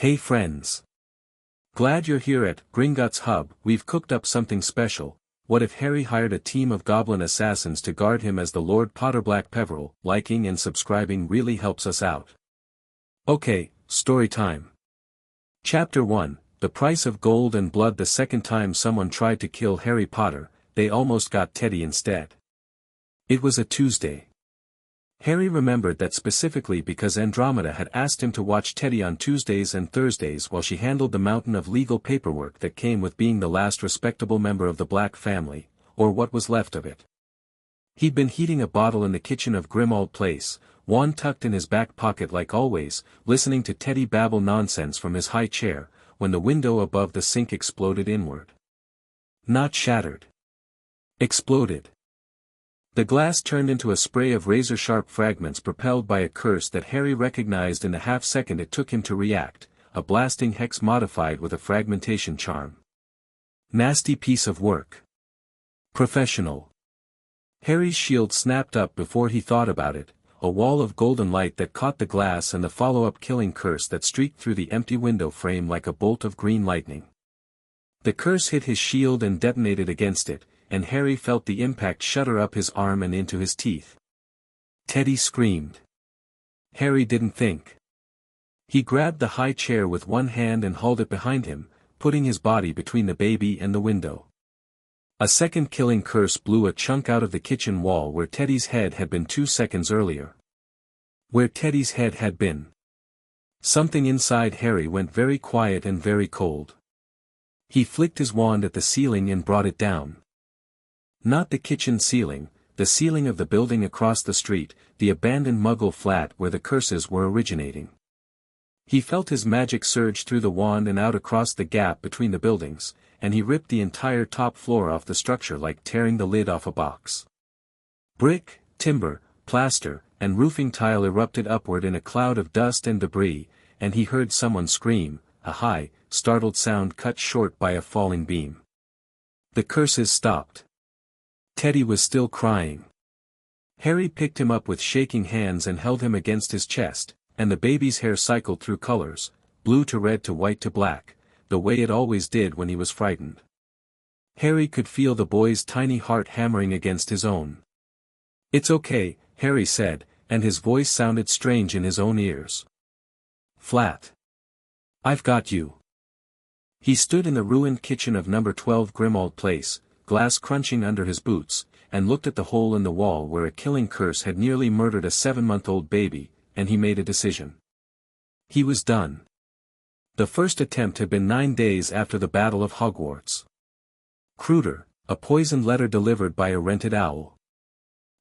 Hey friends! Glad you're here at Gringotts Hub. We've cooked up something special. What if Harry hired a team of goblin assassins to guard him as the Lord Potter-Black-Peverell? Liking and subscribing really helps us out. Okay, story time. Chapter 1, The Price of Gold and Blood. The second time someone tried to kill Harry Potter, they almost got Teddy instead. It was a Tuesday. Harry remembered that specifically because Andromeda had asked him to watch Teddy on Tuesdays and Thursdays while she handled the mountain of legal paperwork that came with being the last respectable member of the Black family, or what was left of it. He'd been heating a bottle in the kitchen of Grimmauld Place, wand tucked in his back pocket like always, listening to Teddy babble nonsense from his high chair, when the window above the sink exploded inward. Not shattered. Exploded. The glass turned into a spray of razor-sharp fragments propelled by a curse that Harry recognized in the half-second it took him to react, a blasting hex modified with a fragmentation charm. Nasty piece of work. Professional. Harry's shield snapped up before he thought about it, a wall of golden light that caught the glass and the follow-up killing curse that streaked through the empty window frame like a bolt of green lightning. The curse hit his shield and detonated against it, and Harry felt the impact shudder up his arm and into his teeth. Teddy screamed. Harry didn't think. He grabbed the high chair with one hand and hauled it behind him, putting his body between the baby and the window. A second killing curse blew a chunk out of the kitchen wall where Teddy's head had been 2 seconds earlier. Where Teddy's head had been. Something inside Harry went very quiet and very cold. He flicked his wand at the ceiling and brought it down. Not the kitchen ceiling, the ceiling of the building across the street, the abandoned Muggle flat where the curses were originating. He felt his magic surge through the wand and out across the gap between the buildings, and he ripped the entire top floor off the structure like tearing the lid off a box. Brick, timber, plaster, and roofing tile erupted upward in a cloud of dust and debris, and he heard someone scream, a high, startled sound cut short by a falling beam. The curses stopped. Teddy was still crying. Harry picked him up with shaking hands and held him against his chest, and the baby's hair cycled through colors, blue to red to white to black, the way it always did when he was frightened. Harry could feel the boy's tiny heart hammering against his own. "It's okay," Harry said, and his voice sounded strange in his own ears. Flat. "I've got you." He stood in the ruined kitchen of number 12 Grimmauld Place, glass crunching under his boots, and looked at the hole in the wall where a killing curse had nearly murdered a 7-month-old baby, and he made a decision. He was done. The first attempt had been 9 days after the Battle of Hogwarts. Cruder, a poisoned letter delivered by a rented owl.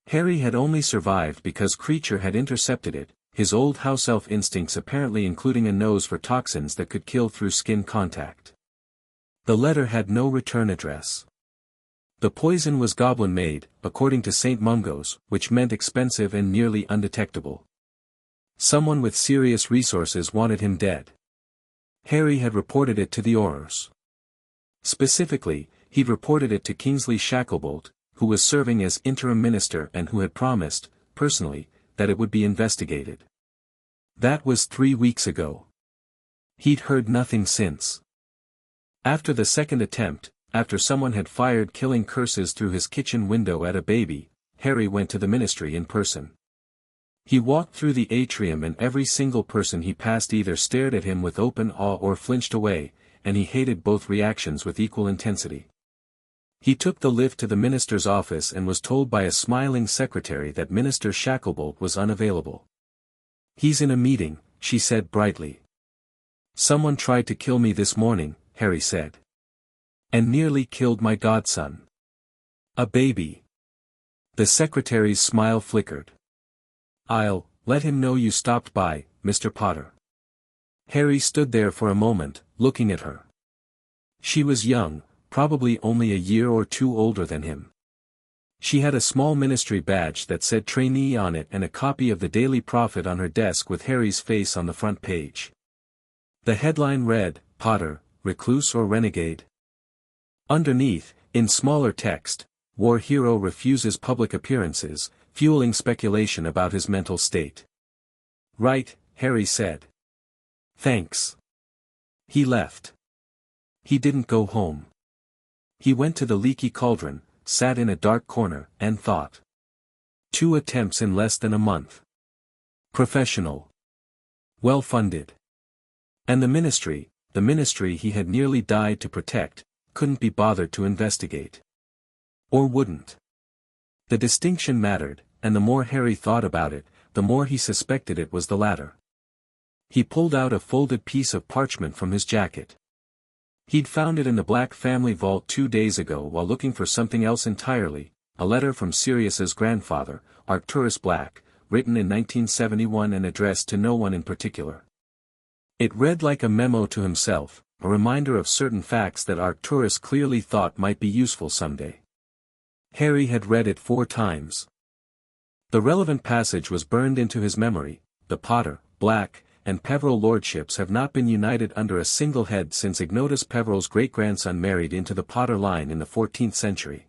Harry had only survived because Creature had intercepted it, his old house elf instincts apparently including a nose for toxins that could kill through skin contact. The letter had no return address. The poison was goblin-made, according to St. Mungo's, which meant expensive and nearly undetectable. Someone with serious resources wanted him dead. Harry had reported it to the Aurors. Specifically, he'd reported it to Kingsley Shacklebolt, who was serving as interim minister and who had promised, personally, that it would be investigated. That was 3 weeks ago. He'd heard nothing since. After the second attempt, after someone had fired killing curses through his kitchen window at a baby, Harry went to the ministry in person. He walked through the atrium and every single person he passed either stared at him with open awe or flinched away, and he hated both reactions with equal intensity. He took the lift to the minister's office and was told by a smiling secretary that Minister Shacklebolt was unavailable. "He's in a meeting," she said brightly. "Someone tried to kill me this morning," Harry said. "And nearly killed my godson. A baby." The secretary's smile flickered. "I'll let him know you stopped by, Mr. Potter." Harry stood there for a moment, looking at her. She was young, probably only a year or two older than him. She had a small ministry badge that said trainee on it and a copy of the Daily Prophet on her desk with Harry's face on the front page. The headline read, "Potter, Recluse or Renegade?" Underneath, in smaller text, "War hero refuses public appearances, fueling speculation about his mental state." "Right," Harry said. "Thanks. He left. He didn't go home. He went to the leaky cauldron, sat in a dark corner, and thought. 2 attempts in less than a month. Professional. Well-funded. And the ministry he had nearly died to protect, couldn't be bothered to investigate. Or wouldn't. The distinction mattered, and the more Harry thought about it, the more he suspected it was the latter. He pulled out a folded piece of parchment from his jacket. He'd found it in the Black family vault 2 days ago while looking for something else entirely, a letter from Sirius's grandfather, Arcturus Black, written in 1971 and addressed to no one in particular. It read like a memo to himself, a reminder of certain facts that Arcturus clearly thought might be useful someday. Harry had read it 4 times. The relevant passage was burned into his memory. The Potter, Black, and Peverell lordships have not been united under a single head since Ignotus Peverell's great-grandson married into the Potter line in the 14th century.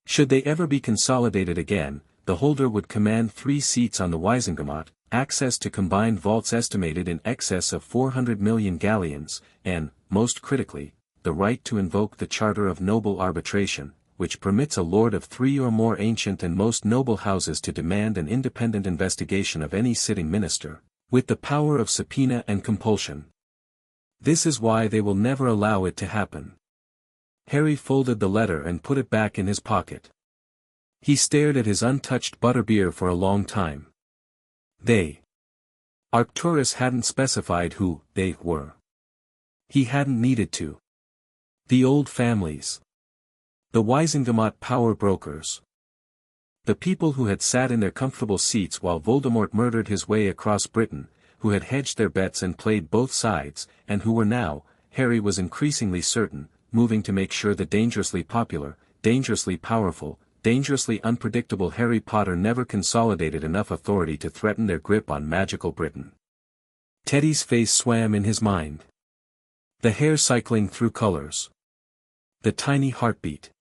Should they ever be consolidated again, the holder would command 3 seats on the Wizengamot, access to combined vaults estimated in excess of 400 million galleons, and, most critically, the right to invoke the Charter of Noble Arbitration, which permits a lord of 3 or more ancient and most noble houses to demand an independent investigation of any sitting minister, with the power of subpoena and compulsion. This is why they will never allow it to happen. Harry folded the letter and put it back in his pocket. He stared at his untouched butterbeer for a long time. Arcturus hadn't specified who they were. He hadn't needed to. The old families. The Wizengamot power brokers. The people who had sat in their comfortable seats while Voldemort murdered his way across Britain, who had hedged their bets and played both sides, and who were now, Harry was increasingly certain, moving to make sure the dangerously popular, dangerously powerful, dangerously unpredictable Harry Potter never consolidated enough authority to threaten their grip on magical Britain. Teddy's face swam in his mind. The hair cycling through colors. The tiny heartbeat.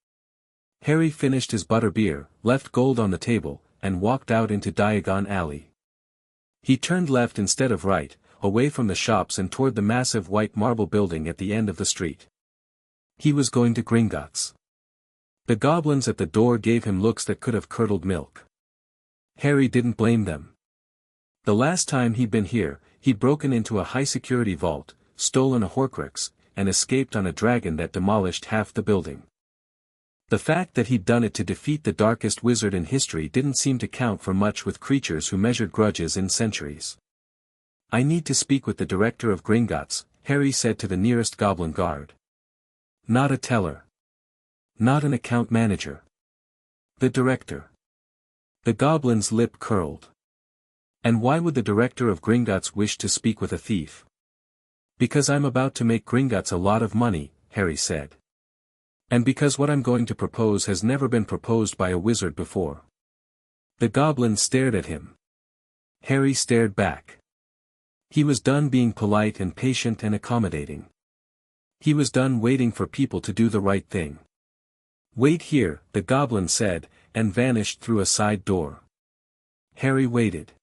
Harry finished his butterbeer, left gold on the table, and walked out into Diagon Alley. He turned left instead of right, away from the shops and toward the massive white marble building at the end of the street. He was going to Gringotts. The goblins at the door gave him looks that could have curdled milk. Harry didn't blame them. The last time he'd been here, he'd broken into a high-security vault, stolen a Horcrux, and escaped on a dragon that demolished half the building. The fact that he'd done it to defeat the darkest wizard in history didn't seem to count for much with creatures who measured grudges in centuries. "I need to speak with the director of Gringotts," Harry said to the nearest goblin guard. "Not a teller. Not an account manager. The director." The goblin's lip curled. "And why would the director of Gringotts wish to speak with a thief?" "Because I'm about to make Gringotts a lot of money," Harry said. "And because what I'm going to propose has never been proposed by a wizard before." The goblin stared at him. Harry stared back. He was done being polite and patient and accommodating. He was done waiting for people to do the right thing. "Wait here," the goblin said, and vanished through a side door. Harry waited.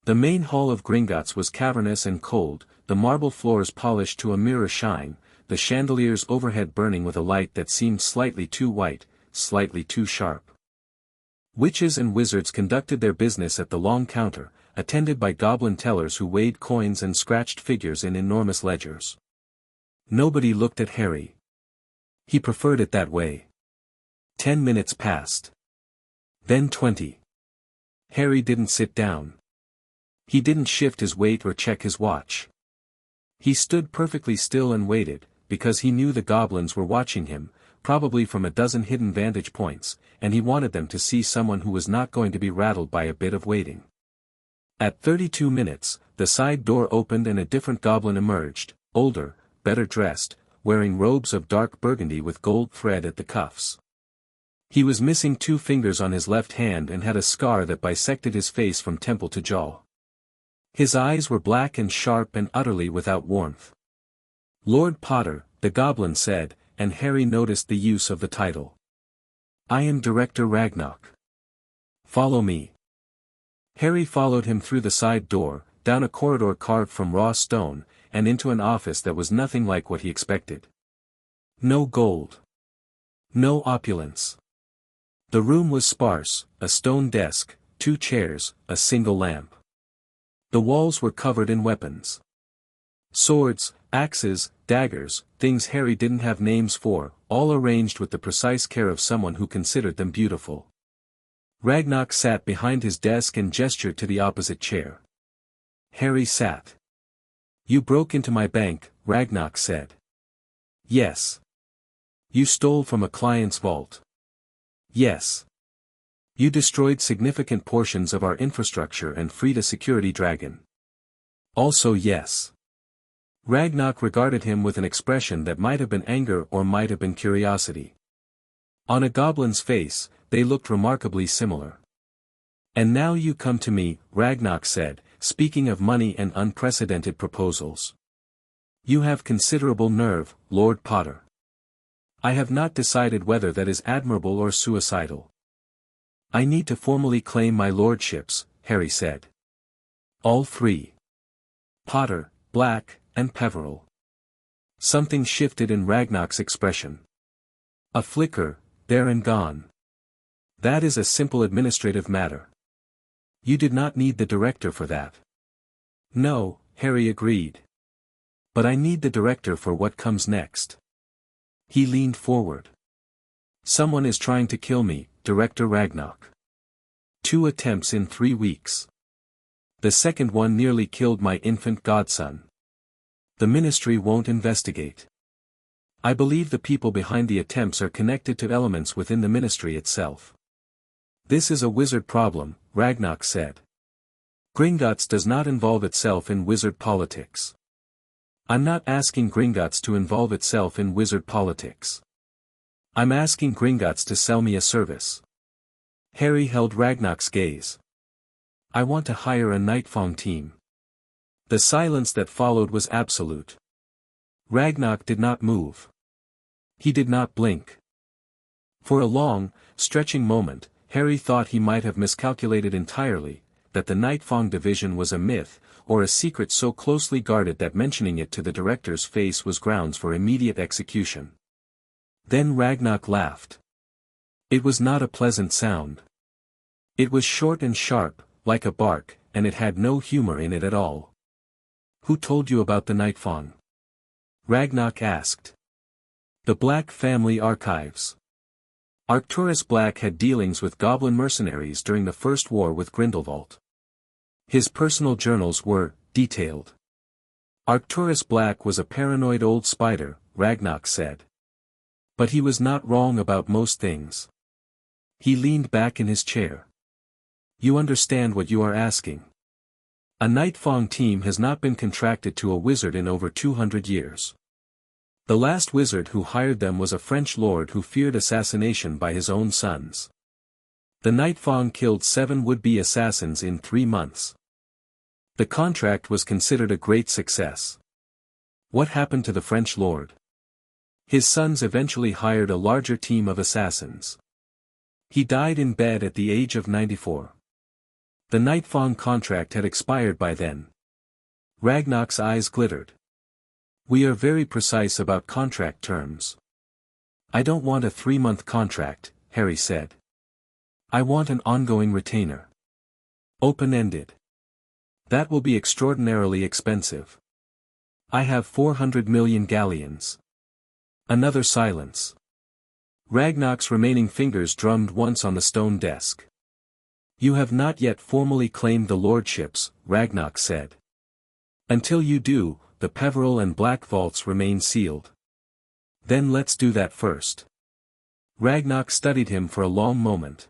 The main hall of Gringotts was cavernous and cold, the marble floors polished to a mirror shine, the chandeliers overhead burning with a light that seemed slightly too white, slightly too sharp. Witches and wizards conducted their business at the long counter, attended by goblin tellers who weighed coins and scratched figures in enormous ledgers. Nobody looked at Harry. He preferred it that way. 10 minutes passed. Then 20. Harry didn't sit down. He didn't shift his weight or check his watch. He stood perfectly still and waited, because he knew the goblins were watching him, probably from a dozen hidden vantage points, and he wanted them to see someone who was not going to be rattled by a bit of waiting. At 32 minutes, the side door opened and a different goblin emerged, older, better dressed, wearing robes of dark burgundy with gold thread at the cuffs. He was missing 2 fingers on his left hand and had a scar that bisected his face from temple to jaw. His eyes were black and sharp and utterly without warmth. "Lord Potter," the goblin said, and Harry noticed the use of the title. "I am Director Ragnarok. Follow me." Harry followed him through the side door, down a corridor carved from raw stone, and into an office that was nothing like what he expected. No gold. No opulence. The room was sparse, a stone desk, 2 chairs, a single lamp. The walls were covered in weapons. Swords, axes, daggers, things Harry didn't have names for, all arranged with the precise care of someone who considered them beautiful. Ragnar sat behind his desk and gestured to the opposite chair. Harry sat. "You broke into my bank," Ragnar said. "Yes." "You stole from a client's vault." "Yes." "You destroyed significant portions of our infrastructure and freed a security dragon." "Also yes." Ragnar regarded him with an expression that might have been anger or might have been curiosity. On a goblin's face, they looked remarkably similar. "And now you come to me," Ragnar said, "speaking of money and unprecedented proposals. You have considerable nerve, Lord Potter. I have not decided whether that is admirable or suicidal." "I need to formally claim my lordships," Harry said. "All 3. Potter, Black, and Peverell." Something shifted in Ragnar's expression. A flicker, there and gone. "That is a simple administrative matter. You did not need the director for that." "No," Harry agreed. "But I need the director for what comes next." He leaned forward. "Someone is trying to kill me, Director Ragnar. 2 attempts in 3 weeks. The second one nearly killed my infant godson. The ministry won't investigate. I believe the people behind the attempts are connected to elements within the ministry itself." "This is a wizard problem," Ragnar said. "Gringotts does not involve itself in wizard politics." "I'm not asking Gringotts to involve itself in wizard politics. I'm asking Gringotts to sell me a service." Harry held Ragnar's gaze. "I want to hire a Nightfong team." The silence that followed was absolute. Ragnar did not move. He did not blink. For a long, stretching moment, Harry thought he might have miscalculated entirely, that the Nightfong division was a myth, or a secret so closely guarded that mentioning it to the director's face was grounds for immediate execution. Then Ragnar laughed. It was not a pleasant sound. It was short and sharp, like a bark, and it had no humor in it at all. "Who told you about the Nightfong?" Ragnar asked. "The Black family archives. Arcturus Black had dealings with goblin mercenaries during the First War with Grindelwald. His personal journals were detailed. Arcturus Black was a paranoid old spider," Ragnar said. "But he was not wrong about most things." He leaned back in his chair. "You understand what you are asking. A Nightfong team has not been contracted to a wizard in over 200 years. The last wizard who hired them was a French lord who feared assassination by his own sons. The Nightfong killed 7 would-be assassins in 3 months. The contract was considered a great success. What happened to the French lord? His sons eventually hired a larger team of assassins. He died in bed at the age of 94. The Nightfong contract had expired by then." Ragnar's eyes glittered. "We are very precise about contract terms." "I don't want a 3-month contract," Harry said. "I want an ongoing retainer. Open-ended. That will be extraordinarily expensive. I have 400 million galleons." Another silence. Ragnar's remaining fingers drummed once on the stone desk. "You have not yet formally claimed the lordships," Ragnar said. "Until you do, the Peverell and Black vaults remain sealed. Then let's do that first." Ragnar studied him for a long moment.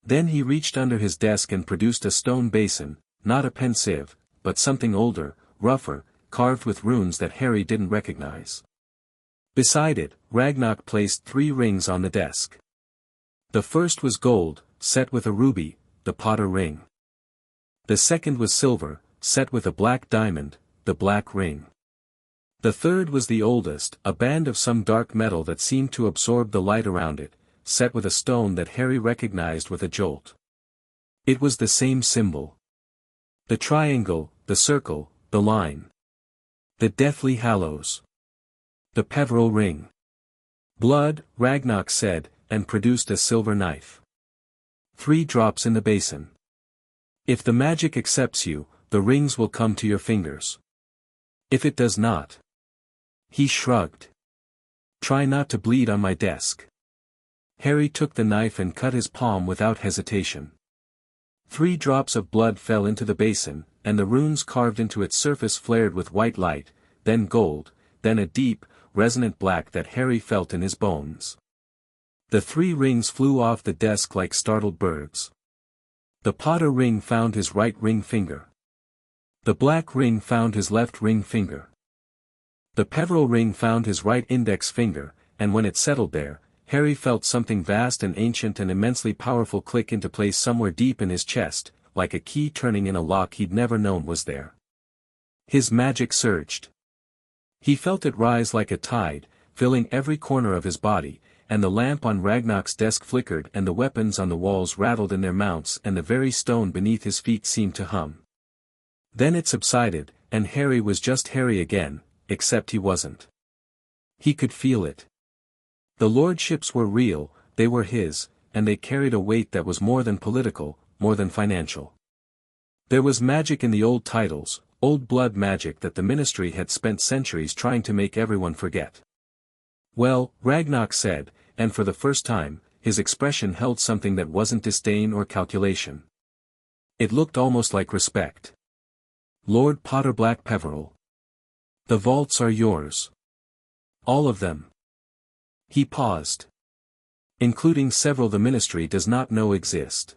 Then he reached under his desk and produced a stone basin, not a pensieve, but something older, rougher, carved with runes that Harry didn't recognize. Beside it, Ragnar placed 3 rings on the desk. The first was gold, set with a ruby, the Potter ring. The second was silver, set with a black diamond, the black ring. The third was the oldest, a band of some dark metal that seemed to absorb the light around it, set with a stone that Harry recognized with a jolt. It was the same symbol. The triangle, the circle, the line. The Deathly Hallows. The Peverell Ring. Blood, Ragnarok said, and produced a silver knife. 3 drops in the basin. If the magic accepts you, the rings will come to your fingers. If it does not. He shrugged. Try not to bleed on my desk. Harry took the knife and cut his palm without hesitation. 3 drops of blood fell into the basin, and the runes carved into its surface flared with white light, then gold, then a deep, resonant black that Harry felt in his bones. The 3 rings flew off the desk like startled birds. The Potter ring found his right ring finger. The black ring found his left ring finger. The Peverell ring found his right index finger, and when it settled there, Harry felt something vast and ancient and immensely powerful click into place somewhere deep in his chest, like a key turning in a lock he'd never known was there. His magic surged. He felt it rise like a tide, filling every corner of his body, and the lamp on Ragnarok's desk flickered and the weapons on the walls rattled in their mounts and the very stone beneath his feet seemed to hum. Then it subsided, and Harry was just Harry again, except he wasn't. He could feel it. The lordships were real, they were his, and they carried a weight that was more than political, more than financial. There was magic in the old titles, old blood magic that the ministry had spent centuries trying to make everyone forget. Well, Ragnarok said, and for the first time, his expression held something that wasn't disdain or calculation. It looked almost like respect. Lord Potter-Black-Peverell. The vaults are yours. All of them. He paused. Including several the ministry does not know exist.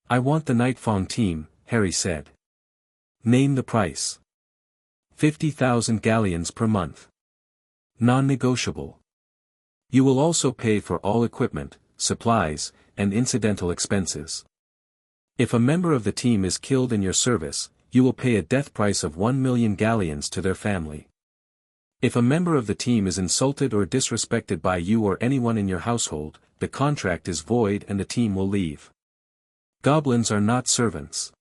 I want the Nightfong team, Harry said. Name the price. 50,000 galleons per month. Non-negotiable. You will also pay for all equipment, supplies, and incidental expenses. If a member of the team is killed in your service, you will pay a death price of 1 million galleons to their family. If a member of the team is insulted or disrespected by you or anyone in your household, the contract is void and the team will leave. Goblins are not servants.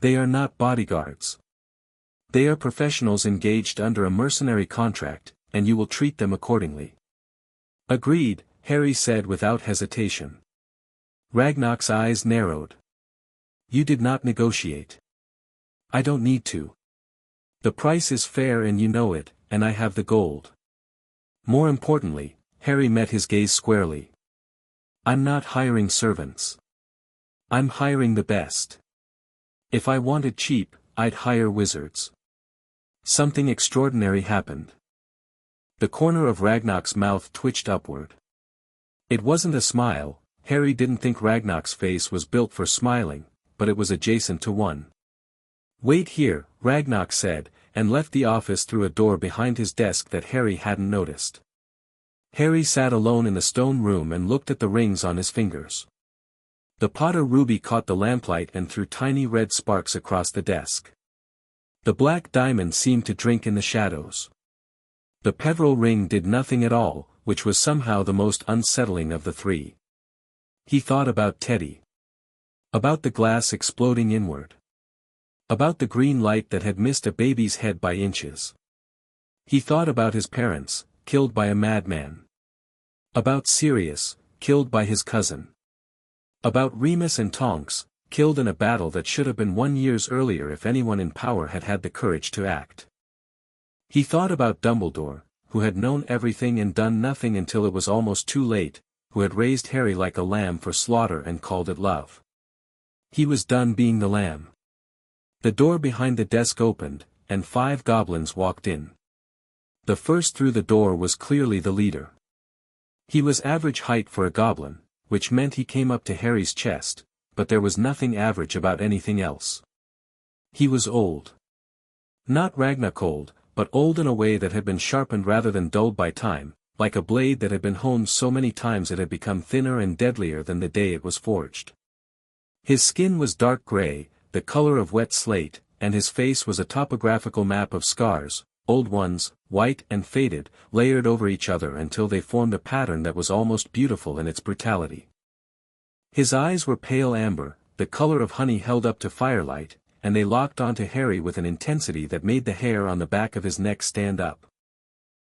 They are not bodyguards. They are professionals engaged under a mercenary contract, and you will treat them accordingly. Agreed, Harry said without hesitation. Ragnarok's eyes narrowed. You did not negotiate. I don't need to. The price is fair and you know it, and I have the gold. More importantly, Harry met his gaze squarely. I'm not hiring servants. I'm hiring the best. If I wanted cheap, I'd hire wizards. Something extraordinary happened. The corner of Ragnarok's mouth twitched upward. It wasn't a smile, Harry didn't think Ragnarok's face was built for smiling, but it was adjacent to one. Wait here, Ragnarok said, and left the office through a door behind his desk that Harry hadn't noticed. Harry sat alone in the stone room and looked at the rings on his fingers. The Potter ruby caught the lamplight and threw tiny red sparks across the desk. The black diamond seemed to drink in the shadows. The Peverell ring did nothing at all, which was somehow the most unsettling of the 3. He thought about Teddy. About the glass exploding inward. About the green light that had missed a baby's head by inches. He thought about his parents, killed by a madman. About Sirius, killed by his cousin. About Remus and Tonks, killed in a battle that should have been 1 year earlier if anyone in power had had the courage to act. He thought about Dumbledore, who had known everything and done nothing until it was almost too late, who had raised Harry like a lamb for slaughter and called it love. He was done being the lamb. The door behind the desk opened, and 5 goblins walked in. The first through the door was clearly the leader. He was average height for a goblin, which meant he came up to Harry's chest, but there was nothing average about anything else. He was old. Not Ragnarok old, but old in a way that had been sharpened rather than dulled by time, like a blade that had been honed so many times it had become thinner and deadlier than the day it was forged. His skin was dark gray, the color of wet slate, and his face was a topographical map of scars, old ones, white and faded, layered over each other until they formed a pattern that was almost beautiful in its brutality. His eyes were pale amber, the color of honey held up to firelight, and they locked onto Harry with an intensity that made the hair on the back of his neck stand up.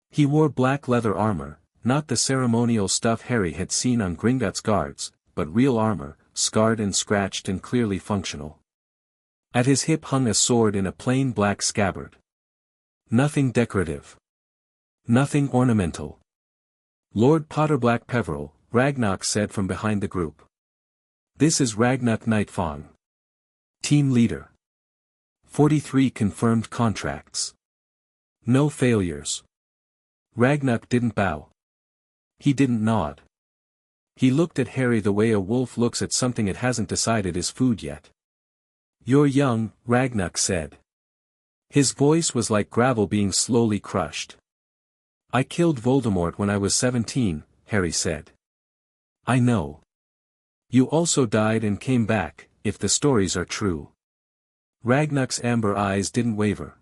He wore black leather armor, not the ceremonial stuff Harry had seen on Gringotts guards, but real armor, scarred and scratched and clearly functional. At his hip hung a sword in a plain black scabbard. Nothing decorative. Nothing ornamental. Lord Potter-Black-Peverell, Ragnarok said from behind the group. This is Ragnarok Nightfong. Team leader. 43 confirmed contracts. No failures. Ragnarok didn't bow. He didn't nod. He looked at Harry the way a wolf looks at something it hasn't decided is food yet. You're young, Ragnarok said. His voice was like gravel being slowly crushed. I killed Voldemort when I was 17, Harry said. I know. You also died and came back, if the stories are true. Ragnarok's amber eyes didn't waver.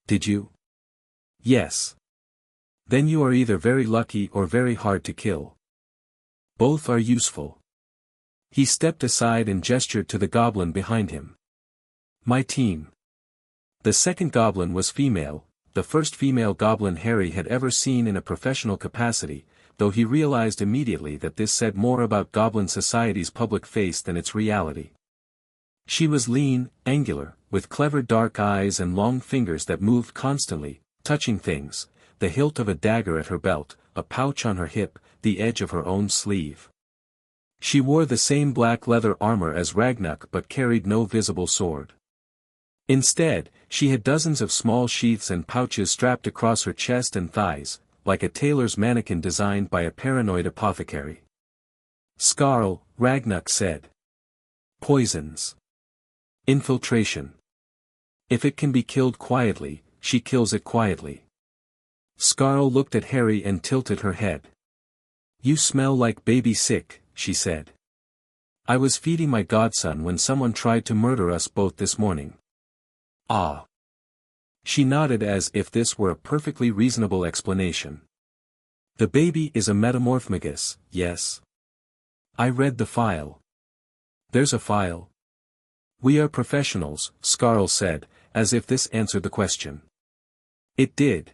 Did you? Yes. Then you are either very lucky or very hard to kill. Both are useful. He stepped aside and gestured to the goblin behind him. My team. The second goblin was female, the first female goblin Harry had ever seen in a professional capacity, though he realized immediately that this said more about Goblin Society's public face than its reality. She was lean, angular, with clever dark eyes and long fingers that moved constantly, touching things, the hilt of a dagger at her belt, a pouch on her hip, the edge of her own sleeve. She wore the same black leather armor as Ragnarok but carried no visible sword. Instead, she had dozens of small sheaths and pouches strapped across her chest and thighs, like a tailor's mannequin designed by a paranoid apothecary. Skarl, Ragnarok said. Poisons. Infiltration. If it can be killed quietly, she kills it quietly. Skarl looked at Harry and tilted her head. You smell like baby sick, she said. I was feeding my godson when someone tried to murder us both this morning. Ah. She nodded as if this were a perfectly reasonable explanation. The baby is a metamorphmagus, yes? I read the file. There's a file. We are professionals, Skarl said, as if this answered the question. It did.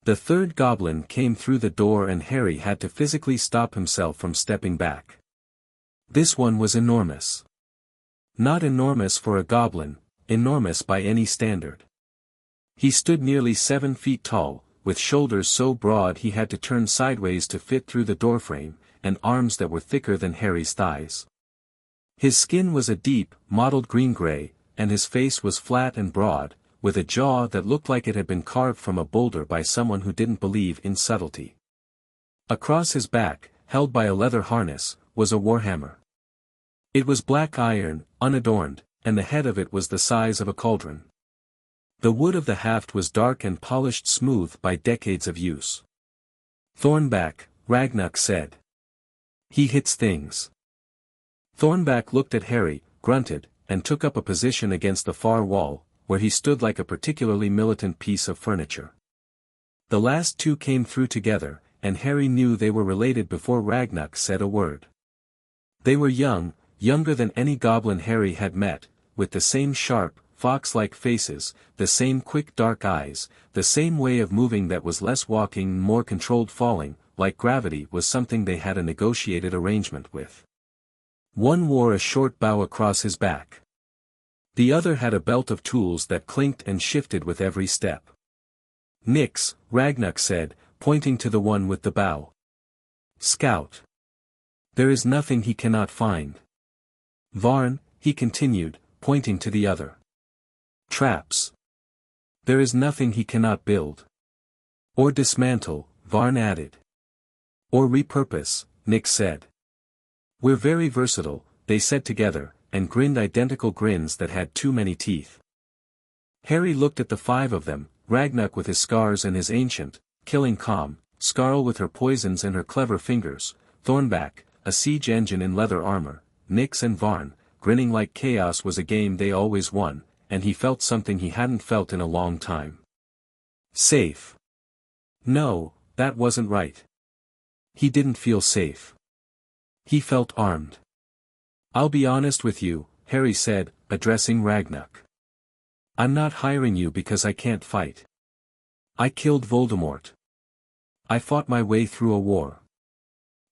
The third goblin came through the door and Harry had to physically stop himself from stepping back. This one was enormous. Not enormous for a goblin, enormous by any standard. He stood nearly 7 feet tall, with shoulders so broad he had to turn sideways to fit through the doorframe, and arms that were thicker than Harry's thighs. His skin was a deep, mottled green-gray, and his face was flat and broad, with a jaw that looked like it had been carved from a boulder by someone who didn't believe in subtlety. Across his back, held by a leather harness, was a warhammer. It was black iron, unadorned, and the head of it was the size of a cauldron. The wood of the haft was dark and polished smooth by decades of use. Thornback, Ragnarok said. He hits things. Thornback looked at Harry, grunted, and took up a position against the far wall, where he stood like a particularly militant piece of furniture. The last two came through together, and Harry knew they were related before Ragnarok said a word. They were young, younger than any goblin Harry had met, with the same sharp, fox-like faces, the same quick dark eyes, the same way of moving that was less walking, more controlled falling, like gravity was something they had a negotiated arrangement with. One wore a short bow across his back. The other had a belt of tools that clinked and shifted with every step. Nix, Ragnarok said, pointing to the one with the bow. Scout. There is nothing he cannot find. Varn, he continued, pointing to the other. Traps. There is nothing he cannot build. Or dismantle, Varn added. Or repurpose, Nix said. We're very versatile, they said together, and grinned identical grins that had too many teeth. Harry looked at the 5 of them, Ragnarok with his scars and his ancient, killing calm, Skarl with her poisons and her clever fingers, Thornback, a siege engine in leather armor, Nix and Varn, grinning like chaos was a game they always won, and he felt something he hadn't felt in a long time. Safe. No, that wasn't right. He didn't feel safe. He felt armed. I'll be honest with you, Harry said, addressing Ragnak. I'm not hiring you because I can't fight. I killed Voldemort. I fought my way through a war.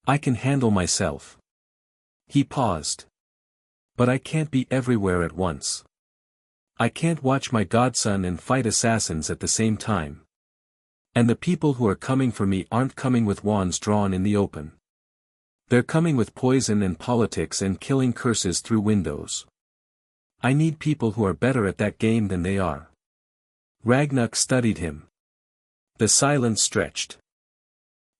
I can handle myself. He paused. But I can't be everywhere at once. I can't watch my godson and fight assassins at the same time. And the people who are coming for me aren't coming with wands drawn in the open. They're coming with poison and politics and killing curses through windows. I need people who are better at that game than they are. Ragnak studied him. The silence stretched.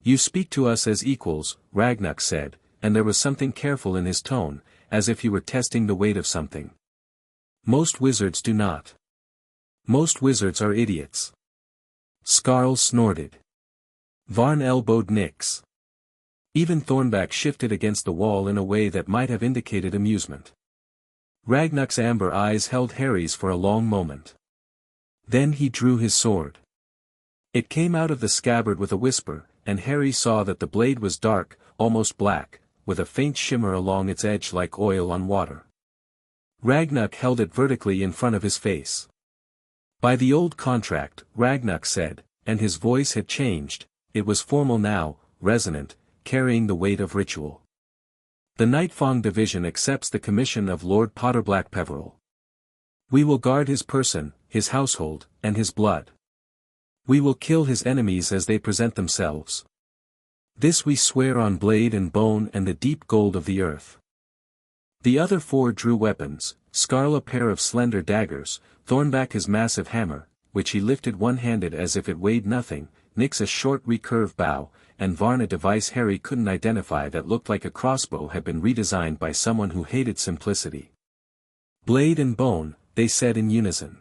You speak to us as equals, Ragnak said, and there was something careful in his tone, as if he were testing the weight of something. Most wizards do not. Most wizards are idiots. Skarl snorted. Varn elbowed Nyx. Even Thornback shifted against the wall in a way that might have indicated amusement. Ragnak's amber eyes held Harry's for a long moment. Then he drew his sword. It came out of the scabbard with a whisper, and Harry saw that the blade was dark, almost black, with a faint shimmer along its edge like oil on water. Ragnak held it vertically in front of his face. By the old contract, Ragnak said, and his voice had changed, it was formal now, resonant, carrying the weight of ritual. The Nightfong division accepts the commission of Lord Potter-Black-Peverell. We will guard his person, his household, and his blood. We will kill his enemies as they present themselves. This we swear on blade and bone and the deep gold of the earth. The other four drew weapons, Skarl a pair of slender daggers, Thornback his massive hammer, which he lifted one-handed as if it weighed nothing, Nyx a short recurve bow, and Varn a device Harry couldn't identify that looked like a crossbow had been redesigned by someone who hated simplicity. Blade and bone, they said in unison.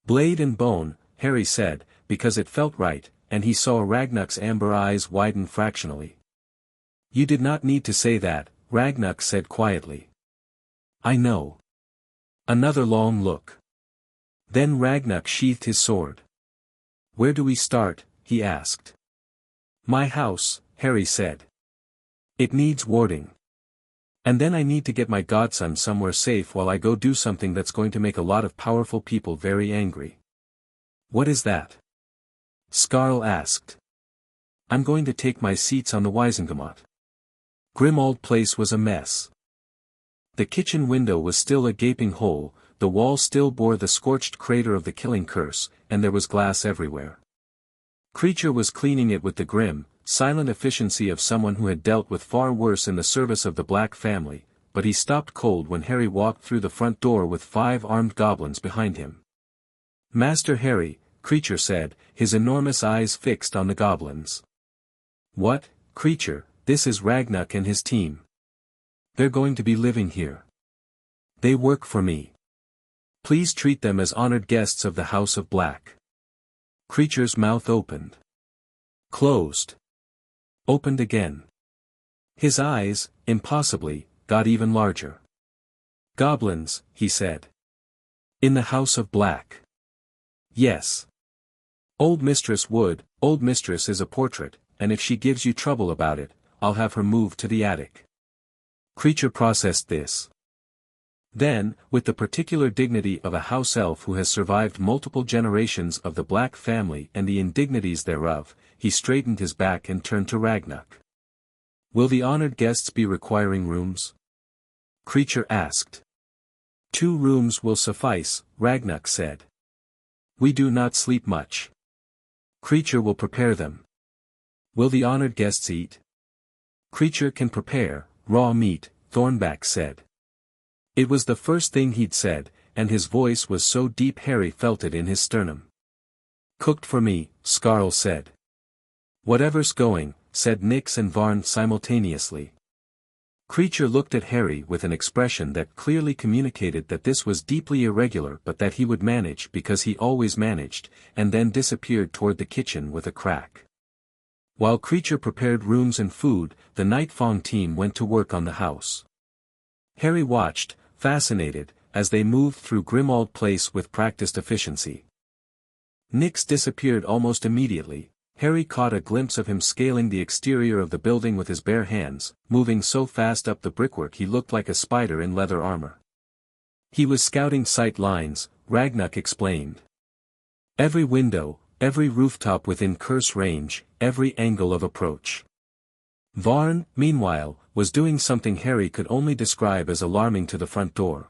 Blade and bone, Harry said, because it felt right, and he saw Ragnak's amber eyes widen fractionally. You did not need to say that, Ragnak said quietly. I know. Another long look. Then Ragnak sheathed his sword. Where do we start? He asked. My house, Harry said. It needs warding. And then I need to get my godson somewhere safe while I go do something that's going to make a lot of powerful people very angry. What is that? Skarl asked. I'm going to take my seats on the Wizengamot. Grimmauld Place was a mess. The kitchen window was still a gaping hole, the wall still bore the scorched crater of the killing curse, and there was glass everywhere. Kreacher was cleaning it with the grim, silent efficiency of someone who had dealt with far worse in the service of the Black family, but he stopped cold when Harry walked through the front door with 5 armed goblins behind him. Master Harry, Kreacher said, his enormous eyes fixed on the goblins. What, Kreacher, this is Ragnak and his team. They're going to be living here. They work for me. Please treat them as honored guests of the House of Black. Kreacher's mouth opened. Closed. Opened again. His eyes, impossibly, got even larger. Goblins, he said. In the House of Black. Yes. Old Mistress is a portrait, and if she gives you trouble about it, I'll have her moved to the attic. Kreacher processed this. Then, with the particular dignity of a house elf who has survived multiple generations of the Black family and the indignities thereof, he straightened his back and turned to Ragnak. Will the honored guests be requiring rooms? Kreacher asked. 2 rooms will suffice, Ragnak said. We do not sleep much. Kreacher will prepare them. Will the honored guests eat? Kreacher can prepare raw meat, Thornback said. It was the first thing he'd said, and his voice was so deep Harry felt it in his sternum. Cooked for me, Skarl said. Whatever's going, said Nyx and Varn simultaneously. Kreacher looked at Harry with an expression that clearly communicated that this was deeply irregular but that he would manage because he always managed, and then disappeared toward the kitchen with a crack. While Kreacher prepared rooms and food, the Nightfong team went to work on the house. Harry watched, fascinated, as they moved through Grimmauld Place with practiced efficiency. Nyx disappeared almost immediately. Harry caught a glimpse of him scaling the exterior of the building with his bare hands, moving so fast up the brickwork he looked like a spider in leather armor. He was scouting sight lines, Ragnar explained. Every window, every rooftop within curse range, every angle of approach. Varn, meanwhile, was doing something Harry could only describe as alarming to the front door.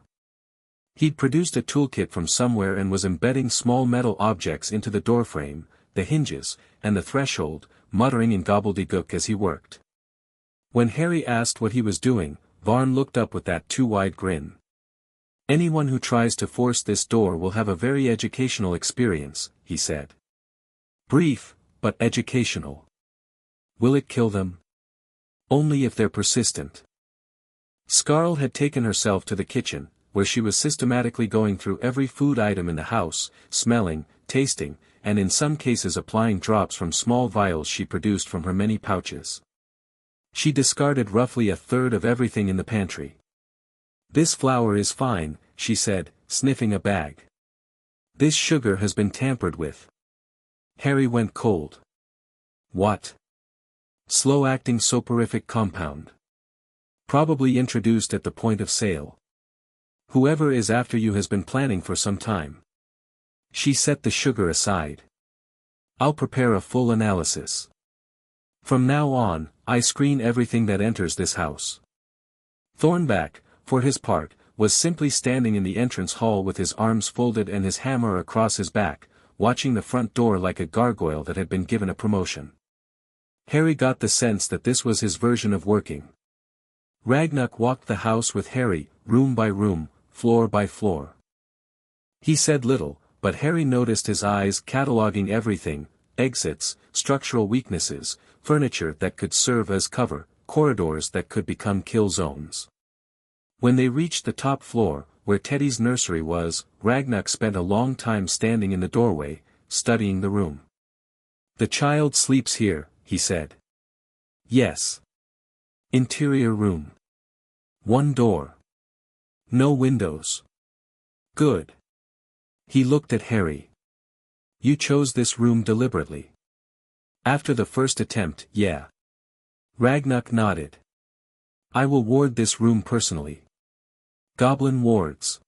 He'd produced a toolkit from somewhere and was embedding small metal objects into the doorframe, the hinges, and the threshold, muttering in gobbledygook as he worked. When Harry asked what he was doing, Varn looked up with that too-wide grin. "Anyone who tries to force this door will have a very educational experience," he said. "Brief, but educational. Will it kill them? Only if they're persistent." Scarl had taken herself to the kitchen, where she was systematically going through every food item in the house, smelling, tasting, and in some cases applying drops from small vials she produced from her many pouches. She discarded roughly a third of everything in the pantry. "This flour is fine," she said, sniffing a bag. "This sugar has been tampered with." Harry went cold. "What? Slow-acting soporific compound. Probably introduced at the point of sale. Whoever is after you has been planning for some time." She set the sugar aside. "I'll prepare a full analysis. From now on, I screen everything that enters this house." Thornback, for his part, was simply standing in the entrance hall with his arms folded and his hammer across his back, watching the front door like a gargoyle that had been given a promotion. Harry got the sense that this was his version of working. Ragnar walked the house with Harry, room by room, floor by floor. He said little, but Harry noticed his eyes cataloguing everything: exits, structural weaknesses, furniture that could serve as cover, corridors that could become kill zones. When they reached the top floor, where Teddy's nursery was, Ragnar spent a long time standing in the doorway, studying the room. "The child sleeps here," he said. "Yes. Interior room. One door. No windows. Good." He looked at Harry. "You chose this room deliberately." "After the first attempt, yeah." Ragnar nodded. "I will ward this room personally." Goblin wards.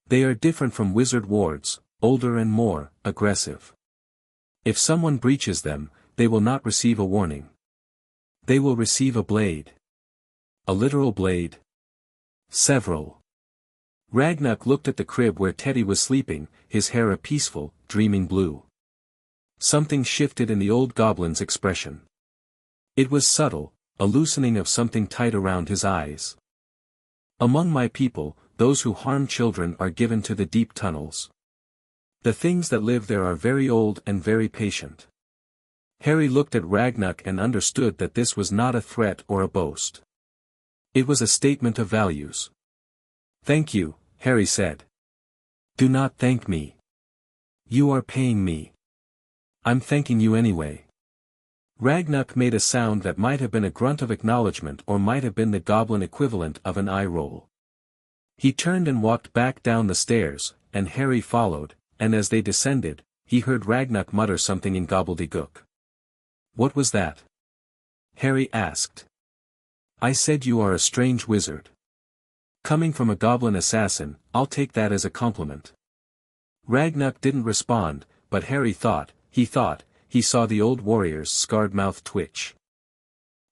They are different from wizard wards, older and more aggressive. If someone breaches them, they will not receive a warning. They will receive a blade. A literal blade? Several. Ragnar looked at the crib where Teddy was sleeping, his hair a peaceful, dreaming blue. Something shifted in the old goblin's expression. It was subtle, a loosening of something tight around his eyes. "Among my people, those who harm children are given to the deep tunnels. The things that live there are very old and very patient." Harry looked at Ragnar and understood that this was not a threat or a boast. It was a statement of values. "Thank you," Harry said. "Do not thank me. You are paying me. I'm thanking you anyway." Ragnar made a sound that might have been a grunt of acknowledgement or might have been the goblin equivalent of an eye roll. He turned and walked back down the stairs, and Harry followed, and as they descended, he heard Ragnar mutter something in gobbledygook. "What was that?" Harry asked. "I said you are a strange wizard. Coming from a goblin assassin, I'll take that as a compliment." Ragnar didn't respond, but Harry thought, he saw the old warrior's scarred mouth twitch.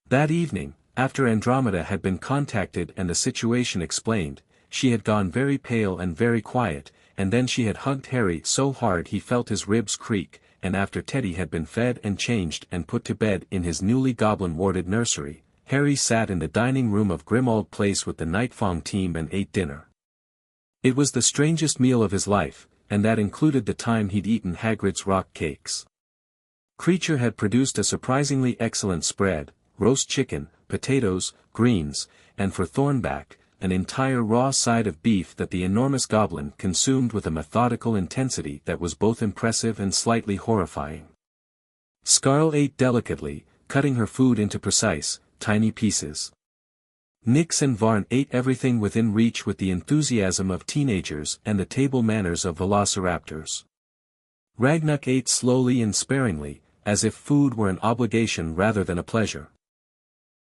That evening, after Andromeda had been contacted and the situation explained, she had gone very pale and very quiet, and then she had hugged Harry so hard he felt his ribs creak, and after Teddy had been fed and changed and put to bed in his newly goblin-warded nursery, Harry sat in the dining room of Grimmauld Place with the Nightfong team and ate dinner. It was the strangest meal of his life, and that included the time he'd eaten Hagrid's rock cakes. Creature had produced a surprisingly excellent spread: roast chicken, potatoes, greens, and for Thornback, an entire raw side of beef that the enormous goblin consumed with a methodical intensity that was both impressive and slightly horrifying. Scarl ate delicately, cutting her food into precise, tiny pieces. Nix and Varn ate everything within reach with the enthusiasm of teenagers and the table manners of velociraptors. Ragnar ate slowly and sparingly, as if food were an obligation rather than a pleasure.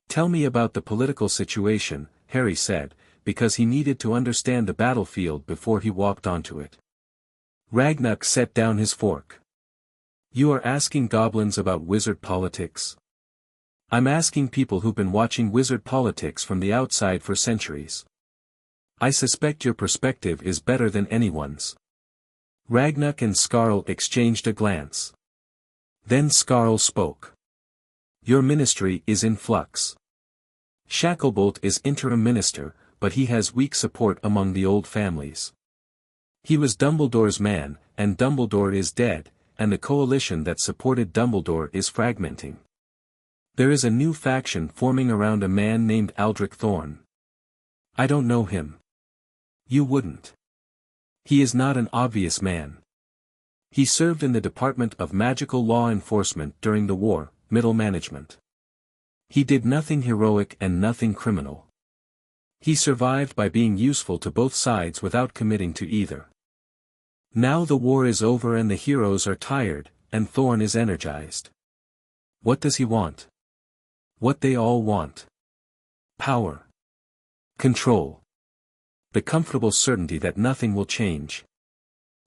"Tell me about the political situation," Harry said, because he needed to understand the battlefield before he walked onto it. Ragnarok set down his fork. You are asking goblins about wizard politics? I'm asking people who've been watching wizard politics from the outside for centuries. I suspect your perspective is better than anyone's. Ragnarok and Skarl exchanged a glance. Then Skarl spoke. Your ministry is in flux. Shacklebolt is interim minister, but he has weak support among the old families. He was Dumbledore's man, and Dumbledore is dead, and the coalition that supported Dumbledore is fragmenting. There is a new faction forming around a man named Aldrich Thorn. I don't know him. You wouldn't. He is not an obvious man. He served in the Department of Magical Law Enforcement during the war, middle management. He did nothing heroic and nothing criminal. He survived by being useful to both sides without committing to either. Now the war is over and the heroes are tired, and Thorn is energized. What does he want? What they all want. Power. Control. The comfortable certainty that nothing will change.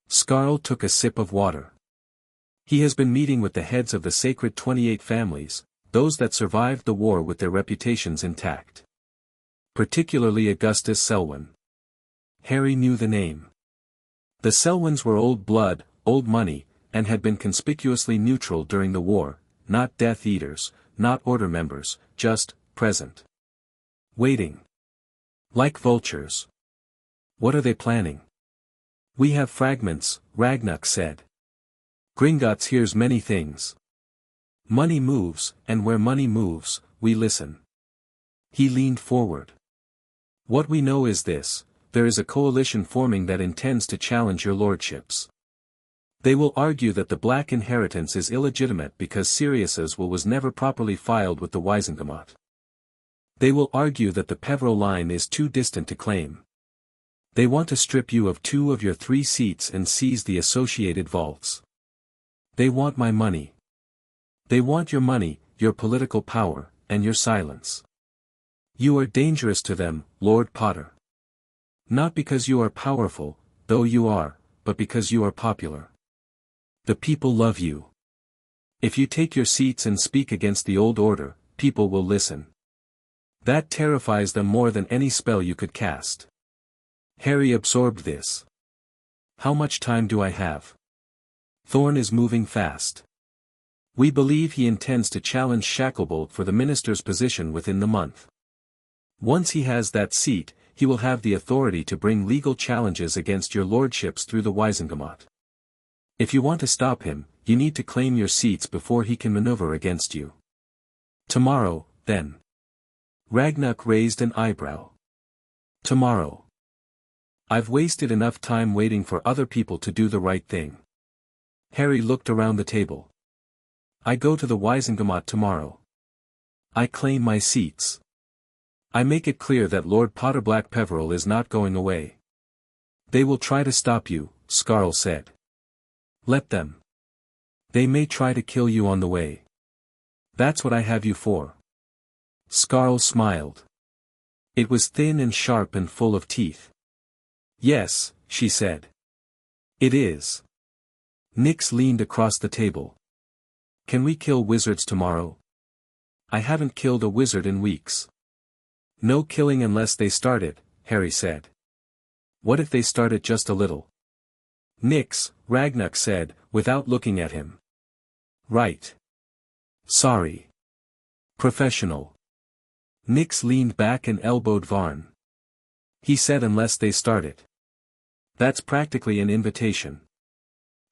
Skarl took a sip of water. He has been meeting with the heads of the sacred 28 families, those that survived the war with their reputations intact. Particularly Augustus Selwyn. Harry knew the name. The Selwyns were old blood, old money, and had been conspicuously neutral during the war, not Death Eaters, not Order members, just, present. Waiting. Like vultures. What are they planning? We have fragments, Ragnarok said. Gringotts hears many things. Money moves, and where money moves, we listen. He leaned forward. What we know is this, there is a coalition forming that intends to challenge your lordships. They will argue that the black inheritance is illegitimate because Sirius's will was never properly filed with the Wizengamot. They will argue that the Peverell line is too distant to claim. They want to strip you of 2 of your 3 seats and seize the associated vaults. They want my money. They want your money, your political power, and your silence. You are dangerous to them, Lord Potter. Not because you are powerful, though you are, but because you are popular. The people love you. If you take your seats and speak against the old order, people will listen. That terrifies them more than any spell you could cast. Harry absorbed this. How much time do I have? Thorn is moving fast. We believe he intends to challenge Shacklebolt for the minister's position within the month. Once he has that seat, he will have the authority to bring legal challenges against your lordships through the Wizengamot. If you want to stop him, you need to claim your seats before he can maneuver against you. Tomorrow, then. Ragnarok raised an eyebrow. Tomorrow. I've wasted enough time waiting for other people to do the right thing. Harry looked around the table. I go to the Wizengamot tomorrow. I claim my seats. I make it clear that Lord Potter-Black-Peverell is not going away. They will try to stop you, Skarl said. Let them. They may try to kill you on the way. That's what I have you for. Skarl smiled. It was thin and sharp and full of teeth. Yes, she said. It is. Nyx leaned across the table. Can we kill wizards tomorrow? I haven't killed a wizard in weeks. No killing unless they start it, Harry said. What if they start it just a little? Nyx, Ragnarok said, without looking at him. Right. Sorry. Professional. Nyx leaned back and elbowed Varn. He said unless they start it. That's practically an invitation.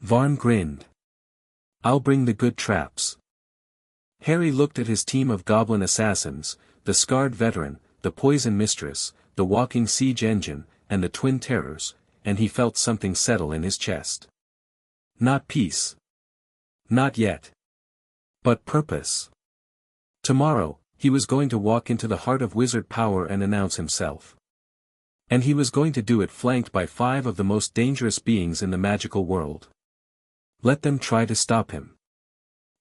Varn grinned. I'll bring the good traps. Harry looked at his team of goblin assassins, the scarred veteran, the poison mistress, the walking siege engine, and the twin terrors, and he felt something settle in his chest. Not peace. Not yet. But purpose. Tomorrow, he was going to walk into the heart of wizard power and announce himself. And he was going to do it flanked by 5 of the most dangerous beings in the magical world. Let them try to stop him.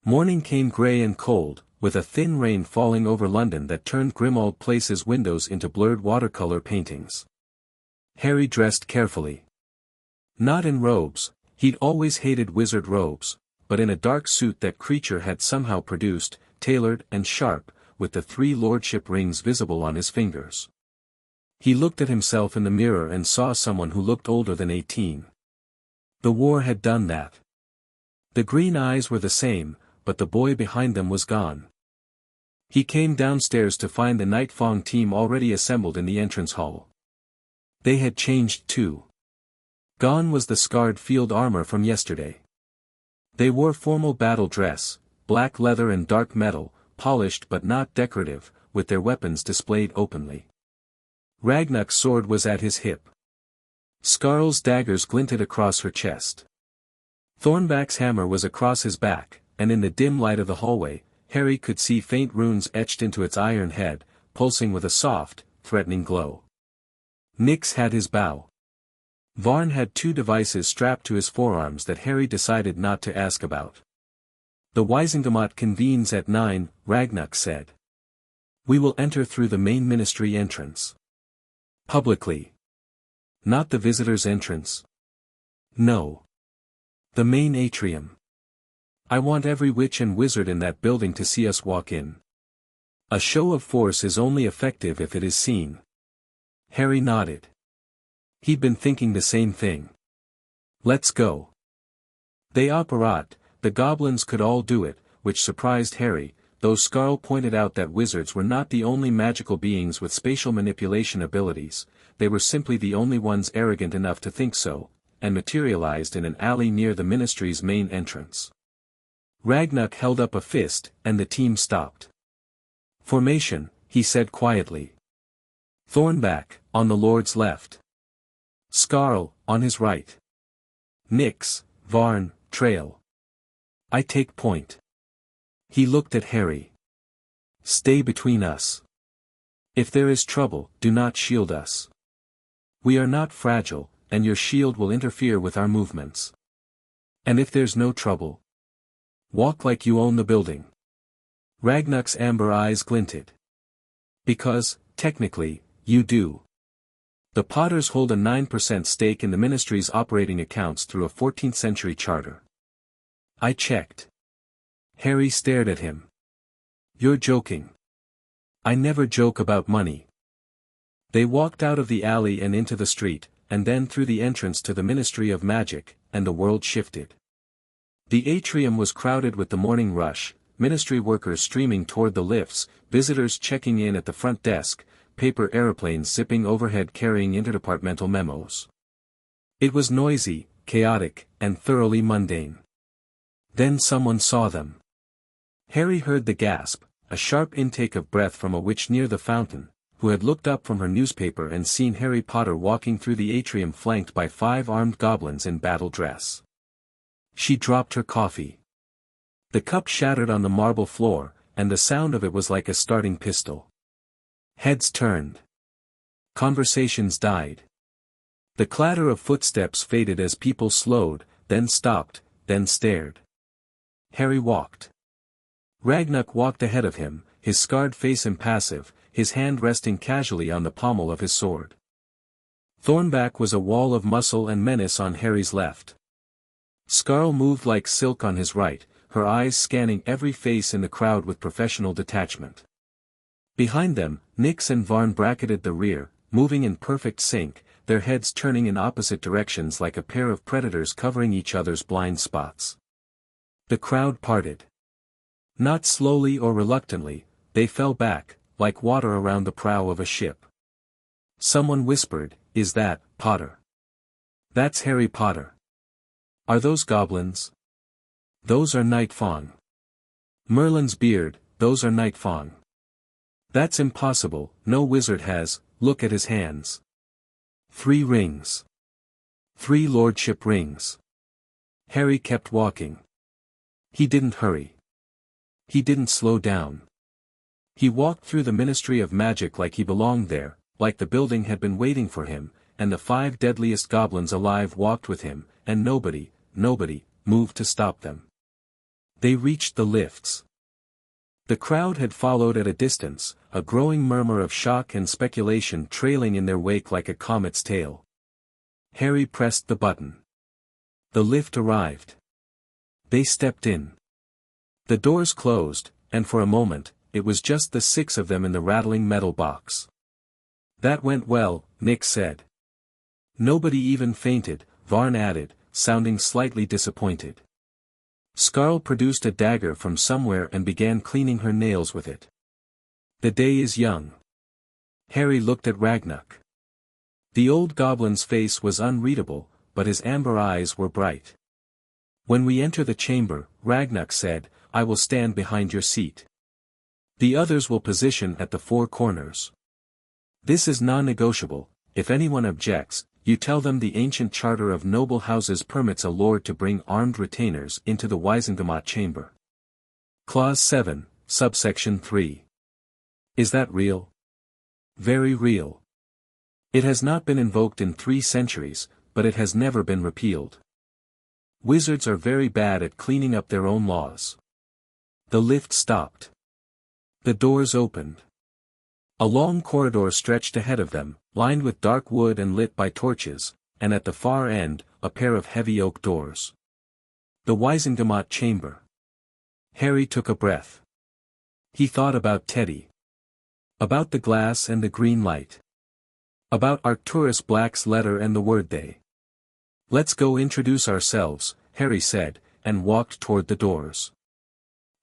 Morning came gray and cold, with a thin rain falling over London that turned Grimmauld Place's windows into blurred watercolor paintings. Harry dressed carefully. Not in robes, he'd always hated wizard robes, but in a dark suit that creature had somehow produced, tailored and sharp, with the 3 lordship rings visible on his fingers. He looked at himself in the mirror and saw someone who looked older than 18. The war had done that. The green eyes were the same, but the boy behind them was gone. He came downstairs to find the Nightfong team already assembled in the entrance hall. They had changed too. Gone was the scarred field armor from yesterday. They wore formal battle dress, black leather and dark metal, polished but not decorative, with their weapons displayed openly. Ragnar's sword was at his hip. Skarl's daggers glinted across her chest. Thornback's hammer was across his back, and in the dim light of the hallway, Harry could see faint runes etched into its iron head, pulsing with a soft, threatening glow. Nyx had his bow. Varn had 2 devices strapped to his forearms that Harry decided not to ask about. The Wizengamot convenes at 9, Ragnar said. We will enter through the main ministry entrance. Publicly. Not the visitors' entrance. No. The main atrium. I want every witch and wizard in that building to see us walk in. A show of force is only effective if it is seen. Harry nodded. He'd been thinking the same thing. Let's go. They operat, the goblins could all do it, which surprised Harry, though Skarl pointed out that wizards were not the only magical beings with spatial manipulation abilities, they were simply the only ones arrogant enough to think so, and materialized in an alley near the ministry's main entrance. Ragnar held up a fist, and the team stopped. Formation, he said quietly. Thornback, on the Lord's left. Skarl, on his right. Nyx, Varn, trail. I take point. He looked at Harry. Stay between us. If there is trouble, do not shield us. We are not fragile, and your shield will interfere with our movements. And if there's no trouble, walk like you own the building. Ragnar's amber eyes glinted. Because, technically, you do. The Potters hold a 9% stake in the ministry's operating accounts through a 14th century charter. I checked. Harry stared at him. You're joking. I never joke about money. They walked out of the alley and into the street, and then through the entrance to the Ministry of Magic, and the world shifted. The atrium was crowded with the morning rush, ministry workers streaming toward the lifts, visitors checking in at the front desk, paper aeroplanes zipping overhead carrying interdepartmental memos. It was noisy, chaotic, and thoroughly mundane. Then someone saw them. Harry heard the gasp, a sharp intake of breath from a witch near the fountain, who had looked up from her newspaper and seen Harry Potter walking through the atrium flanked by 5 armed goblins in battle dress. She dropped her coffee. The cup shattered on the marble floor, and the sound of it was like a starting pistol. Heads turned. Conversations died. The clatter of footsteps faded as people slowed, then stopped, then stared. Harry walked. Ragnar walked ahead of him, his scarred face impassive, his hand resting casually on the pommel of his sword. Thornback was a wall of muscle and menace on Harry's left. Skarl moved like silk on his right, her eyes scanning every face in the crowd with professional detachment. Behind them, Nyx and Varn bracketed the rear, moving in perfect sync, their heads turning in opposite directions like a pair of predators covering each other's blind spots. The crowd parted. Not slowly or reluctantly, they fell back, like water around the prow of a ship. Someone whispered, "Is that, Potter?" "That's Harry Potter." "Are those goblins?" "Those are Nightfong." "Merlin's beard, those are Nightfong." "That's impossible, no wizard has, look at his hands." 3 rings. 3 lordship rings. Harry kept walking. He didn't hurry. He didn't slow down. He walked through the Ministry of Magic like he belonged there, like the building had been waiting for him, and the 5 deadliest goblins alive walked with him, and nobody, moved to stop them. They reached the lifts. The crowd had followed at a distance, a growing murmur of shock and speculation trailing in their wake like a comet's tail. Harry pressed the button. The lift arrived. They stepped in. The doors closed, and for a moment, it was just the 6 of them in the rattling metal box. "That went well," Nick said. "Nobody even fainted," Varn added, sounding slightly disappointed. Skarl produced a dagger from somewhere and began cleaning her nails with it. "The day is young." Harry looked at Ragnak. The old goblin's face was unreadable, but his amber eyes were bright. "When we enter the chamber," Ragnak said, "I will stand behind your seat. The others will position at the 4 corners. This is non-negotiable. If anyone objects, you tell them the ancient charter of noble houses permits a lord to bring armed retainers into the Wizengamot chamber. Clause 7, subsection 3. Is that real? Very real. It has not been invoked in 3 centuries, but it has never been repealed. Wizards are very bad at cleaning up their own laws." The lift stopped. The doors opened. A long corridor stretched ahead of them, lined with dark wood and lit by torches, and at the far end, a pair of heavy oak doors. The Wizengamot chamber. Harry took a breath. He thought about Teddy. About the glass and the green light. About Arcturus Black's letter and the word they. "Let's go introduce ourselves," Harry said, and walked toward the doors.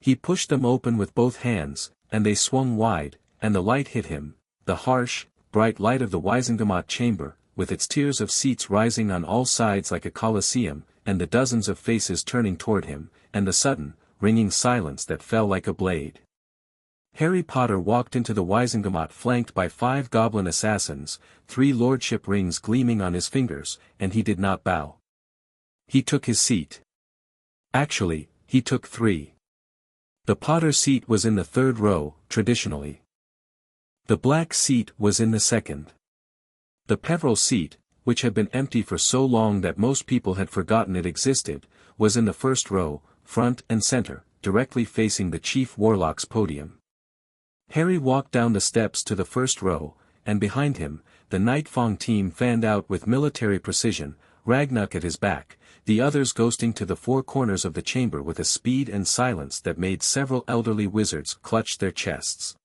He pushed them open with both hands, and they swung wide, and the light hit him, the harsh, bright light of the Wizengamot chamber, with its tiers of seats rising on all sides like a coliseum, and the dozens of faces turning toward him, and the sudden, ringing silence that fell like a blade. Harry Potter walked into the Wizengamot flanked by 5 goblin assassins, 3 lordship rings gleaming on his fingers, and he did not bow. He took his seat. Actually, he took 3. The Potter seat was in the 3rd row, traditionally. The Black seat was in the 2nd. The Peverell seat, which had been empty for so long that most people had forgotten it existed, was in the 1st row, front and center, directly facing the Chief Warlock's podium. Harry walked down the steps to the 1st row, and behind him, the Nightfong team fanned out with military precision, Ragnak at his back, the others ghosting to the 4 corners of the chamber with a speed and silence that made several elderly wizards clutch their chests.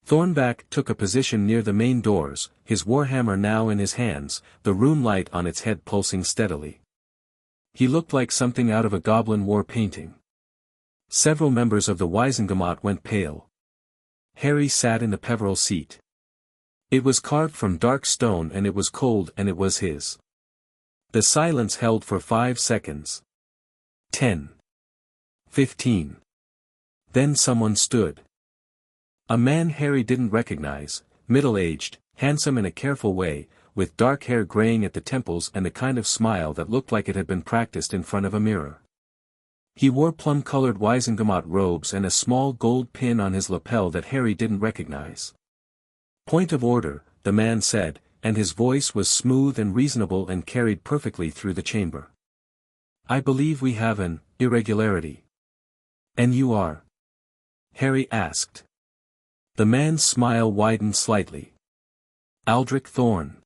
Thornback took a position near the main doors, his warhammer now in his hands, the rune light on its head pulsing steadily. He looked like something out of a Goblin war painting. Several members of the Wizengamot went pale. Harry sat in the Peverell seat. It was carved from dark stone and it was cold and it was his. The silence held for 5 seconds. 10. 15. Then someone stood. A man Harry didn't recognize, middle-aged, handsome in a careful way, with dark hair graying at the temples and a kind of smile that looked like it had been practiced in front of a mirror. He wore plum-colored Wizengamot robes and a small gold pin on his lapel that Harry didn't recognize. "Point of order," the man said, and his voice was smooth and reasonable and carried perfectly through the chamber. "I believe we have an irregularity." "And you are?" Harry asked. The man's smile widened slightly. "Aldrich Thorn,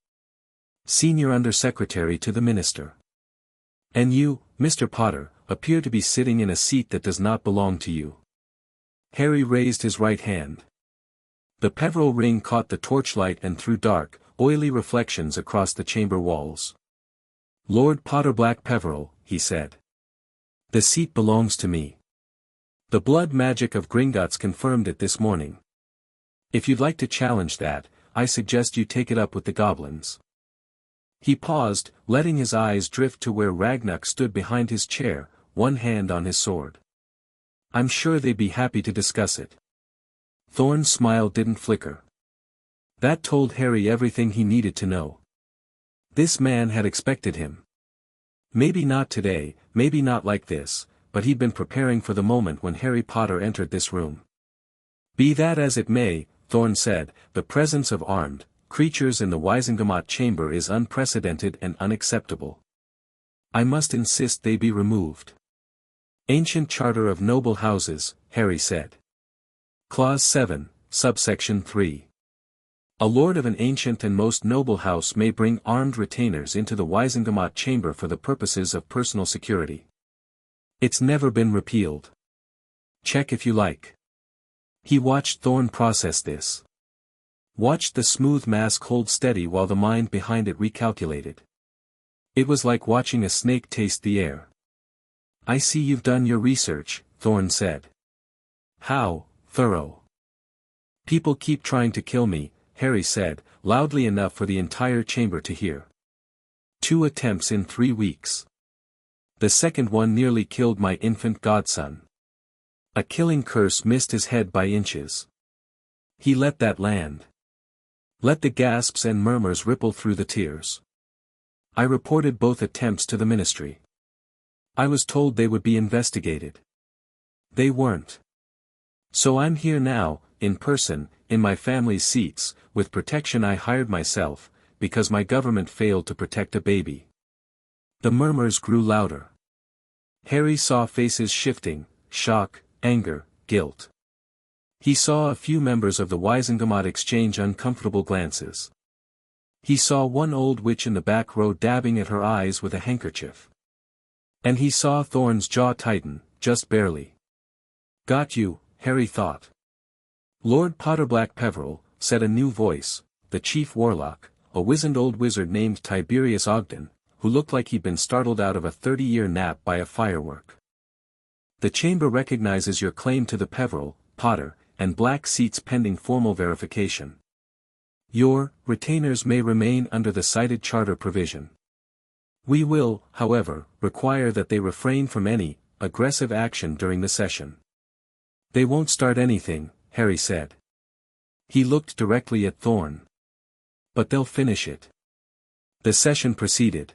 Senior Undersecretary to the Minister. And you, Mr. Potter, appear to be sitting in a seat that does not belong to you." Harry raised his right hand. The Peverell ring caught the torchlight and threw dark, oily reflections across the chamber walls. "Lord Potter-Black-Peverell," he said. "The seat belongs to me. The blood magic of Gringotts confirmed it this morning. If you'd like to challenge that, I suggest you take it up with the goblins." He paused, letting his eyes drift to where Ragnak stood behind his chair, one hand on his sword. "I'm sure they'd be happy to discuss it." Thorn's smile didn't flicker. That told Harry everything he needed to know. This man had expected him. Maybe not today, maybe not like this, but he'd been preparing for the moment when Harry Potter entered this room. "Be that as it may," Thorn said, "the presence of armed creatures in the Wizengamot chamber is unprecedented and unacceptable. I must insist they be removed." "Ancient charter of noble houses," Harry said. Clause 7, subsection 3. A lord of an ancient and most noble house may bring armed retainers into the Wizengamot chamber for the purposes of personal security. It's never been repealed. Check if you like. He watched Thorn process this. Watched the smooth mask hold steady while the mind behind it recalculated. It was like watching a snake taste the air. I see you've done your research, Thorn said. How thorough? People keep trying to kill me, Harry said, loudly enough for the entire chamber to hear. 2 attempts in 3 weeks. The second one nearly killed my infant godson. A killing curse missed his head by inches. He let that land. Let the gasps and murmurs ripple through the tears. I reported both attempts to the ministry. I was told they would be investigated. They weren't. So I'm here now, in person, in my family's seats, with protection I hired myself, because my government failed to protect a baby. The murmurs grew louder. Harry saw faces shifting, shock, anger, guilt. He saw a few members of the Wizengamot exchange uncomfortable glances. He saw one old witch in the back row dabbing at her eyes with a handkerchief. And he saw Thorn's jaw tighten, just barely. Got you, Harry thought. Lord Potter-Black-Peverell, said a new voice, the chief warlock, a wizened old wizard named Tiberius Ogden, who looked like he'd been startled out of a 30-year nap by a firework. The chamber recognizes your claim to the Peverell, Potter, and Black seats pending formal verification. Your retainers may remain under the cited charter provision. We will, however, require that they refrain from any aggressive action during the session. They won't start anything, Harry said. He looked directly at Thorn. But they'll finish it. The session proceeded.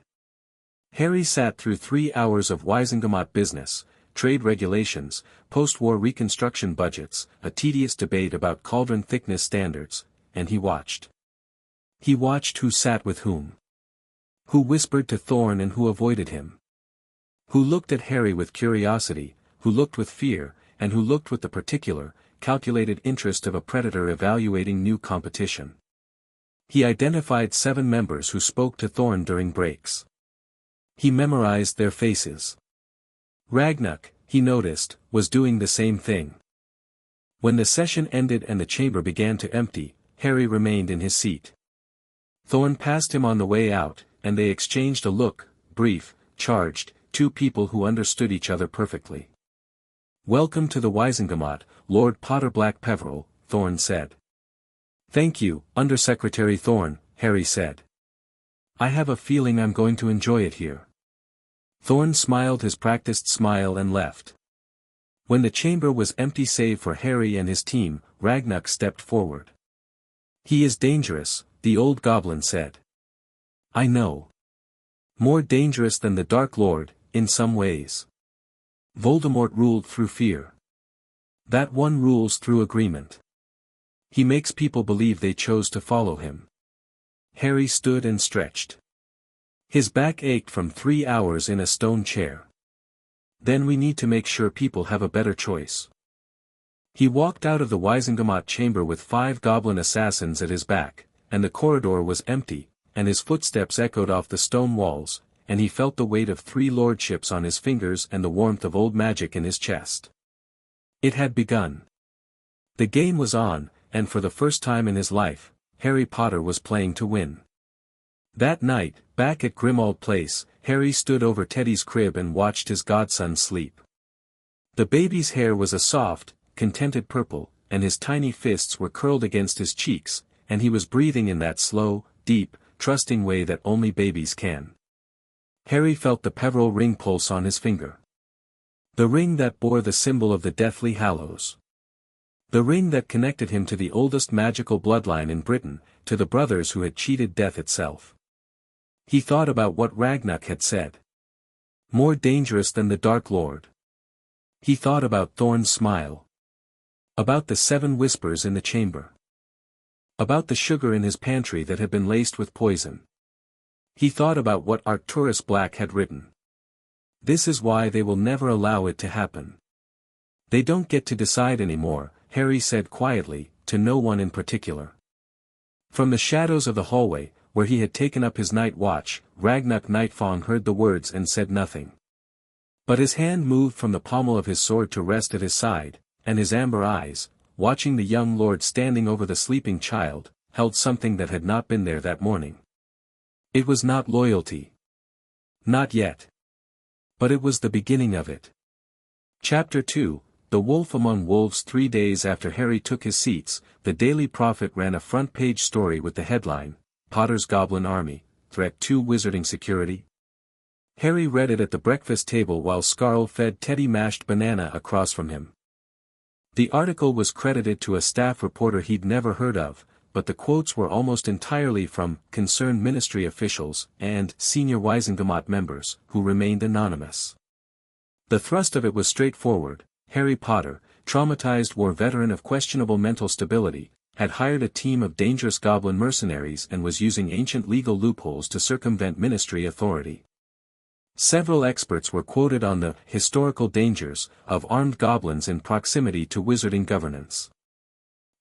Harry sat through 3 hours of Wizengamot business, trade regulations, post-war reconstruction budgets, a tedious debate about cauldron thickness standards, and he watched. He watched who sat with whom. Who whispered to Thorn and who avoided him. Who looked at Harry with curiosity, who looked with fear, and who looked with the particular, calculated interest of a predator evaluating new competition. He identified 7 members who spoke to Thorn during breaks. He memorized their faces. Ragnuk, he noticed, was doing the same thing. When the session ended and the chamber began to empty, Harry remained in his seat. Thorn passed him on the way out, and they exchanged a look, brief, charged, 2 people who understood each other perfectly. Welcome to the Wizengamot, Lord Potter-Black-Peverell, Thorn said. Thank you, Undersecretary Thorn, Harry said. I have a feeling I'm going to enjoy it here. Thorn smiled his practiced smile and left. When the chamber was empty save for Harry and his team, Ragnuk stepped forward. He is dangerous, the old goblin said. I know. More dangerous than the Dark Lord, in some ways. Voldemort ruled through fear. That one rules through agreement. He makes people believe they chose to follow him. Harry stood and stretched. His back ached from 3 hours in a stone chair. Then we need to make sure people have a better choice. He walked out of the Wizengamot chamber with 5 goblin assassins at his back, and the corridor was empty, and his footsteps echoed off the stone walls, and he felt the weight of 3 lordships on his fingers and the warmth of old magic in his chest. It had begun. The game was on, and for the first time in his life, Harry Potter was playing to win. That night, back at Grimmauld Place, Harry stood over Teddy's crib and watched his godson sleep. The baby's hair was a soft, contented purple, and his tiny fists were curled against his cheeks, and he was breathing in that slow, deep, trusting way that only babies can. Harry felt the Peverell ring pulse on his finger. The ring that bore the symbol of the Deathly Hallows. The ring that connected him to the oldest magical bloodline in Britain, to the brothers who had cheated death itself. He thought about what Ragnuk had said. More dangerous than the Dark Lord. He thought about Thorn's smile. About the 7 whispers in the chamber. About the sugar in his pantry that had been laced with poison. He thought about what Arcturus Black had written. This is why they will never allow it to happen. They don't get to decide anymore, Harry said quietly, to no one in particular. From the shadows of the hallway, where he had taken up his night watch, Nightfong heard the words and said nothing. But his hand moved from the pommel of his sword to rest at his side, and his amber eyes, watching the young lord standing over the sleeping child, held something that had not been there that morning. It was not loyalty. Not yet. But it was the beginning of it. Chapter 2, The Wolf Among Wolves. 3 days after Harry took his seats, the Daily Prophet ran a front-page story with the headline, Potter's Goblin Army, Threat to Wizarding Security. Harry read it at the breakfast table while Scarl fed Teddy mashed banana across from him. The article was credited to a staff reporter he'd never heard of, but the quotes were almost entirely from concerned ministry officials and senior Wizengamot members, who remained anonymous. The thrust of it was straightforward. Harry Potter, traumatized war veteran of questionable mental stability, had hired a team of dangerous goblin mercenaries and was using ancient legal loopholes to circumvent ministry authority. Several experts were quoted on the historical dangers of armed goblins in proximity to wizarding governance.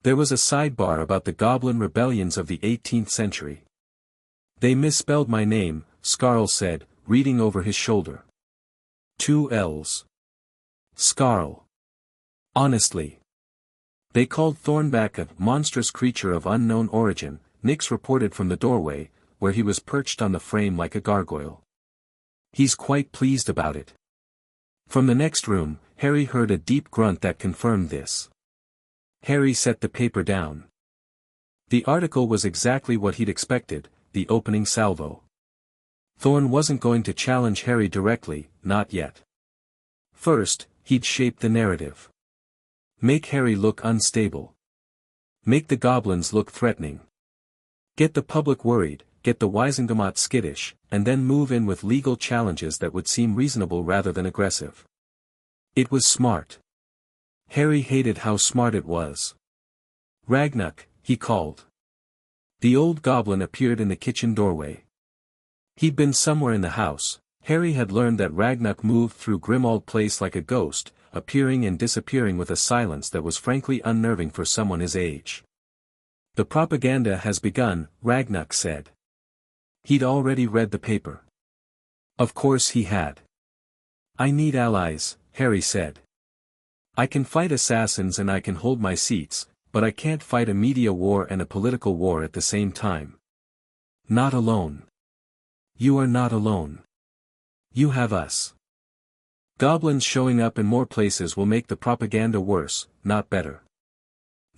There was a sidebar about the goblin rebellions of the 18th century. They misspelled my name, Scarl said, reading over his shoulder. 2 L's. Scarl. Honestly. They called Thornback a monstrous creature of unknown origin, Nix reported from the doorway, where he was perched on the frame like a gargoyle. He's quite pleased about it. From the next room, Harry heard a deep grunt that confirmed this. Harry set the paper down. The article was exactly what he'd expected, the opening salvo. Thorn wasn't going to challenge Harry directly, not yet. First, he'd shape the narrative. Make Harry look unstable. Make the goblins look threatening. Get the public worried, get the Wizengamot skittish, and then move in with legal challenges that would seem reasonable rather than aggressive. It was smart. Harry hated how smart it was. Ragnuk, he called. The old goblin appeared in the kitchen doorway. He'd been somewhere in the house. Harry had learned that Ragnuk moved through Grimmauld Place like a ghost, appearing and disappearing with a silence that was frankly unnerving for someone his age. The propaganda has begun, Ragnuk said. He'd already read the paper. Of course he had. I need allies, Harry said. I can fight assassins and I can hold my seats, but I can't fight a media war and a political war at the same time. Not alone. You are not alone. You have us. Goblins showing up in more places will make the propaganda worse, not better.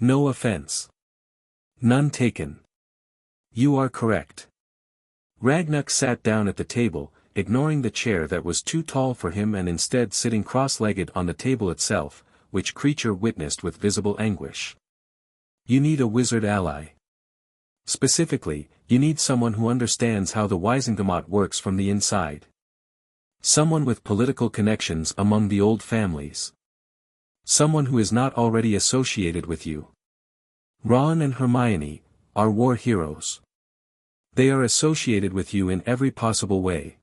No offense. None taken. You are correct. Ragnuk sat down at the table, ignoring the chair that was too tall for him and instead sitting cross-legged on the table itself, which creature witnessed with visible anguish. You need a wizard ally. Specifically, you need someone who understands how the Wizengamot works from the inside. Someone with political connections among the old families. Someone who is not already associated with you. Ron and Hermione are war heroes. They are associated with you in every possible way.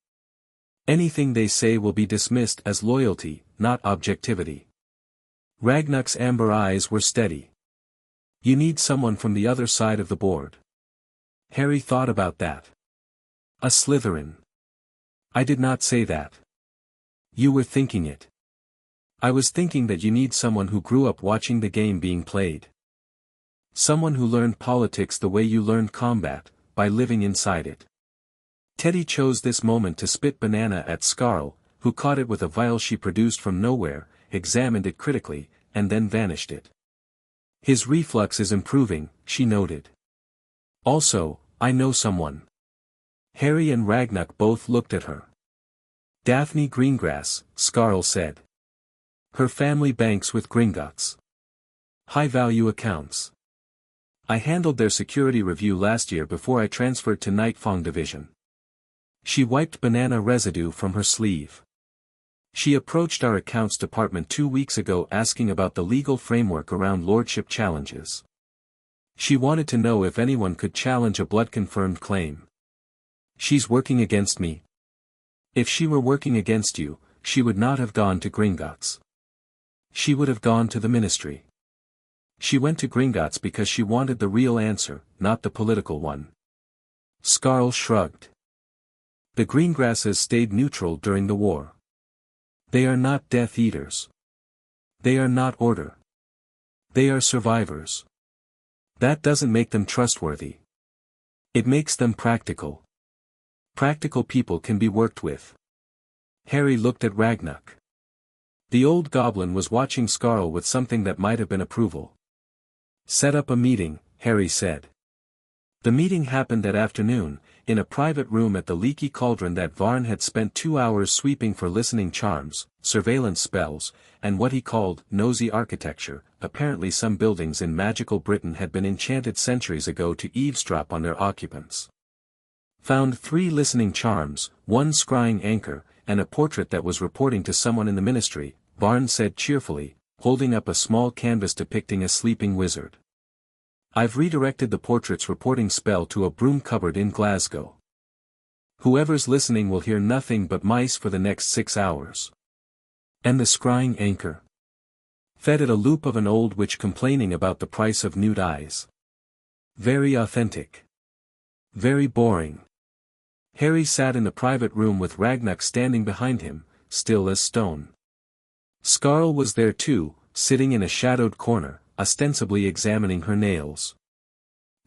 Anything they say will be dismissed as loyalty, not objectivity. Ragnuk's amber eyes were steady. You need someone from the other side of the board. Harry thought about that. A Slytherin. I did not say that. You were thinking it. I was thinking that you need someone who grew up watching the game being played. Someone who learned politics the way you learned combat, by living inside it. Teddy chose this moment to spit banana at Scarl, who caught it with a vial she produced from nowhere, examined it critically, and then vanished it. His reflux is improving, she noted. Also, I know someone. Harry and Ragnuk both looked at her. Daphne Greengrass, Scarl said. Her family banks with Gringotts. High-value accounts. I handled their security review last year before I transferred to Nightfong division. She wiped banana residue from her sleeve. She approached our accounts department 2 weeks ago asking about the legal framework around lordship challenges. She wanted to know if anyone could challenge a blood-confirmed claim. She's working against me. If she were working against you, she would not have gone to Gringotts. She would have gone to the ministry. She went to Gringotts because she wanted the real answer, not the political one. Skarl shrugged. The Greengrasses stayed neutral during the war. They are not Death Eaters. They are not Order. They are survivors. That doesn't make them trustworthy. It makes them practical. Practical people can be worked with. Harry looked at Ragnuk. The old goblin was watching Skarl with something that might have been approval. Set up a meeting, Harry said. The meeting happened that afternoon, in a private room at the Leaky Cauldron that Varn had spent 2 hours sweeping for listening charms, surveillance spells, and what he called nosy architecture. Apparently some buildings in magical Britain had been enchanted centuries ago to eavesdrop on their occupants. Found 3 listening charms, 1 scrying anchor, and a portrait that was reporting to someone in the ministry, Varn said cheerfully, holding up a small canvas depicting a sleeping wizard. I've redirected the portrait's reporting spell to a broom cupboard in Glasgow. Whoever's listening will hear nothing but mice for the next 6 hours. And the scrying anchor? Fed at a loop of an old witch complaining about the price of nude eyes. Very authentic. Very boring. Harry sat in the private room with Ragnuk standing behind him, still as stone. Skarl was there too, sitting in a shadowed corner, ostensibly examining her nails.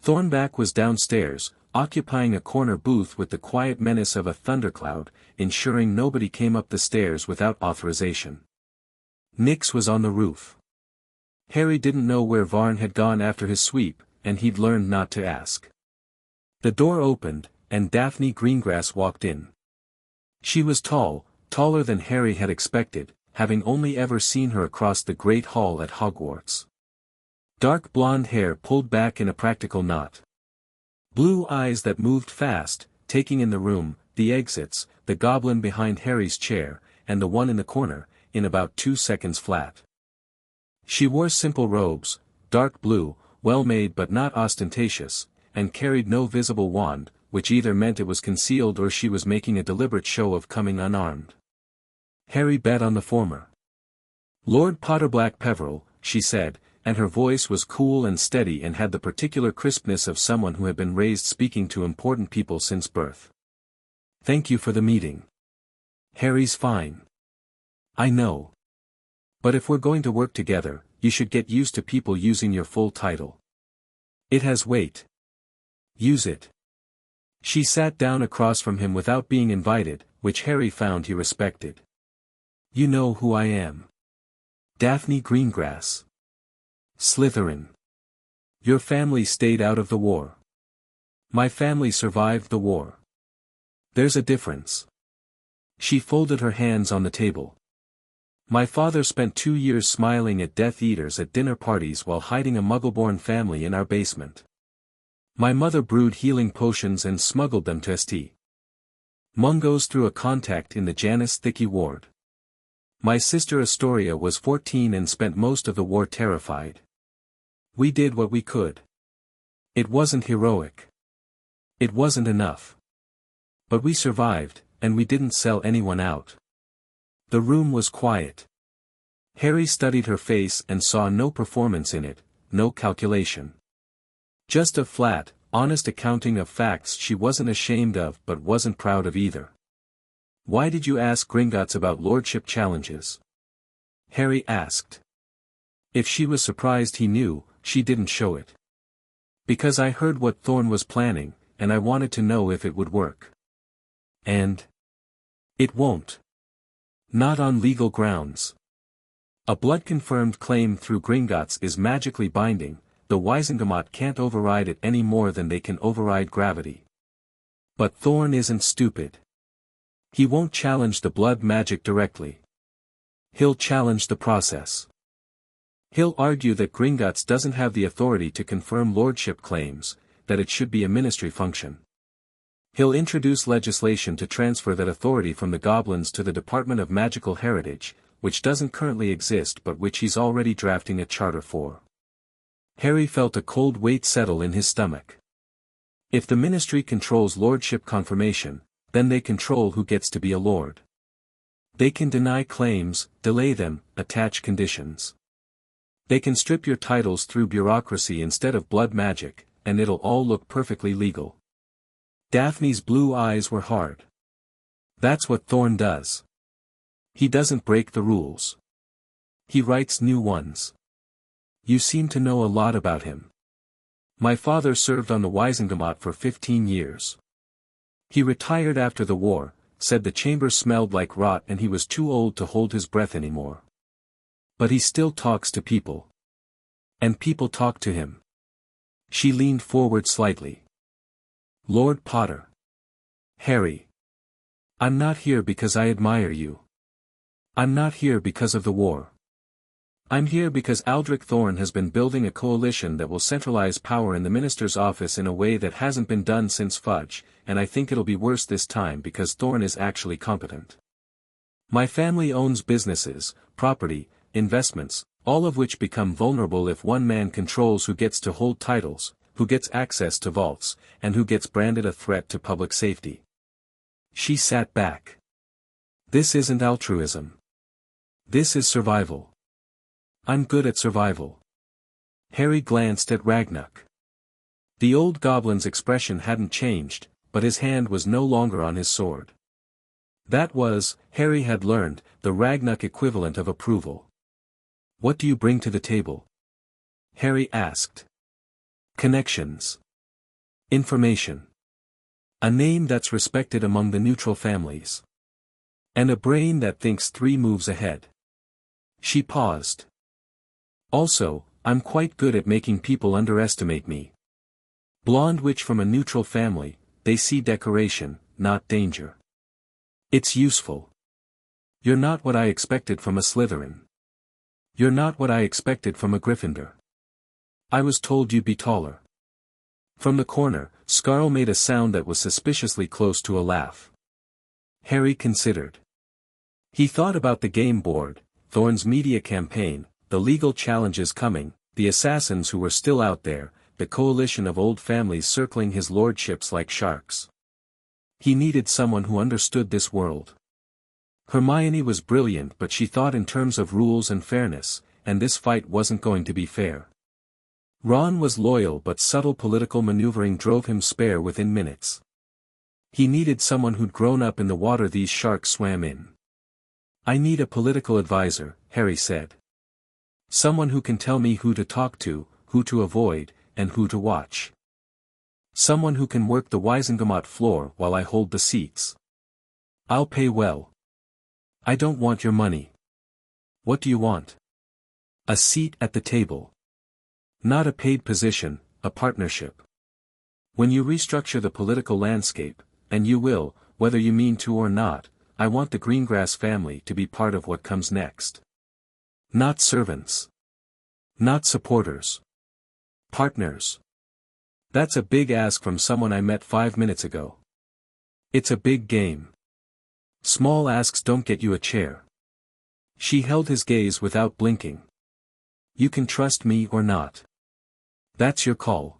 Thornback was downstairs, occupying a corner booth with the quiet menace of a thundercloud, ensuring nobody came up the stairs without authorization. Nyx was on the roof. Harry didn't know where Varn had gone after his sweep, and he'd learned not to ask. The door opened, and Daphne Greengrass walked in. She was tall, taller than Harry had expected, having only ever seen her across the Great Hall at Hogwarts. Dark blonde hair pulled back in a practical knot. Blue eyes that moved fast, taking in the room, the exits, the goblin behind Harry's chair, and the one in the corner, in about 2 seconds flat. She wore simple robes, dark blue, well-made but not ostentatious, and carried no visible wand, which either meant it was concealed or she was making a deliberate show of coming unarmed. Harry bet on the former. Lord Potter-Black-Peverell, she said, and her voice was cool and steady and had the particular crispness of someone who had been raised speaking to important people since birth. Thank you for the meeting. Harry's fine. I know. But if we're going to work together, you should get used to people using your full title. It has weight. Use it. She sat down across from him without being invited, which Harry found he respected. You know who I am. Daphne Greengrass. Slytherin. Your family stayed out of the war. My family survived the war. There's a difference. She folded her hands on the table. My father spent 2 years smiling at Death Eaters at dinner parties while hiding a Muggle-born family in our basement. My mother brewed healing potions and smuggled them to St. Mungo's through a contact in the Janus Thicky ward. My sister Astoria was 14 and spent most of the war terrified. We did what we could. It wasn't heroic. It wasn't enough. But we survived, and we didn't sell anyone out. The room was quiet. Harry studied her face and saw no performance in it, no calculation. Just a flat, honest accounting of facts she wasn't ashamed of but wasn't proud of either. Why did you ask Gringotts about lordship challenges? Harry asked. If she was surprised he knew, she didn't show it. Because I heard what Thorn was planning, and I wanted to know if it would work. And? It won't. Not on legal grounds. A blood-confirmed claim through Gringotts is magically binding, the Wizengamot can't override it any more than they can override gravity. But Thorn isn't stupid. He won't challenge the blood magic directly. He'll challenge the process. He'll argue that Gringotts doesn't have the authority to confirm lordship claims, that it should be a ministry function. He'll introduce legislation to transfer that authority from the goblins to the Department of Magical Heritage, which doesn't currently exist but which he's already drafting a charter for. Harry felt a cold weight settle in his stomach. If the ministry controls lordship confirmation, then they control who gets to be a lord. They can deny claims, delay them, attach conditions. They can strip your titles through bureaucracy instead of blood magic, and it'll all look perfectly legal. Daphne's blue eyes were hard. That's what Thorn does. He doesn't break the rules. He writes new ones. You seem to know a lot about him. My father served on the Wizengamot for 15 years. He retired after the war, said the chamber smelled like rot and he was too old to hold his breath anymore. But he still talks to people. And people talk to him. She leaned forward slightly. Lord Potter. Harry. I'm not here because I admire you. I'm not here because of the war. I'm here because Aldrich Thorn has been building a coalition that will centralize power in the minister's office in a way that hasn't been done since Fudge, and I think it'll be worse this time because Thorn is actually competent. My family owns businesses, property, investments, all of which become vulnerable if one man controls who gets to hold titles, who gets access to vaults, and who gets branded a threat to public safety. She sat back. This isn't altruism. This is survival. I'm good at survival. Harry glanced at Ragnuk. The old goblin's expression hadn't changed, but his hand was no longer on his sword. That was, Harry had learned, the Ragnuk equivalent of approval. What do you bring to the table? Harry asked. Connections. Information. A name that's respected among the neutral families. And a brain that thinks 3 moves ahead. She paused. Also, I'm quite good at making people underestimate me. Blonde witch from a neutral family, they see decoration, not danger. It's useful. You're not what I expected from a Slytherin. You're not what I expected from a Gryffindor. I was told you'd be taller. From the corner, Scarl made a sound that was suspiciously close to a laugh. Harry considered. He thought about the game board, Thorn's media campaign, the legal challenges coming, the assassins who were still out there, the coalition of old families circling his lordships like sharks. He needed someone who understood this world. Hermione was brilliant but she thought in terms of rules and fairness, and this fight wasn't going to be fair. Ron was loyal but subtle political maneuvering drove him spare within minutes. He needed someone who'd grown up in the water these sharks swam in. I need a political advisor, Harry said. Someone who can tell me who to talk to, who to avoid, and who to watch. Someone who can work the Wizengamot floor while I hold the seats. I'll pay well. I don't want your money. What do you want? A seat at the table. Not a paid position, a partnership. When you restructure the political landscape, and you will, whether you mean to or not, I want the Greengrass family to be part of what comes next. Not servants. Not supporters. Partners. That's a big ask from someone I met 5 minutes ago. It's a big game. Small asks don't get you a chair. She held his gaze without blinking. You can trust me or not. That's your call.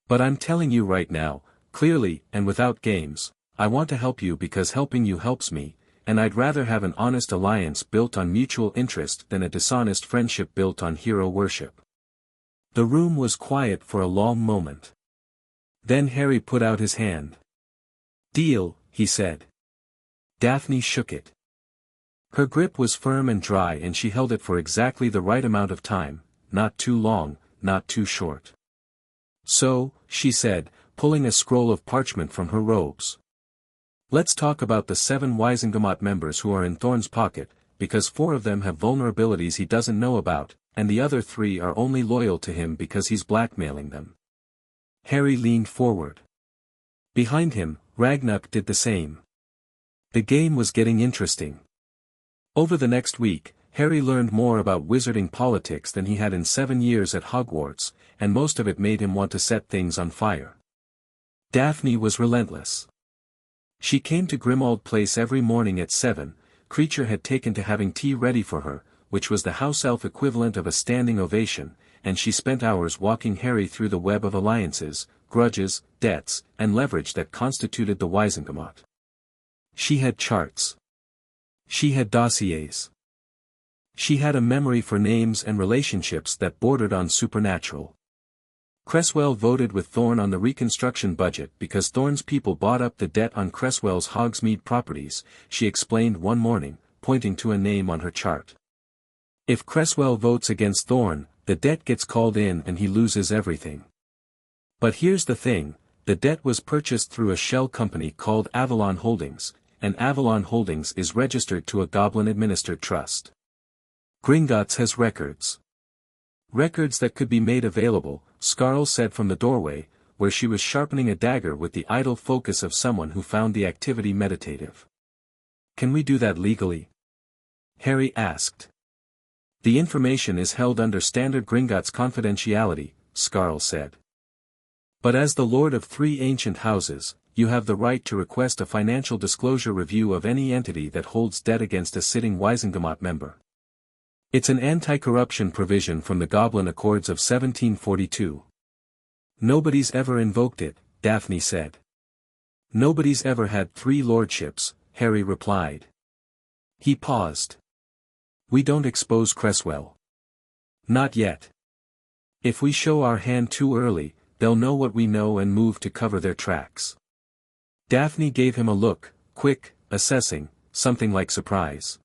But I'm telling you right now, clearly and without games, I want to help you because helping you helps me, and I'd rather have an honest alliance built on mutual interest than a dishonest friendship built on hero worship. The room was quiet for a long moment. Then Harry put out his hand. Deal, he said. Daphne shook it. Her grip was firm and dry and she held it for exactly the right amount of time, not too long, not too short. So, she said, pulling a scroll of parchment from her robes. Let's talk about the 7 Wizengamot members who are in Thorn's pocket, because 4 of them have vulnerabilities he doesn't know about, and the other 3 are only loyal to him because he's blackmailing them. Harry leaned forward. Behind him, Ragnuk did the same. The game was getting interesting. Over the next week, Harry learned more about wizarding politics than he had in 7 years at Hogwarts, and most of it made him want to set things on fire. Daphne was relentless. She came to Grimmauld Place every morning at 7, Creature had taken to having tea ready for her, which was the house elf equivalent of a standing ovation, and she spent hours walking Harry through the web of alliances, grudges, debts, and leverage that constituted the Wizengamot. She had charts. She had dossiers. She had a memory for names and relationships that bordered on supernatural. Cresswell voted with Thorne on the reconstruction budget because Thorne's people bought up the debt on Cresswell's Hogsmeade properties, she explained one morning, pointing to a name on her chart. If Cresswell votes against Thorne, the debt gets called in and he loses everything. But here's the thing, the debt was purchased through a shell company called Avalon Holdings, and Avalon Holdings is registered to a Goblin-administered trust. Gringotts has records. Records that could be made available, Scarl said from the doorway, where she was sharpening a dagger with the idle focus of someone who found the activity meditative. Can we do that legally? Harry asked. The information is held under standard Gringotts confidentiality, Scarl said. But as the lord of 3 ancient houses, you have the right to request a financial disclosure review of any entity that holds debt against a sitting Wizengamot member. It's an anti-corruption provision from the Goblin Accords of 1742. Nobody's ever invoked it, Daphne said. Nobody's ever had 3 lordships, Harry replied. He paused. We don't expose Cresswell. Not yet. If we show our hand too early, they'll know what we know and move to cover their tracks. Daphne gave him a look, quick, assessing, something like surprise.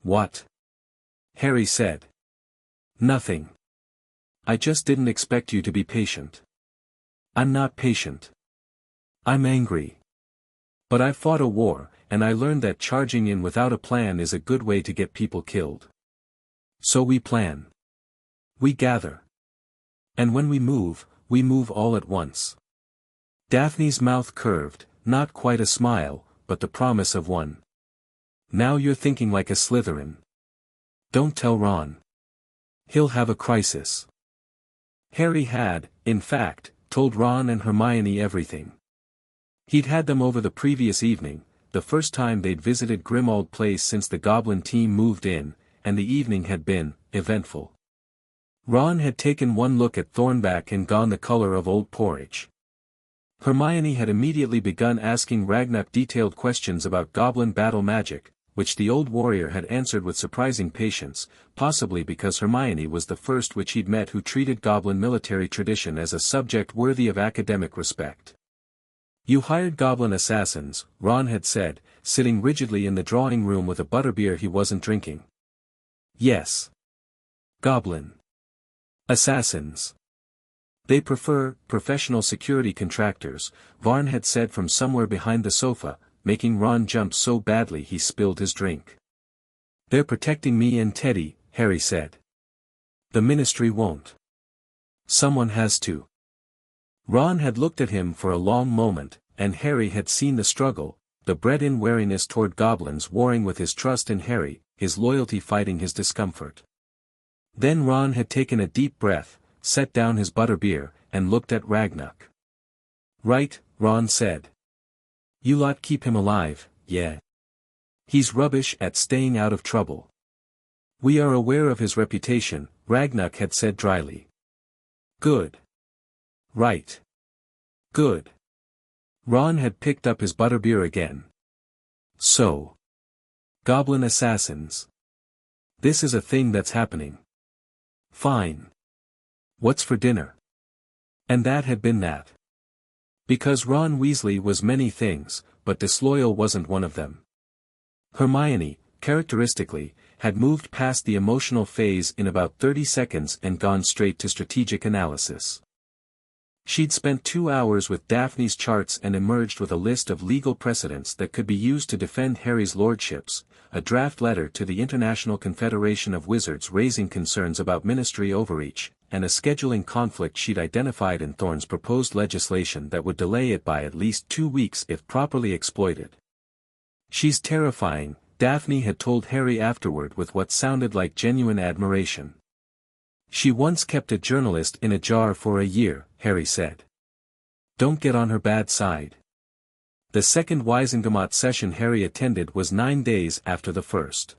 What? Harry said. Nothing. I just didn't expect you to be patient. I'm not patient. I'm angry. But I've fought a war, and I learned that charging in without a plan is a good way to get people killed. So we plan. We gather. And when we move all at once. Daphne's mouth curved, not quite a smile, but the promise of one. Now you're thinking like a Slytherin. Don't tell Ron. He'll have a crisis. Harry had, in fact, told Ron and Hermione everything. He'd had them over the previous evening, the first time they'd visited Grimmauld Place since the Goblin team moved in, and the evening had been eventful. Ron had taken one look at Thornback and gone the color of old porridge. Hermione had immediately begun asking Ragnar detailed questions about Goblin battle magic, which the old warrior had answered with surprising patience, possibly because Hermione was the first witch he'd met who treated Goblin military tradition as a subject worthy of academic respect. You hired Goblin assassins, Ron had said, sitting rigidly in the drawing room with a butterbeer he wasn't drinking. Yes. Goblin assassins. They prefer professional security contractors, Varn had said from somewhere behind the sofa, making Ron jump so badly he spilled his drink. They're protecting me and Teddy, Harry said. The ministry won't. Someone has to. Ron had looked at him for a long moment, and Harry had seen the struggle, the bred-in wariness toward goblins warring with his trust in Harry, his loyalty fighting his discomfort. Then Ron had taken a deep breath, set down his butterbeer, and looked at Ragnar. Right, Ron said. You lot keep him alive, yeah. He's rubbish at staying out of trouble. We are aware of his reputation, Ragnar had said dryly. Good. Right. Good. Ron had picked up his butterbeer again. So. Goblin assassins. This is a thing that's happening. Fine. What's for dinner? And that had been that. Because Ron Weasley was many things, but disloyal wasn't one of them. Hermione, characteristically, had moved past the emotional phase in about 30 seconds and gone straight to strategic analysis. She'd spent 2 hours with Daphne's charts and emerged with a list of legal precedents that could be used to defend Harry's lordships, a draft letter to the International Confederation of Wizards raising concerns about ministry overreach, and a scheduling conflict she'd identified in Thorne's proposed legislation that would delay it by at least 2 weeks if properly exploited. She's terrifying, Daphne had told Harry afterward with what sounded like genuine admiration. She once kept a journalist in a jar for a year, Harry said. Don't get on her bad side. The second Wizengamot session Harry attended was 9 days after the first.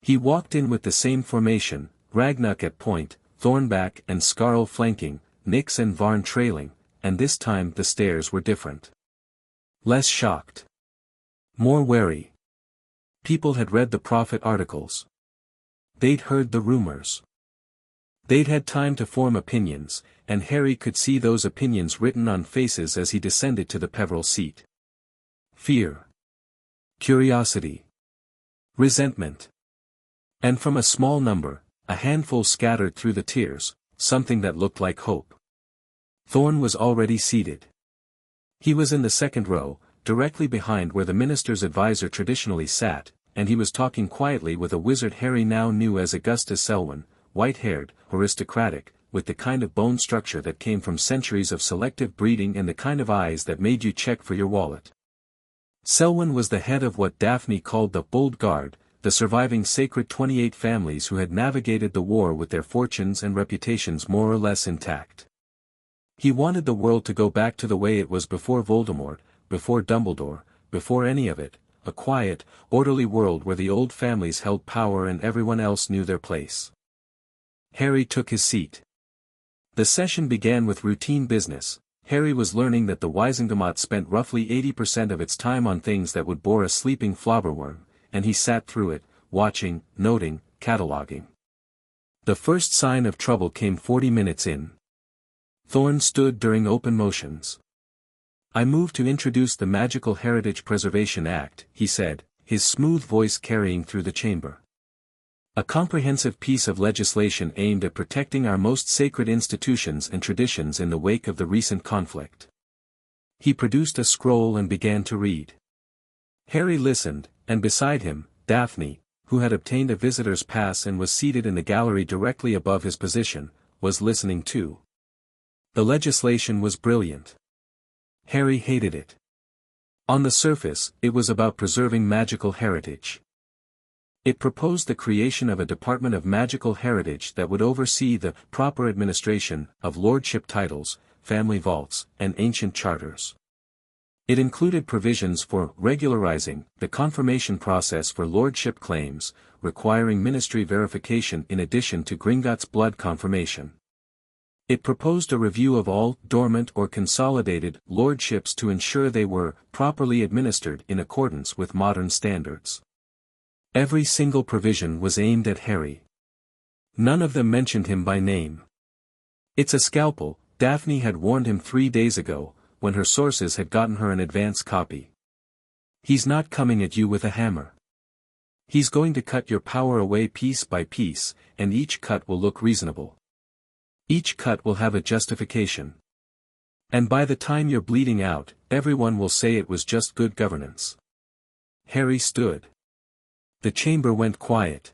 He walked in with the same formation, Ragnar at point, Thornback and Scarl flanking, Nyx and Varn trailing, and this time the stares were different. Less shocked. More wary. People had read the Prophet articles. They'd heard the rumors. They'd had time to form opinions, and Harry could see those opinions written on faces as he descended to the Peverell seat. Fear. Curiosity. Resentment. And from a small number, a handful scattered through the tiers, something that looked like hope. Thorn was already seated. He was in the second row, directly behind where the minister's advisor traditionally sat, and he was talking quietly with a wizard Harry now knew as Augustus Selwyn, white-haired, aristocratic, with the kind of bone structure that came from centuries of selective breeding and the kind of eyes that made you check for your wallet. Selwyn was the head of what Daphne called the Bold Guard, the surviving sacred 28 families who had navigated the war with their fortunes and reputations more or less intact. He wanted the world to go back to the way it was before Voldemort, before Dumbledore, before any of it, a quiet, orderly world where the old families held power and everyone else knew their place. Harry took his seat. The session began with routine business. Harry was learning that the Wizengamot spent roughly 80% of its time on things that would bore a sleeping flobberworm, and he sat through it, watching, noting, cataloging. The first sign of trouble came 40 minutes in. Thorn stood during open motions. "I move to introduce the Magical Heritage Preservation Act," he said, his smooth voice carrying through the chamber. "A comprehensive piece of legislation aimed at protecting our most sacred institutions and traditions in the wake of the recent conflict." He produced a scroll and began to read. Harry listened, and beside him, Daphne, who had obtained a visitor's pass and was seated in the gallery directly above his position, was listening too. The legislation was brilliant. Harry hated it. On the surface, it was about preserving magical heritage. It proposed the creation of a Department of Magical Heritage that would oversee the proper administration of lordship titles, family vaults, and ancient charters. It included provisions for regularizing the confirmation process for lordship claims, requiring ministry verification in addition to Gringotts blood confirmation. It proposed a review of all dormant or consolidated lordships to ensure they were properly administered in accordance with modern standards. Every single provision was aimed at Harry. None of them mentioned him by name. "It's a scalpel," Daphne had warned him 3 days ago, when her sources had gotten her an advance copy. "He's not coming at you with a hammer. He's going to cut your power away piece by piece, and each cut will look reasonable. Each cut will have a justification. And by the time you're bleeding out, everyone will say it was just good governance." Harry stood. The chamber went quiet.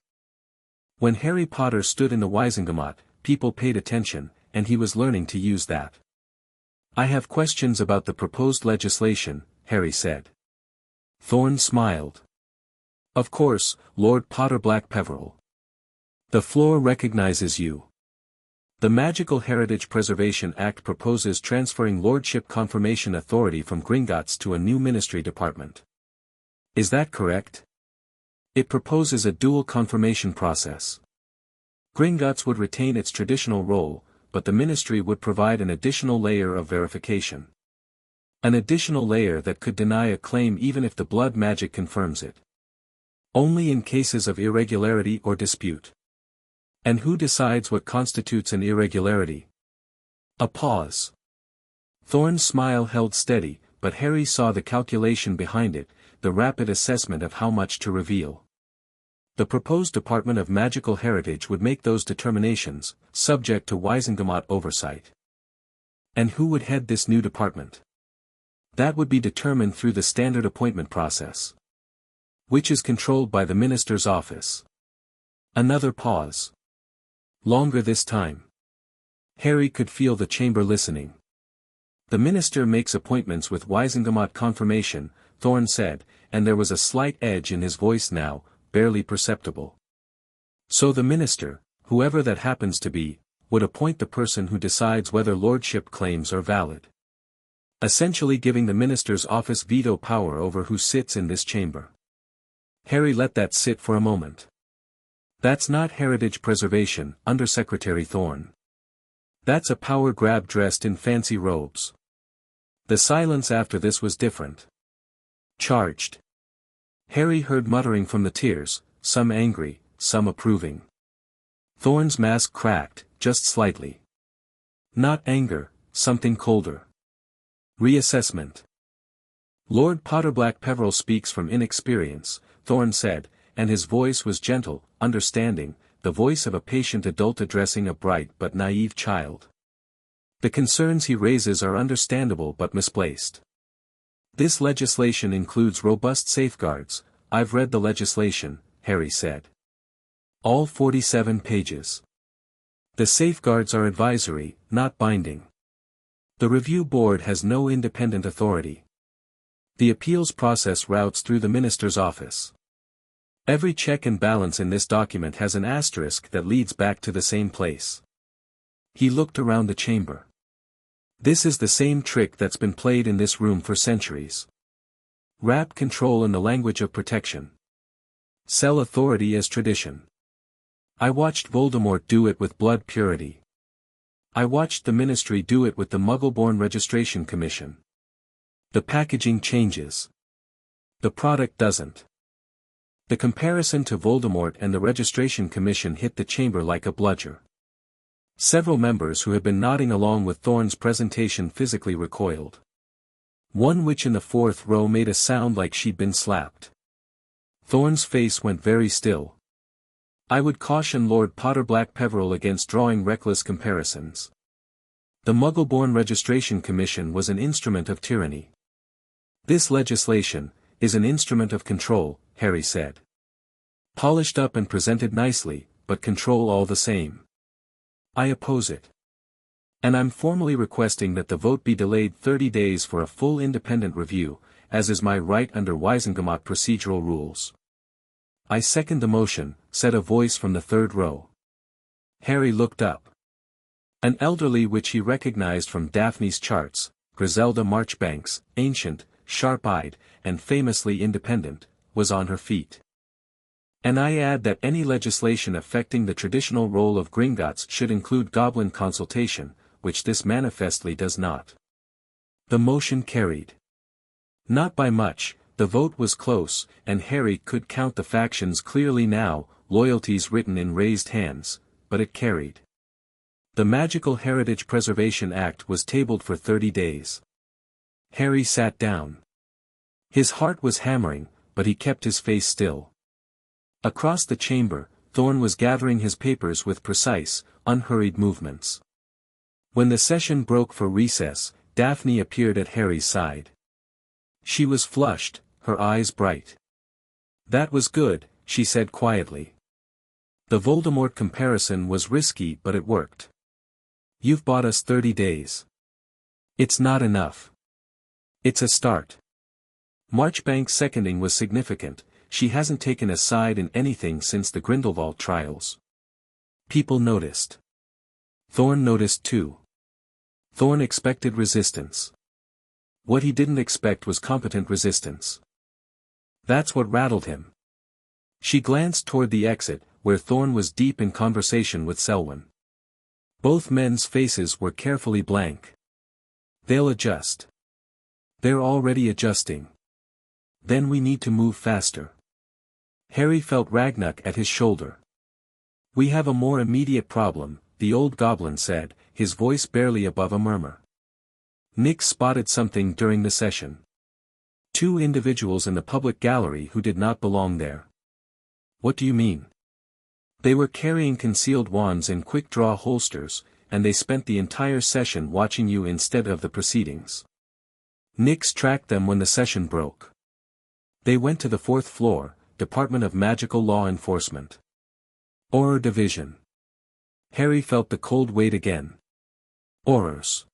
When Harry Potter stood in the Wizengamot, people paid attention, and he was learning to use that. "I have questions about the proposed legislation," Harry said. Thorn smiled. "Of course, Lord Potter-Black-Peverell. The floor recognizes you. The Magical Heritage Preservation Act proposes transferring lordship confirmation authority from Gringotts to a new ministry department. Is that correct? It proposes a dual confirmation process. Gringotts would retain its traditional role, but the ministry would provide an additional layer of verification. An additional layer that could deny a claim even if the blood magic confirms it. Only in cases of irregularity or dispute. And who decides what constitutes an irregularity? A pause. Thorn's smile held steady, but Harry saw the calculation behind it, the rapid assessment of how much to reveal. The proposed Department of Magical Heritage would make those determinations, subject to Wizengamot oversight. And who would head this new department? That would be determined through the standard appointment process, which is controlled by the minister's office. Another pause. Longer this time. Harry could feel the chamber listening. "The minister makes appointments with Wizengamot confirmation," Thorn said, and there was a slight edge in his voice now, barely perceptible. "So the minister, whoever that happens to be, would appoint the person who decides whether lordship claims are valid. Essentially giving the minister's office veto power over who sits in this chamber." Harry let that sit for a moment. "That's not heritage preservation, Undersecretary Thorn. That's a power grab dressed in fancy robes." The silence after this was different. Charged. Harry heard muttering from the tiers, some angry, some approving. Thorn's mask cracked, just slightly. Not anger, something colder. Reassessment. Lord Potter-Black-Peverell speaks from inexperience, Thorn said, and his voice was gentle, understanding, the voice of a patient adult addressing a bright but naive child. The concerns he raises are understandable but misplaced. This legislation includes robust safeguards. I've read the legislation, Harry said. All 47 pages. The safeguards are advisory, not binding. The review board has no independent authority. The appeals process routes through the minister's office. Every check and balance in this document has an asterisk that leads back to the same place. He looked around the chamber. This is the same trick that's been played in this room for centuries. Wrap control in the language of protection. Sell authority as tradition. I watched Voldemort do it with blood purity. I watched the ministry do it with the Muggle-born Registration Commission. The packaging changes. The product doesn't. The comparison to Voldemort and the Registration Commission hit the chamber like a bludger. Several members who had been nodding along with Thorn's presentation physically recoiled. One witch in the fourth row made a sound like she'd been slapped. Thorn's face went very still. I would caution Lord Potter-Black-Peverell against drawing reckless comparisons. The Muggle-born Registration Commission was an instrument of tyranny. This legislation is an instrument of control, Harry said. Polished up and presented nicely, but control all the same. I oppose it. And I'm formally requesting that the vote be delayed 30 days for a full independent review, as is my right under Wizengamot procedural rules. I second the motion, said a voice from the third row. Harry looked up. An elderly witch he recognized from Daphne's charts, Griselda Marchbanks, ancient, sharp-eyed, and famously independent, was on her feet. And I add that any legislation affecting the traditional role of Gringotts should include Goblin consultation, which this manifestly does not. The motion carried. Not by much, the vote was close, and Harry could count the factions clearly now, loyalties written in raised hands, but it carried. The Magical Heritage Preservation Act was tabled for 30 days. Harry sat down. His heart was hammering, but he kept his face still. Across the chamber, Thorn was gathering his papers with precise, unhurried movements. When the session broke for recess, Daphne appeared at Harry's side. She was flushed, her eyes bright. That was good, she said quietly. The Voldemort comparison was risky but it worked. You've bought us 30 days. It's not enough. It's a start. Marchbank's seconding was significant. She hasn't taken a side in anything since the Grindelwald trials. People noticed. Thorn noticed too. Thorn expected resistance. What he didn't expect was competent resistance. That's what rattled him. She glanced toward the exit, where Thorn was deep in conversation with Selwyn. Both men's faces were carefully blank. They'll adjust. They're already adjusting. Then we need to move faster. Harry felt Ragnuk at his shoulder. We have a more immediate problem, the old goblin said, his voice barely above a murmur. Nick spotted something during the session. 2 individuals in the public gallery who did not belong there. What do you mean? They were carrying concealed wands in quick-draw holsters, and they spent the entire session watching you instead of the proceedings. Nix tracked them when the session broke. They went to the 4th floor, Department of Magical Law Enforcement. Auror Division. Harry felt the cold weight again. Aurors.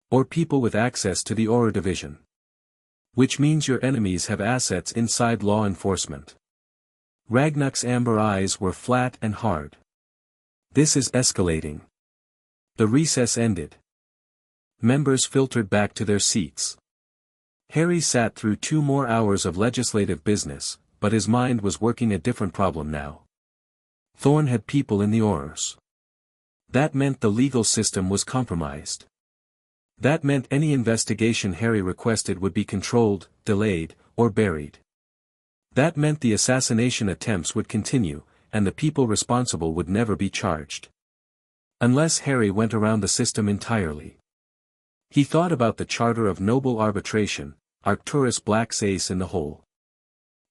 Or people with access to the Auror Division. Which means your enemies have assets inside law enforcement. Ragnuk's amber eyes were flat and hard. This is escalating. The recess ended. Members filtered back to their seats. Harry sat through 2 more hours of legislative business, but his mind was working a different problem now. Thorn had people in the Aurors. That meant the legal system was compromised. That meant any investigation Harry requested would be controlled, delayed, or buried. That meant the assassination attempts would continue, and the people responsible would never be charged. Unless Harry went around the system entirely. He thought about the Charter of Noble Arbitration, Arcturus Black's ace in the hole.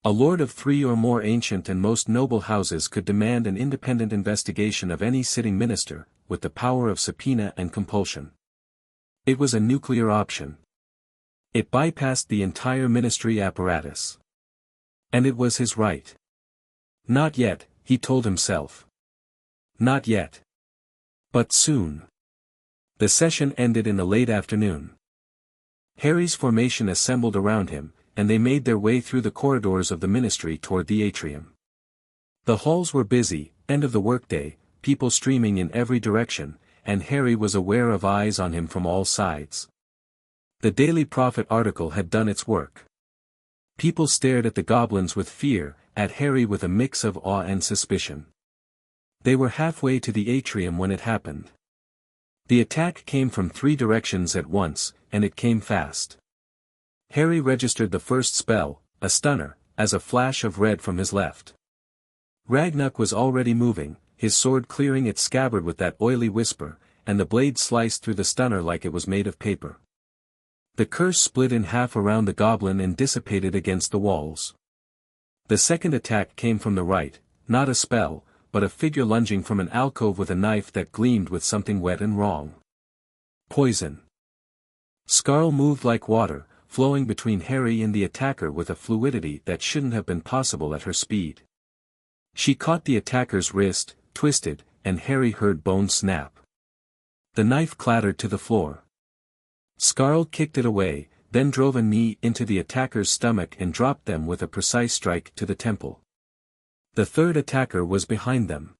A lord of 3 or more ancient and most noble houses could demand an independent investigation of any sitting minister, with the power of subpoena and compulsion. It was a nuclear option. It bypassed the entire ministry apparatus. And it was his right. Not yet, he told himself. Not yet. But soon. The session ended in the late afternoon. Harry's formation assembled around him, and they made their way through the corridors of the ministry toward the atrium. The halls were busy, end of the workday, people streaming in every direction, and Harry was aware of eyes on him from all sides. The Daily Prophet article had done its work. People stared at the goblins with fear, at Harry with a mix of awe and suspicion. They were halfway to the atrium when it happened. The attack came from 3 directions at once, and it came fast. Harry registered the first spell, a stunner, as a flash of red from his left. Ragnuk was already moving, his sword clearing its scabbard with that oily whisper, and the blade sliced through the stunner like it was made of paper. The curse split in half around the goblin and dissipated against the walls. The second attack came from the right, not a spell, but a figure lunging from an alcove with a knife that gleamed with something wet and wrong. Poison. Scarl moved like water, flowing between Harry and the attacker with a fluidity that shouldn't have been possible at her speed. She caught the attacker's wrist, twisted, and Harry heard bones snap. The knife clattered to the floor. Scarl kicked it away, then drove a knee into the attacker's stomach and dropped them with a precise strike to the temple. The third attacker was behind them.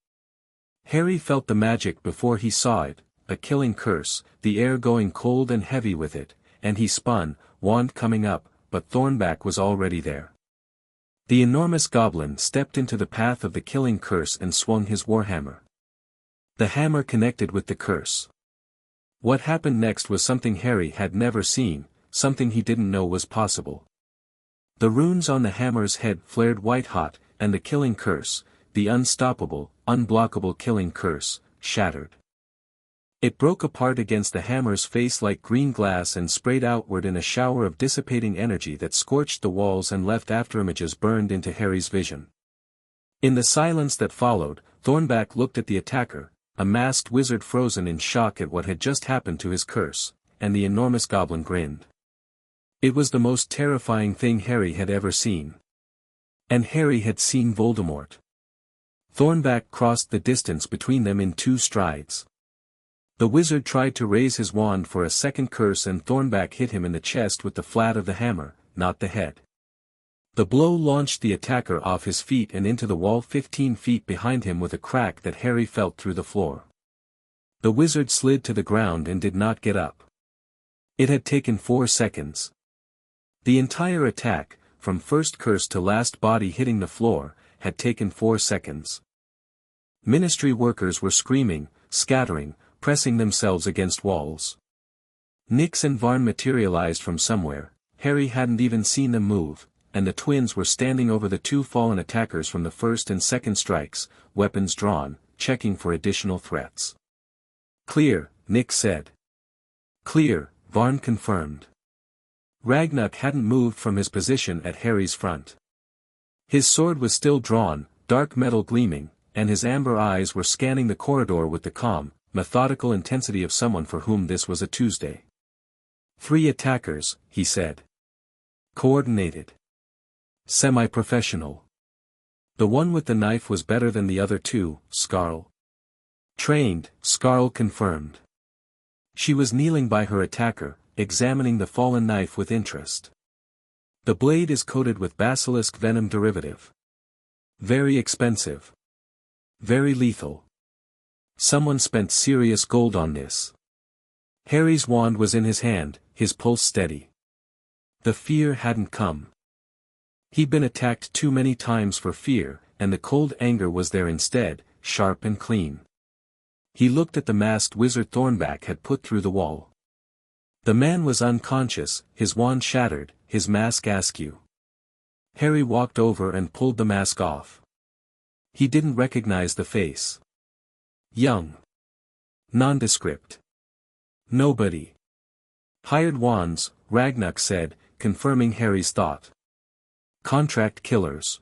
Harry felt the magic before he saw it, a killing curse, the air going cold and heavy with it, and he spun, wand coming up, but Thornback was already there. The enormous goblin stepped into the path of the killing curse and swung his warhammer. The hammer connected with the curse. What happened next was something Harry had never seen, something he didn't know was possible. The runes on the hammer's head flared white-hot, and the killing curse, the unstoppable, unblockable killing curse, shattered. It broke apart against the hammer's face like green glass and sprayed outward in a shower of dissipating energy that scorched the walls and left afterimages burned into Harry's vision. In the silence that followed, Thornback looked at the attacker, a masked wizard frozen in shock at what had just happened to his curse, and the enormous goblin grinned. It was the most terrifying thing Harry had ever seen. And Harry had seen Voldemort. Thornback crossed the distance between them in 2 strides. The wizard tried to raise his wand for a second curse and Thornback hit him in the chest with the flat of the hammer, not the head. The blow launched the attacker off his feet and into the wall 15 feet behind him with a crack that Harry felt through the floor. The wizard slid to the ground and did not get up. It had taken 4 seconds. The entire attack, from first curse to last body hitting the floor, had taken 4 seconds. Ministry workers were screaming, scattering, pressing themselves against walls. Nix and Varn materialized from somewhere, Harry hadn't even seen them move, and the twins were standing over the 2 fallen attackers from the first and second strikes, weapons drawn, checking for additional threats. "Clear," Nix said. "Clear," Varn confirmed. Ragnuk hadn't moved from his position at Harry's front. His sword was still drawn, dark metal gleaming, and his amber eyes were scanning the corridor with the calm, methodical intensity of someone for whom this was a Tuesday. 3 attackers, he said. Coordinated. Semi-professional. The one with the knife was better than the other 2, Scarl. Trained, Scarl confirmed. She was kneeling by her attacker, examining the fallen knife with interest. The blade is coated with basilisk venom derivative. Very expensive. Very lethal. Someone spent serious gold on this. Harry's wand was in his hand, his pulse steady. The fear hadn't come. He'd been attacked too many times for fear, and the cold anger was there instead, sharp and clean. He looked at the masked wizard Thornback had put through the wall. The man was unconscious, his wand shattered, his mask askew. Harry walked over and pulled the mask off. He didn't recognize the face. Young. Nondescript. Nobody. Hired wands, Ragnak said, confirming Harry's thought. Contract killers.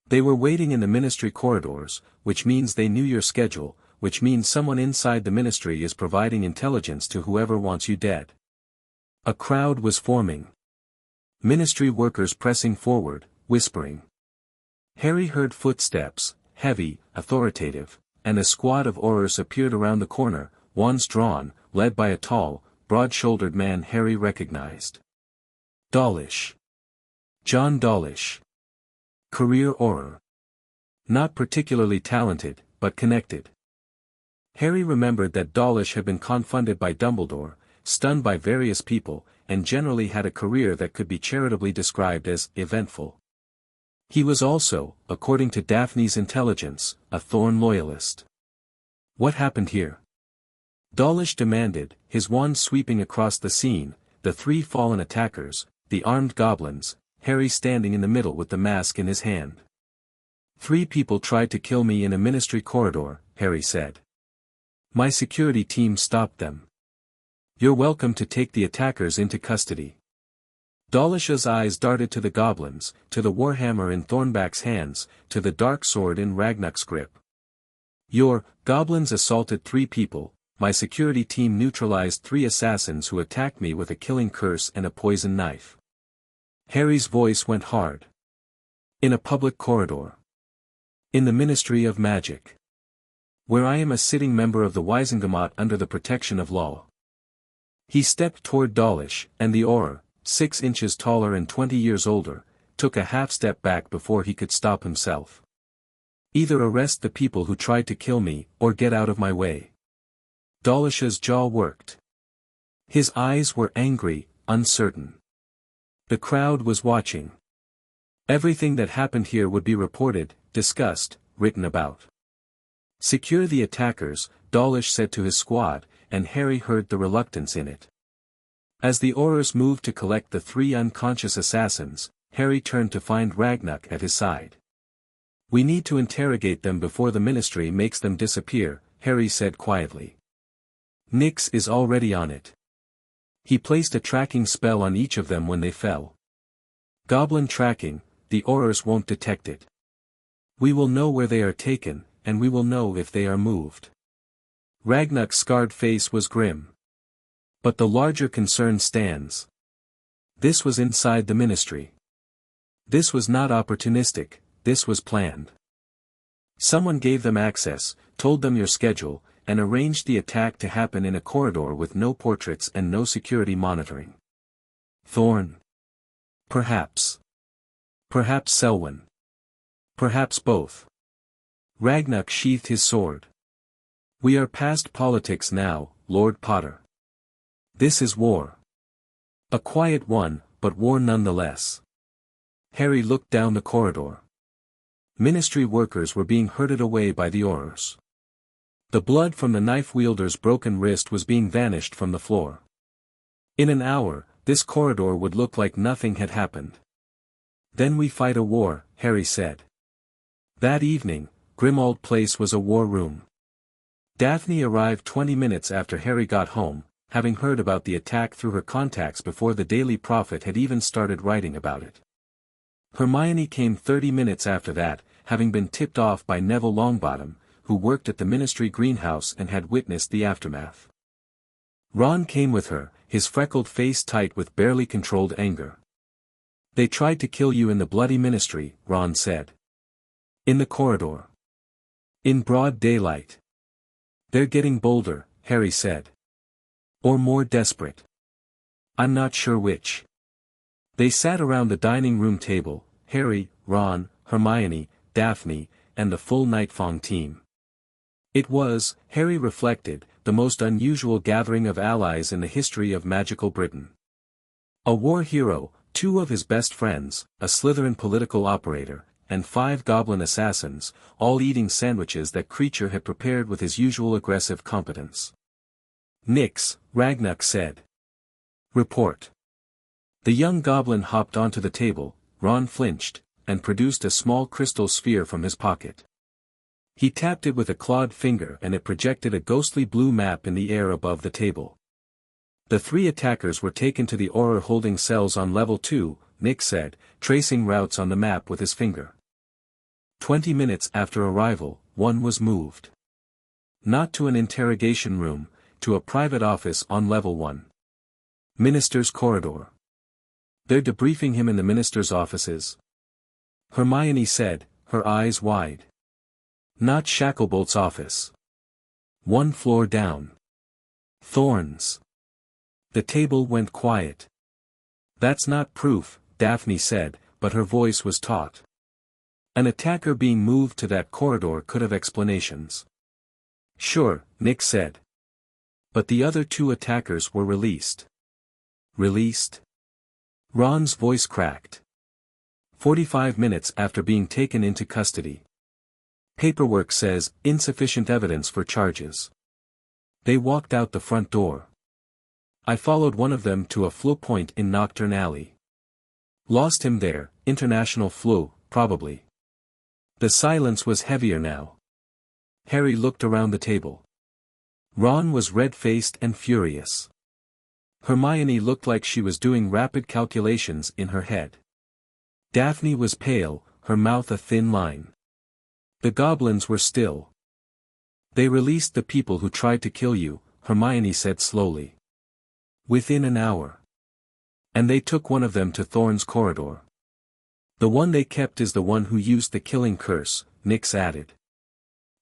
They were waiting in the ministry corridors, which means they knew your schedule, which means someone inside the ministry is providing intelligence to whoever wants you dead. A crowd was forming. Ministry workers pressing forward, whispering. Harry heard footsteps, heavy, authoritative, and a squad of Aurors appeared around the corner, wands drawn, led by a tall, broad-shouldered man Harry recognized. Dawlish. John Dawlish. Career Auror. Not particularly talented, but connected. Harry remembered that Dawlish had been confounded by Dumbledore, stunned by various people, and generally had a career that could be charitably described as eventful. He was also, according to Daphne's intelligence, a Thorn loyalist. What happened here? Dawlish demanded, his wand sweeping across the scene, the three fallen attackers, the armed goblins, Harry standing in the middle with the mask in his hand. 3 people tried to kill me in a ministry corridor, Harry said. My security team stopped them. You're welcome to take the attackers into custody. Dawlish's eyes darted to the goblins, to the warhammer in Thornback's hands, to the dark sword in Ragnak's grip. Your goblins assaulted 3 people, my security team neutralized 3 assassins who attacked me with a killing curse and a poison knife. Harry's voice went hard. In a public corridor. In the Ministry of Magic. Where I am a sitting member of the Wizengamot under the protection of law. He stepped toward Dawlish, and the Auror, 6 inches taller and 20 years older, took a half-step back before he could stop himself. Either arrest the people who tried to kill me, or get out of my way. Dawlish's jaw worked. His eyes were angry, uncertain. The crowd was watching. Everything that happened here would be reported, discussed, written about. Secure the attackers, Dawlish said to his squad, and Harry heard the reluctance in it. As the Aurors moved to collect the 3 unconscious assassins, Harry turned to find Ragnak at his side. We need to interrogate them before the ministry makes them disappear, Harry said quietly. Nyx is already on it. He placed a tracking spell on each of them when they fell. Goblin tracking, the Aurors won't detect it. We will know where they are taken, and we will know if they are moved. Ragnak's scarred face was grim. But the larger concern stands. This was inside the ministry. This was not opportunistic, this was planned. Someone gave them access, told them your schedule, and arranged the attack to happen in a corridor with no portraits and no security monitoring. Thorn. Perhaps. Perhaps Selwyn. Perhaps both. Ragnak sheathed his sword. We are past politics now, Lord Potter. This is war. A quiet one, but war nonetheless. Harry looked down the corridor. Ministry workers were being herded away by the Aurors. The blood from the knife wielder's broken wrist was being vanished from the floor. In an hour, this corridor would look like nothing had happened. Then we fight a war, Harry said. That evening, Grimmauld Place was a war room. Daphne arrived 20 minutes after Harry got home, having heard about the attack through her contacts before the Daily Prophet had even started writing about it. Hermione came 30 minutes after that, having been tipped off by Neville Longbottom, who worked at the ministry greenhouse and had witnessed the aftermath. Ron came with her, his freckled face tight with barely controlled anger. They tried to kill you in the bloody ministry, Ron said. In the corridor. In broad daylight. They're getting bolder, Harry said. Or more desperate. I'm not sure which. They sat around the dining room table, Harry, Ron, Hermione, Daphne, and the full Nightfong team. It was, Harry reflected, the most unusual gathering of allies in the history of magical Britain. A war hero, 2 of his best friends, a Slytherin political operator, and 5 goblin assassins, all eating sandwiches that Creature had prepared with his usual aggressive competence. Nyx, Ragnak said. Report. The young goblin hopped onto the table, Ron flinched, and produced a small crystal sphere from his pocket. He tapped it with a clawed finger and it projected a ghostly blue map in the air above the table. The 3 attackers were taken to the horror-holding cells on level 2, Nick said, tracing routes on the map with his finger. 20 minutes after arrival, one was moved. Not to an interrogation room, to a private office on level 1. Minister's corridor. They're debriefing him in the minister's offices. Hermione said, her eyes wide. Not Shacklebolt's office. 1 floor down. Thorns. The table went quiet. That's not proof, Daphne said, but her voice was taut. An attacker being moved to that corridor could have explanations. Sure, Nick said. But the other 2 attackers were released. Released? Ron's voice cracked. 45 minutes after being taken into custody. Paperwork says, insufficient evidence for charges. They walked out the front door. I followed one of them to a flow point in Nocturne Alley. Lost him there, international flow, probably. The silence was heavier now. Harry looked around the table. Ron was red-faced and furious. Hermione looked like she was doing rapid calculations in her head. Daphne was pale, her mouth a thin line. The goblins were still. They released the people who tried to kill you, Hermione said slowly. Within an hour. And they took one of them to Thorn's corridor. The one they kept is the one who used the killing curse, Nix added.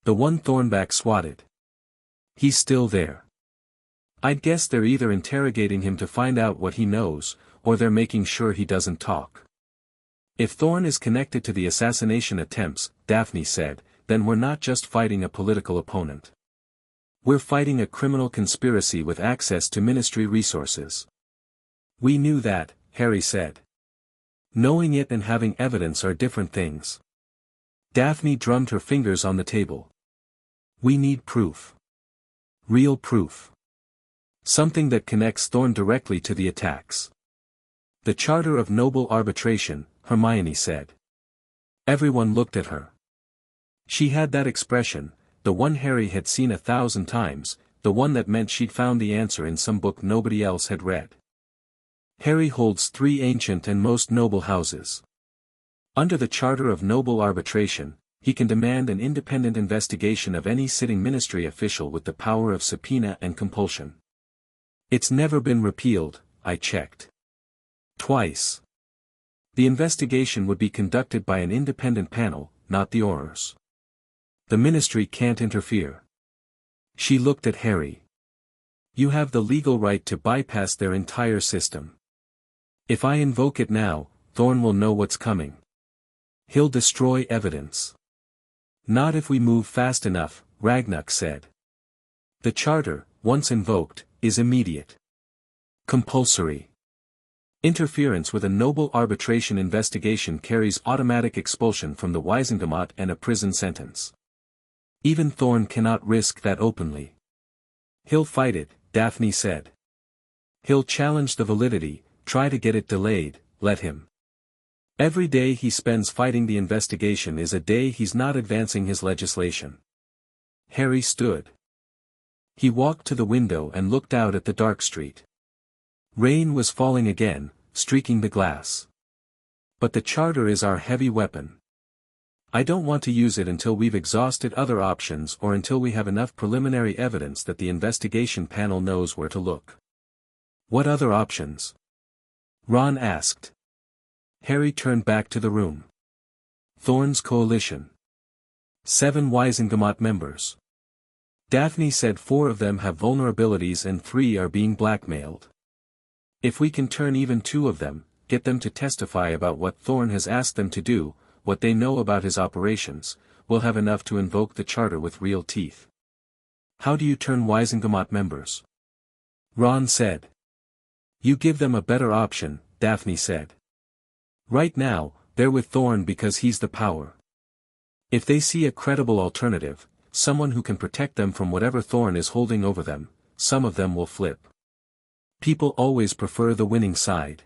The one Thornback swatted. He's still there. I'd guess they're either interrogating him to find out what he knows, or they're making sure he doesn't talk. If Thorn is connected to the assassination attempts, Daphne said, then we're not just fighting a political opponent. We're fighting a criminal conspiracy with access to ministry resources. We knew that, Harry said. Knowing it and having evidence are different things. Daphne drummed her fingers on the table. We need proof. Real proof. Something that connects Thorn directly to the attacks. The Charter of Noble Arbitration, Hermione said. Everyone looked at her. She had that expression, the one Harry had seen 1,000 times, the one that meant she'd found the answer in some book nobody else had read. Harry holds 3 ancient and most noble houses. Under the Charter of Noble Arbitration, he can demand an independent investigation of any sitting ministry official with the power of subpoena and compulsion. It's never been repealed, I checked. Twice. The investigation would be conducted by an independent panel, not the Aurors. The ministry can't interfere. She looked at Harry. You have the legal right to bypass their entire system. If I invoke it now, Thorn will know what's coming. He'll destroy evidence. Not if we move fast enough, Ragnuk said. The charter, once invoked, is immediate. Compulsory. Interference with a noble arbitration investigation carries automatic expulsion from the Wizengamot and a prison sentence. Even Thorn cannot risk that openly. He'll fight it, Daphne said. He'll challenge the validity, try to get it delayed, let him. Every day he spends fighting the investigation is a day he's not advancing his legislation. Harry stood. He walked to the window and looked out at the dark street. Rain was falling again, streaking the glass. But the charter is our heavy weapon. I don't want to use it until we've exhausted other options or until we have enough preliminary evidence that the investigation panel knows where to look. What other options? Ron asked. Harry turned back to the room. Thorn's coalition. 7 Wizengamot members. Daphne said 4 of them have vulnerabilities and 3 are being blackmailed. If we can turn even 2 of them, get them to testify about what Thorn has asked them to do, what they know about his operations, we'll have enough to invoke the charter with real teeth. How do you turn Wizengamot members? Ron said. You give them a better option, Daphne said. Right now, they're with Thorn because he's the power. If they see a credible alternative, someone who can protect them from whatever Thorn is holding over them, some of them will flip. People always prefer the winning side.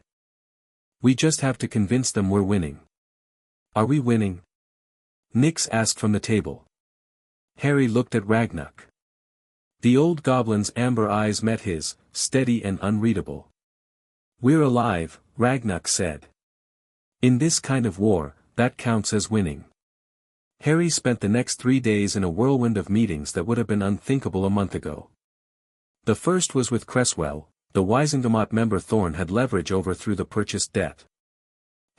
We just have to convince them we're winning. Are we winning? Nix asked from the table. Harry looked at Ragnar. The old goblin's amber eyes met his, steady and unreadable. "We're alive," Ragnar said. "In this kind of war, that counts as winning." Harry spent the next 3 days in a whirlwind of meetings that would have been unthinkable a month ago. The first was with Cresswell, the Wizengamot member Thorn had leverage over through the purchased debt.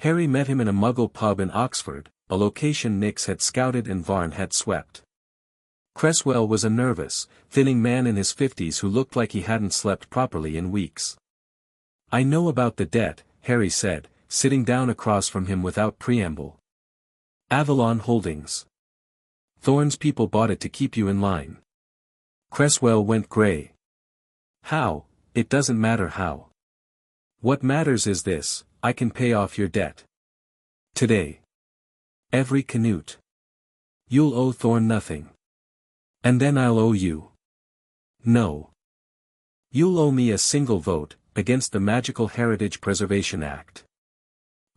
Harry met him in a Muggle pub in Oxford, a location Nix had scouted and Varn had swept. Cresswell was a nervous, thinning man in his 50s who looked like he hadn't slept properly in weeks. "I know about the debt," Harry said, sitting down across from him without preamble. "Avalon Holdings. Thorn's people bought it to keep you in line." Cresswell went grey. "How? It doesn't matter how. What matters is this: I can pay off your debt. Today. Every canute. You'll owe Thorn nothing. And then I'll owe you. No. You'll owe me a single vote, against the Magical Heritage Preservation Act.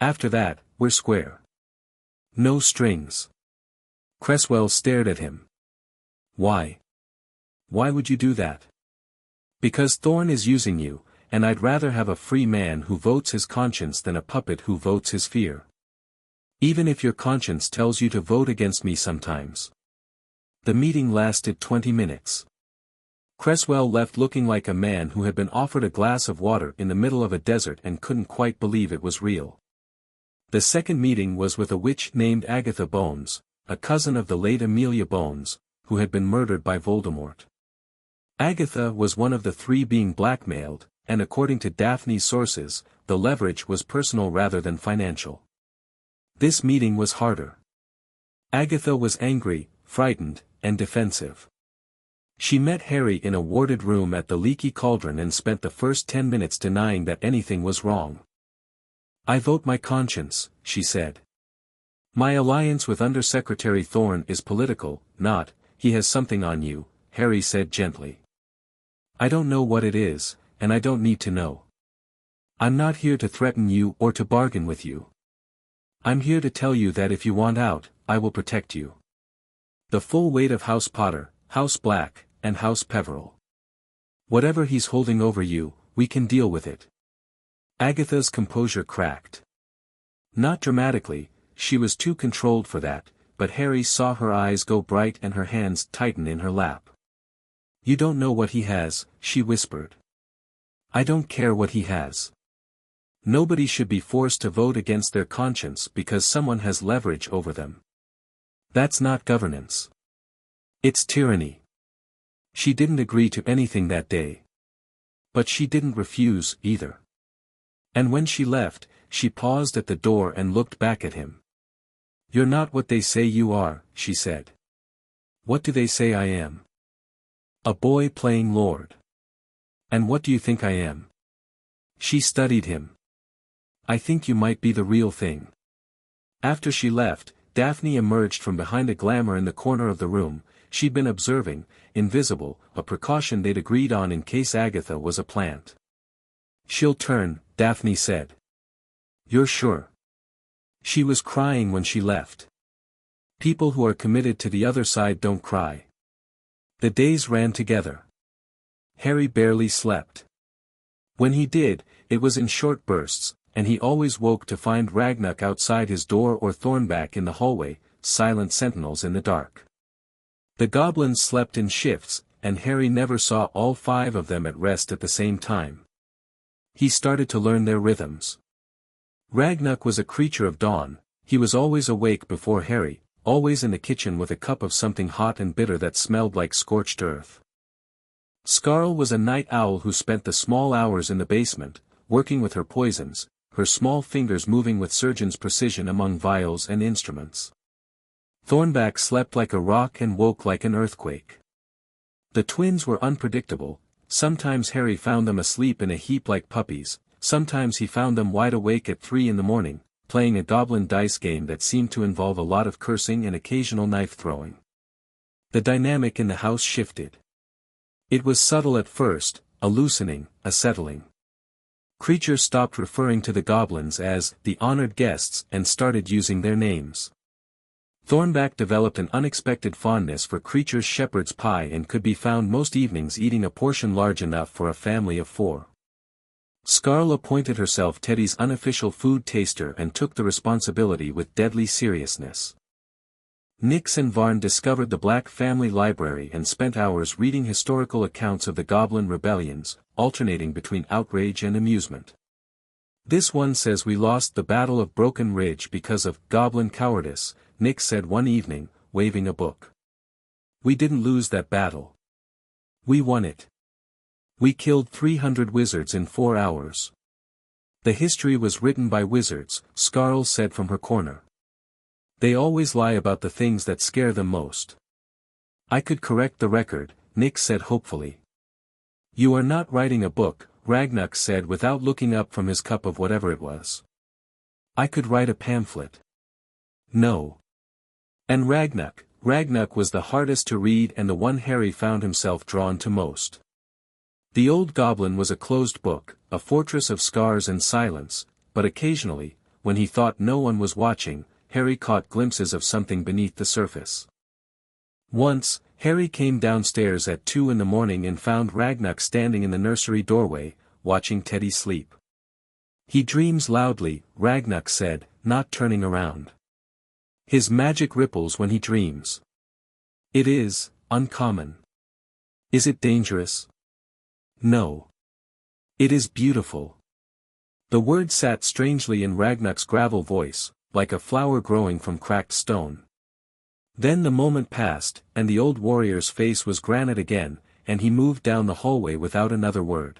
After that, we're square. No strings." Cresswell stared at him. "Why? Why would you do that?" "Because Thorn is using you, and I'd rather have a free man who votes his conscience than a puppet who votes his fear. Even if your conscience tells you to vote against me sometimes." The meeting lasted 20 minutes. Cresswell left looking like a man who had been offered a glass of water in the middle of a desert and couldn't quite believe it was real. The second meeting was with a witch named Agatha Bones, a cousin of the late Amelia Bones, who had been murdered by Voldemort. Agatha was one of the 3 being blackmailed, and according to Daphne's sources, the leverage was personal rather than financial. This meeting was harder. Agatha was angry, frightened, and defensive. She met Harry in a warded room at the Leaky Cauldron and spent the first 10 minutes denying that anything was wrong. "I vote my conscience," she said. "My alliance with Undersecretary Thorn is political, not, he has something on you," Harry said gently. "I don't know what it is, and I don't need to know. I'm not here to threaten you or to bargain with you. I'm here to tell you that if you want out, I will protect you. The full weight of House Potter, House Black, and House Peverell. Whatever he's holding over you, we can deal with it." Agatha's composure cracked. Not dramatically, she was too controlled for that, but Harry saw her eyes go bright and her hands tighten in her lap. "You don't know what he has," she whispered. "I don't care what he has. Nobody should be forced to vote against their conscience because someone has leverage over them. That's not governance. It's tyranny." She didn't agree to anything that day. But she didn't refuse, either. And when she left, she paused at the door and looked back at him. "You're not what they say you are," she said. "What do they say I am?" "A boy playing Lord." "And what do you think I am?" She studied him. "I think you might be the real thing." After she left, Daphne emerged from behind a glamour in the corner of the room. She'd been observing, invisible, a precaution they'd agreed on in case Agatha was a plant. "She'll turn," Daphne said. "You're sure?" She was crying when she left. People who are committed to the other side don't cry. The days ran together. Harry barely slept. When he did, it was in short bursts, and he always woke to find Ragnar outside his door or Thornback in the hallway, silent sentinels in the dark. The goblins slept in shifts, and Harry never saw all 5 of them at rest at the same time. He started to learn their rhythms. Ragnar was a creature of dawn. He was always awake before Harry, always in the kitchen with a cup of something hot and bitter that smelled like scorched earth. Scarl was a night owl who spent the small hours in the basement, working with her poisons, her small fingers moving with surgeon's precision among vials and instruments. Thornback slept like a rock and woke like an earthquake. The twins were unpredictable. Sometimes Harry found them asleep in a heap like puppies, sometimes he found them wide awake at 3 a.m, playing a goblin dice game that seemed to involve a lot of cursing and occasional knife throwing. The dynamic in the house shifted. It was subtle at first, a loosening, a settling. Creatures stopped referring to the goblins as the honored guests and started using their names. Thornback developed an unexpected fondness for creatures shepherd's pie and could be found most evenings eating a portion large enough for a family of 4. Scarl appointed herself Teddy's unofficial food taster and took the responsibility with deadly seriousness. Nix and Varn discovered the Black family library and spent hours reading historical accounts of the Goblin rebellions, alternating between outrage and amusement. "This one says we lost the Battle of Broken Ridge because of Goblin cowardice," Nix said one evening, waving a book. "We didn't lose that battle. We won it. We killed 300 wizards in 4 hours. The history was written by wizards," Scarl said from her corner. "They always lie about the things that scare them most." "I could correct the record," Nix said hopefully. "You are not writing a book," Ragnak said without looking up from his cup of whatever it was. "I could write a pamphlet." "No." And Ragnak was the hardest to read and the one Harry found himself drawn to most. The Old Goblin was a closed book, a fortress of scars and silence, but occasionally, when he thought no one was watching, Harry caught glimpses of something beneath the surface. Once, Harry came downstairs at 2 in the morning and found Ragnak standing in the nursery doorway, watching Teddy sleep. "He dreams loudly," Ragnak said, not turning around. "His magic ripples when he dreams. It is uncommon." "Is it dangerous?" "No. It is beautiful." The word sat strangely in Ragnak's gravel voice, like a flower growing from cracked stone. Then the moment passed, and the old warrior's face was granite again, and he moved down the hallway without another word.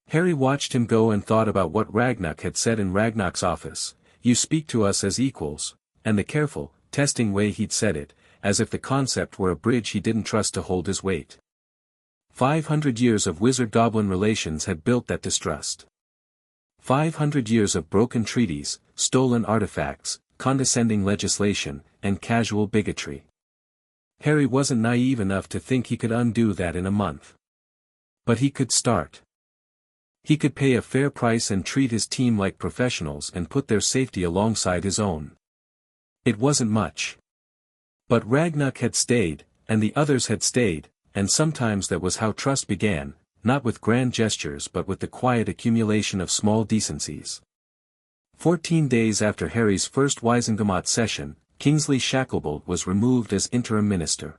Harry watched him go and thought about what Ragnak had said in Ragnak's office, "You speak to us as equals," and the careful, testing way he'd said it, as if the concept were a bridge he didn't trust to hold his weight. 500 years of wizard-goblin relations had built that distrust. 500 years of broken treaties, stolen artifacts, condescending legislation, and casual bigotry. Harry wasn't naive enough to think he could undo that in a month. But he could start. He could pay a fair price and treat his team like professionals and put their safety alongside his own. It wasn't much. But Ragnak had stayed, and the others had stayed, and sometimes that was how trust began, not with grand gestures but with the quiet accumulation of small decencies. 14 days after Harry's first Wizengamot session, Kingsley Shacklebolt was removed as interim minister.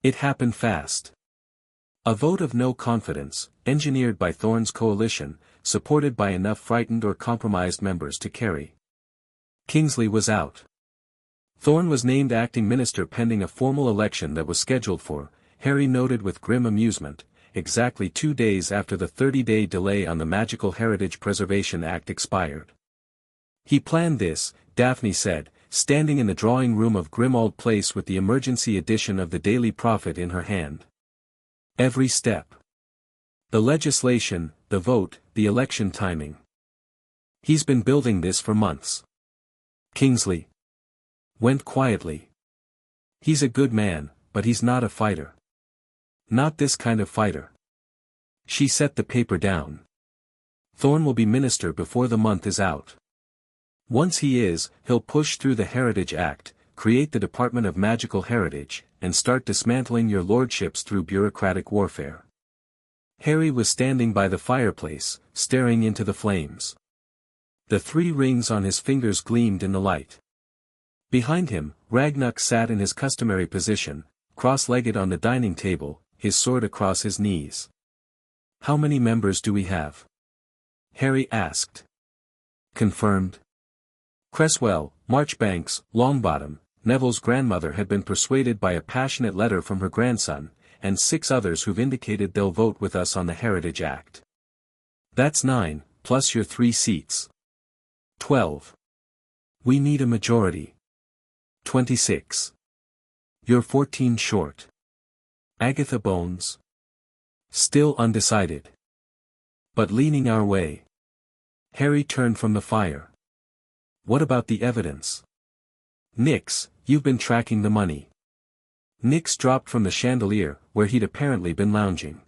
It happened fast. A vote of no confidence, engineered by Thorn's coalition, supported by enough frightened or compromised members to carry. Kingsley was out. Thorn was named acting minister pending a formal election that was scheduled for, Harry noted with grim amusement, exactly 2 days after the 30-day delay on the Magical Heritage Preservation Act expired. "He planned this," Daphne said, standing in the drawing room of Grimmauld Place with the emergency edition of the Daily Prophet in her hand. "Every step. The legislation, the vote, the election timing. He's been building this for months." Kingsley went quietly. "He's a good man, but he's not a fighter. Not this kind of fighter." She set the paper down. "Thorn will be minister before the month is out. Once he is, he'll push through the Heritage Act, create the Department of Magical Heritage, and start dismantling your lordships through bureaucratic warfare." Harry was standing by the fireplace, staring into the flames. The 3 rings on his fingers gleamed in the light. Behind him, Ragnak sat in his customary position, cross-legged on the dining table, his sword across his knees. "How many members do we have?" Harry asked. "Confirmed." Cresswell, Marchbanks, Longbottom, Neville's grandmother had been persuaded by a passionate letter from her grandson, and 6 others who've indicated they'll vote with us on the Heritage Act. "That's 9, plus your 3 seats. 12. We need a majority. 26. You're 14 short." Agatha Bones. Still undecided. "But leaning our way." Harry turned from the fire. "What about the evidence?" "Nix, you've been tracking the money." Nix dropped from the chandelier, where he'd apparently been lounging.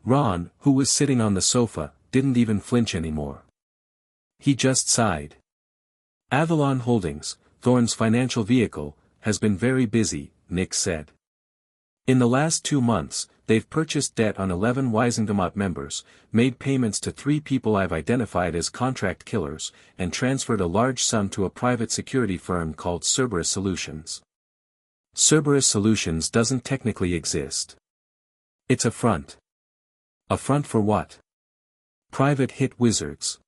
Ron, who was sitting on the sofa, didn't even flinch anymore. He just sighed. "Avalon Holdings, Thorn's financial vehicle, has been very busy, Nick said. In the last 2 months, they've purchased debt on 11 Wizengamot members, made payments to 3 people I've identified as contract killers, and transferred a large sum to a private security firm called Cerberus Solutions. Cerberus Solutions doesn't technically exist. It's a front. A front for what? Private hit wizards.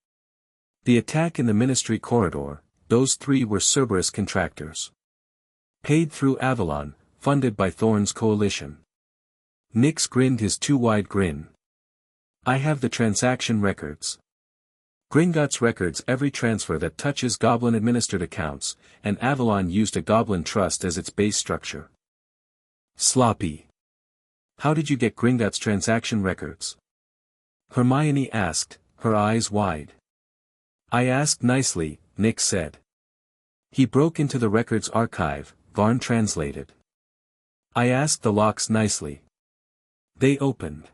The attack in the Ministry corridor, those 3 were Cerberus contractors. Paid through Avalon, funded by Thorn's coalition. Nix grinned his too-wide grin. I have the transaction records. Gringotts records every transfer that touches Goblin-administered accounts, and Avalon used a Goblin trust as its base structure. Sloppy. How did you get Gringotts transaction records? Hermione asked, her eyes wide. I asked nicely, Nick said. He broke into the records archive, Varn translated. I asked the locks nicely. They opened.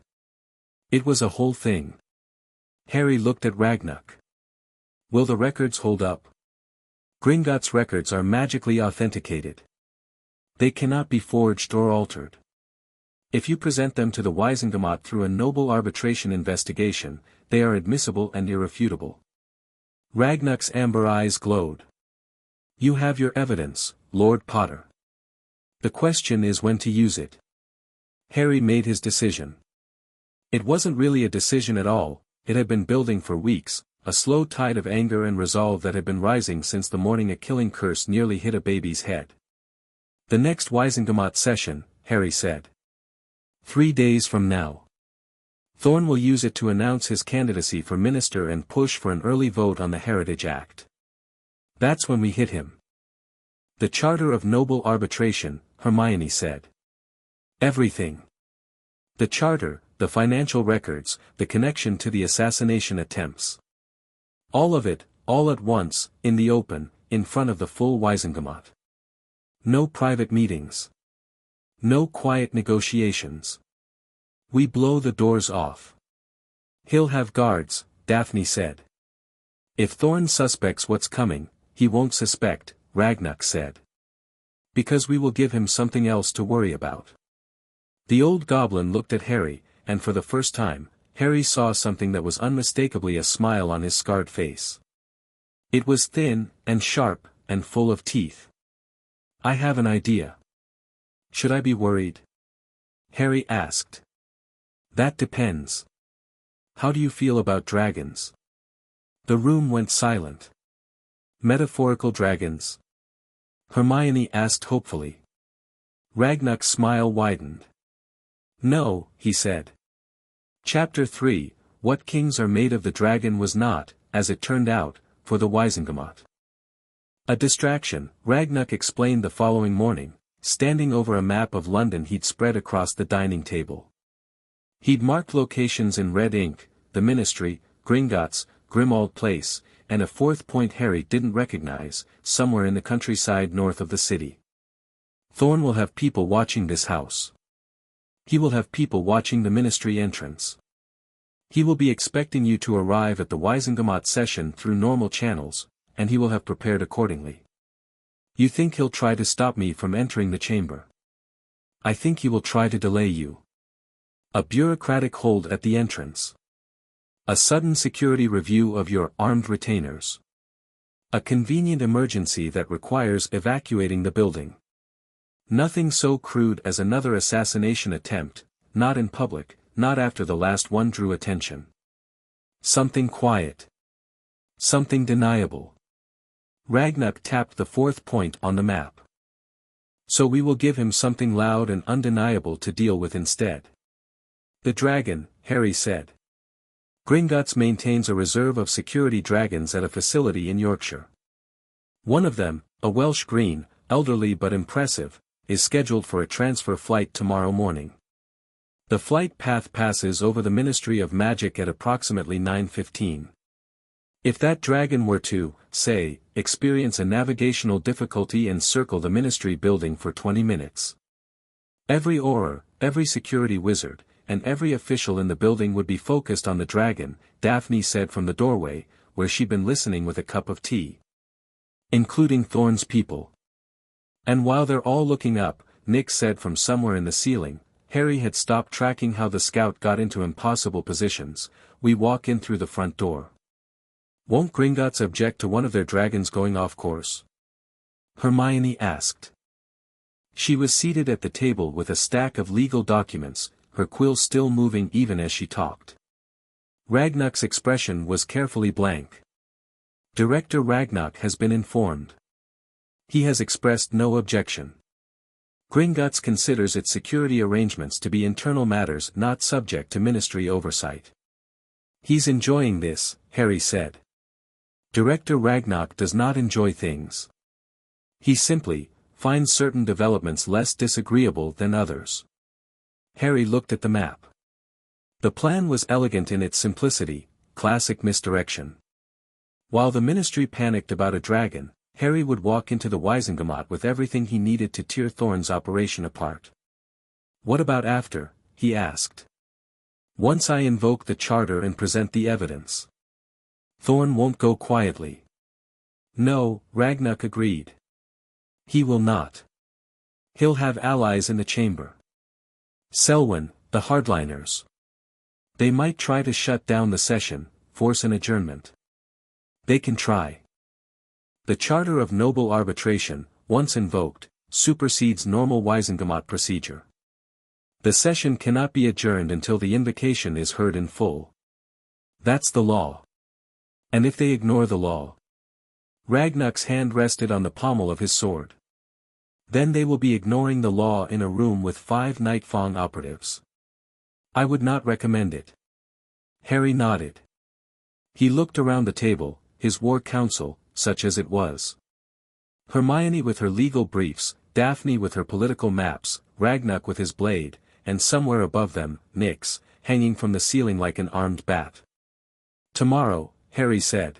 It was a whole thing. Harry looked at Ragnuk. Will the records hold up? Gringotts records are magically authenticated. They cannot be forged or altered. If you present them to the Wizengamot through a noble arbitration investigation, they are admissible and irrefutable. Ragnuk's amber eyes glowed. You have your evidence, Lord Potter. The question is when to use it. Harry made his decision. It wasn't really a decision at all, it had been building for weeks, a slow tide of anger and resolve that had been rising since the morning a killing curse nearly hit a baby's head. The next Wizengamot session, Harry said. 3 days from now. Thorn will use it to announce his candidacy for minister and push for an early vote on the Heritage Act. That's when we hit him. The Charter of Noble Arbitration, Hermione said. Everything. The charter, the financial records, the connection to the assassination attempts. All of it, all at once, in the open, in front of the full Wizengamot. No private meetings. No quiet negotiations. We blow the doors off. He'll have guards, Daphne said. If Thorn suspects what's coming, he won't suspect, Ragnuk said. Because we will give him something else to worry about. The old goblin looked at Harry, and for the first time, Harry saw something that was unmistakably a smile on his scarred face. It was thin, and sharp, and full of teeth. I have an idea. Should I be worried? Harry asked. That depends. How do you feel about dragons? The room went silent. Metaphorical dragons? Hermione asked hopefully. Ragnuk's smile widened. No, he said. Chapter 3, What Kings Are Made of. The dragon was not, as it turned out, for the Wizengamot. A distraction, Ragnuk explained the following morning, standing over a map of London he'd spread across the dining table. He'd marked locations in red ink, the Ministry, Gringotts, Grimmauld Place, and a 4th point Harry didn't recognize, somewhere in the countryside north of the city. Thorn will have people watching this house. He will have people watching the Ministry entrance. He will be expecting you to arrive at the Wizengamot session through normal channels, and he will have prepared accordingly. You think he'll try to stop me from entering the chamber? I think he will try to delay you. A bureaucratic hold at the entrance. A sudden security review of your armed retainers. A convenient emergency that requires evacuating the building. Nothing so crude as another assassination attempt, not in public, not after the last one drew attention. Something quiet. Something deniable. Ragnuk tapped the 4th point on the map. So we will give him something loud and undeniable to deal with instead. The dragon, Harry said. Gringotts maintains a reserve of security dragons at a facility in Yorkshire. One of them, a Welsh green, elderly but impressive, is scheduled for a transfer flight tomorrow morning. The flight path passes over the Ministry of Magic at approximately 9:15. If that dragon were to, say, experience a navigational difficulty and circle the Ministry building for 20 minutes. Every Auror, every security wizard, and every official in the building would be focused on the dragon, Daphne said from the doorway, where she'd been listening with a cup of tea. Including Thorn's people. And while they're all looking up, Nick said from somewhere in the ceiling, Harry had stopped tracking how the scout got into impossible positions. We walk in through the front door. Won't Gringotts object to one of their dragons going off course? Hermione asked. She was seated at the table with a stack of legal documents, her quill still moving even as she talked. Ragnar's expression was carefully blank. Director Ragnar has been informed. He has expressed no objection. Gringotts considers its security arrangements to be internal matters not subject to ministry oversight. He's enjoying this, Harry said. Director Ragnar does not enjoy things. He simply finds certain developments less disagreeable than others. Harry looked at the map. The plan was elegant in its simplicity, classic misdirection. While the ministry panicked about a dragon, Harry would walk into the Wizengamot with everything he needed to tear Thorn's operation apart. What about after? He asked. Once I invoke the charter and present the evidence. Thorn won't go quietly. No, Ragnar agreed. He will not. He'll have allies in the chamber. Selwyn, the hardliners. They might try to shut down the session, force an adjournment. They can try. The Charter of Noble Arbitration, once invoked, supersedes normal Wizengamot procedure. The session cannot be adjourned until the invocation is heard in full. That's the law. And if they ignore the law? Ragnar's hand rested on the pommel of his sword. Then they will be ignoring the law in a room with 5 Nightfong operatives. I would not recommend it. Harry nodded. He looked around the table, his war council, such as it was. Hermione with her legal briefs, Daphne with her political maps, Ragnar with his blade, and somewhere above them, Nyx, hanging from the ceiling like an armed bat. Tomorrow, Harry said.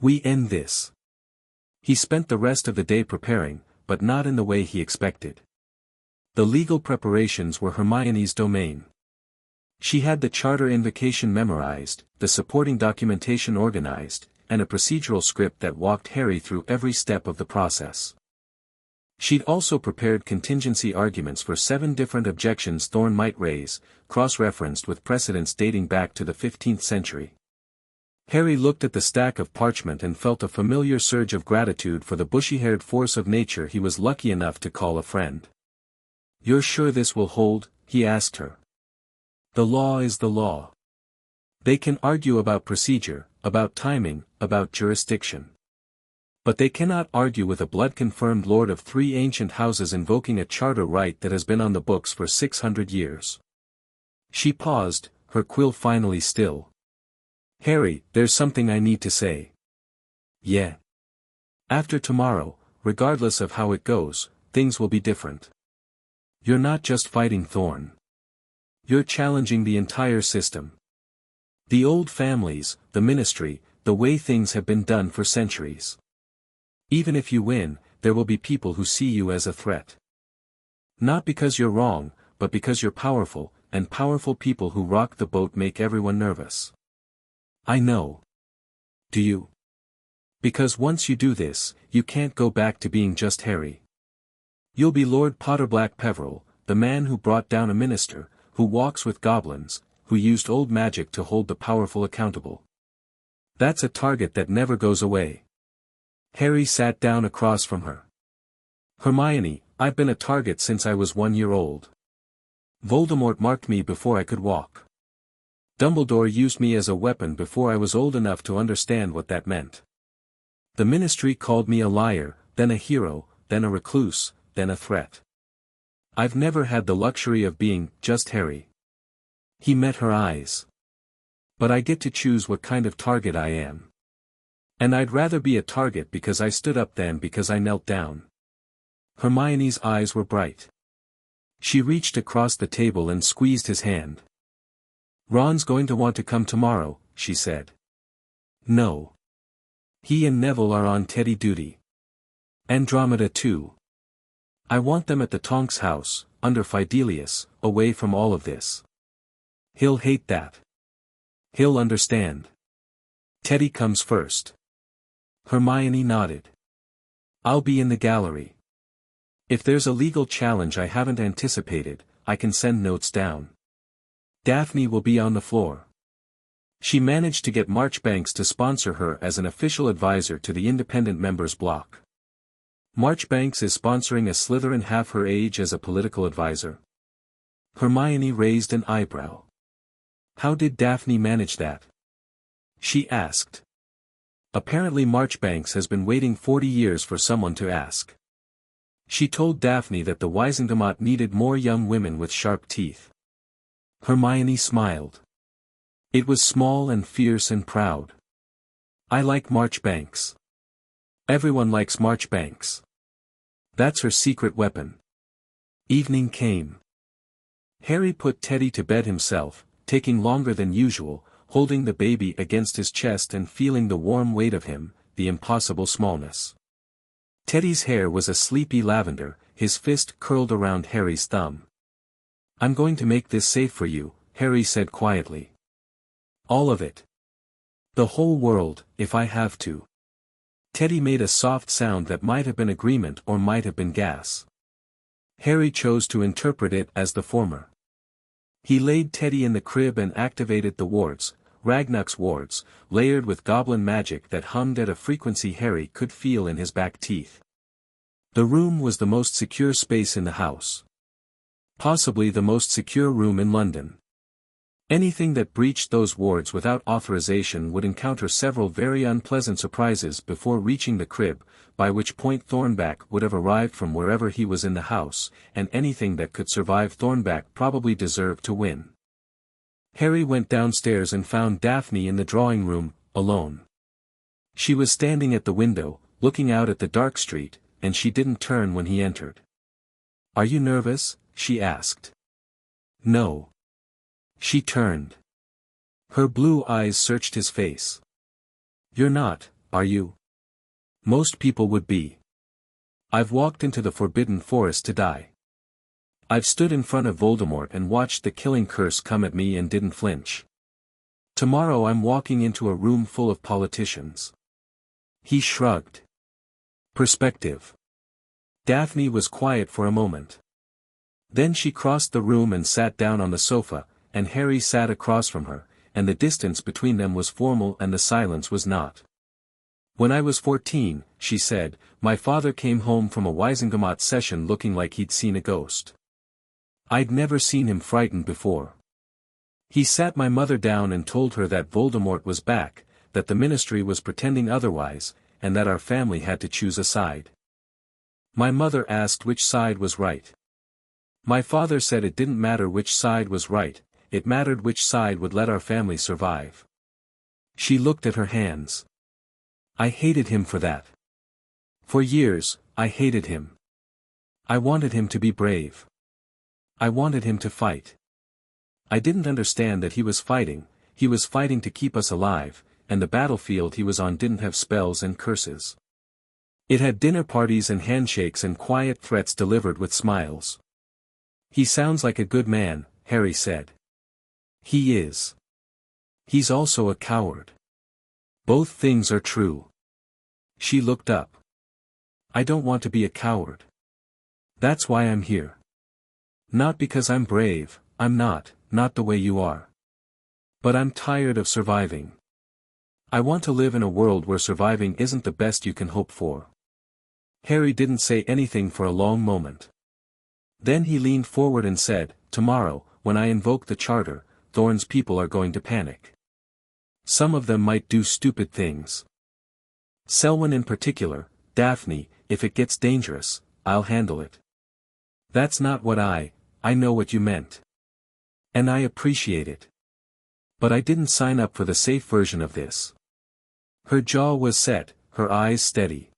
We end this. He spent the rest of the day preparing, but not in the way he expected. The legal preparations were Hermione's domain. She had the charter invocation memorized, the supporting documentation organized, and a procedural script that walked Harry through every step of the process. She'd also prepared contingency arguments for 7 different objections Thorn might raise, cross-referenced with precedents dating back to the 15th century. Harry looked at the stack of parchment and felt a familiar surge of gratitude for the bushy-haired force of nature he was lucky enough to call a friend. You're sure this will hold? He asked her. The law is the law. They can argue about procedure, about timing, about jurisdiction. But they cannot argue with a blood-confirmed lord of 3 ancient houses invoking a charter right that has been on the books for 600 years. She paused, her quill finally still. Harry, there's something I need to say. Yeah. After tomorrow, regardless of how it goes, things will be different. You're not just fighting Thorn. You're challenging the entire system. The old families, the ministry, the way things have been done for centuries. Even if you win, there will be people who see you as a threat. Not because you're wrong, but because you're powerful, and powerful people who rock the boat make everyone nervous. I know. Do you? Because once you do this, you can't go back to being just Harry. You'll be Lord Potter-Black-Peverell, the man who brought down a minister, who walks with goblins, who used old magic to hold the powerful accountable. That's a target that never goes away. Harry sat down across from her. Hermione, I've been a target since I was 1 year old. Voldemort marked me before I could walk. Dumbledore used me as a weapon before I was old enough to understand what that meant. The ministry called me a liar, then a hero, then a recluse, then a threat. I've never had the luxury of being just Harry. He met her eyes. But I get to choose what kind of target I am. And I'd rather be a target because I stood up than because I knelt down. Hermione's eyes were bright. She reached across the table and squeezed his hand. Ron's going to want to come tomorrow, she said. No. He and Neville are on Teddy duty. Andromeda too. I want them at the Tonks house, under Fidelius, away from all of this. He'll hate that. He'll understand. Teddy comes first. Hermione nodded. I'll be in the gallery. If there's a legal challenge I haven't anticipated, I can send notes down. Daphne will be on the floor. She managed to get Marchbanks to sponsor her as an official advisor to the independent members block. Marchbanks is sponsoring a Slytherin half her age as a political advisor. Hermione raised an eyebrow. How did Daphne manage that? She asked. Apparently Marchbanks has been waiting 40 years for someone to ask. She told Daphne that the Wizengamot needed more young women with sharp teeth. Hermione smiled. It was small and fierce and proud. I like Marchbanks. Everyone likes Marchbanks. That's her secret weapon. Evening came. Harry put Teddy to bed himself, taking longer than usual, holding the baby against his chest and feeling the warm weight of him, the impossible smallness. Teddy's hair was a sleepy lavender, his fist curled around Harry's thumb. I'm going to make this safe for you, Harry said quietly. All of it. The whole world, if I have to. Teddy made a soft sound that might have been agreement or might have been gas. Harry chose to interpret it as the former. He laid Teddy in the crib and activated the wards, Ragnar's wards, layered with goblin magic that hummed at a frequency Harry could feel in his back teeth. The room was the most secure space in the house. Possibly the most secure room in London. Anything that breached those wards without authorization would encounter several very unpleasant surprises before reaching the crib, by which point Thornback would have arrived from wherever he was in the house, and anything that could survive Thornback probably deserved to win. Harry went downstairs and found Daphne in the drawing room, alone. She was standing at the window, looking out at the dark street, and she didn't turn when he entered. Are you nervous? She asked. No. She turned. Her blue eyes searched his face. You're not, are you? Most people would be. I've walked into the Forbidden Forest to die. I've stood in front of Voldemort and watched the killing curse come at me and didn't flinch. Tomorrow I'm walking into a room full of politicians. He shrugged. Perspective. Daphne was quiet for a moment. Then she crossed the room and sat down on the sofa, and Harry sat across from her, and the distance between them was formal and the silence was not. When I was 14, she said, my father came home from a Wizengamot session looking like he'd seen a ghost. I'd never seen him frightened before. He sat my mother down and told her that Voldemort was back, that the ministry was pretending otherwise, and that our family had to choose a side. My mother asked which side was right. My father said it didn't matter which side was right, it mattered which side would let our family survive. She looked at her hands. I hated him for that. For years, I hated him. I wanted him to be brave. I wanted him to fight. I didn't understand that he was fighting to keep us alive, and the battlefield he was on didn't have spells and curses. It had dinner parties and handshakes and quiet threats delivered with smiles. He sounds like a good man, Harry said. He is. He's also a coward. Both things are true. She looked up. I don't want to be a coward. That's why I'm here. Not because I'm brave, I'm not the way you are. But I'm tired of surviving. I want to live in a world where surviving isn't the best you can hope for. Harry didn't say anything for a long moment. Then he leaned forward and said, tomorrow, when I invoke the charter, Thorn's people are going to panic. Some of them might do stupid things. Selwyn in particular, Daphne, if it gets dangerous, I'll handle it. That's not what I know what you meant. And I appreciate it. But I didn't sign up for the safe version of this. Her jaw was set, her eyes steady.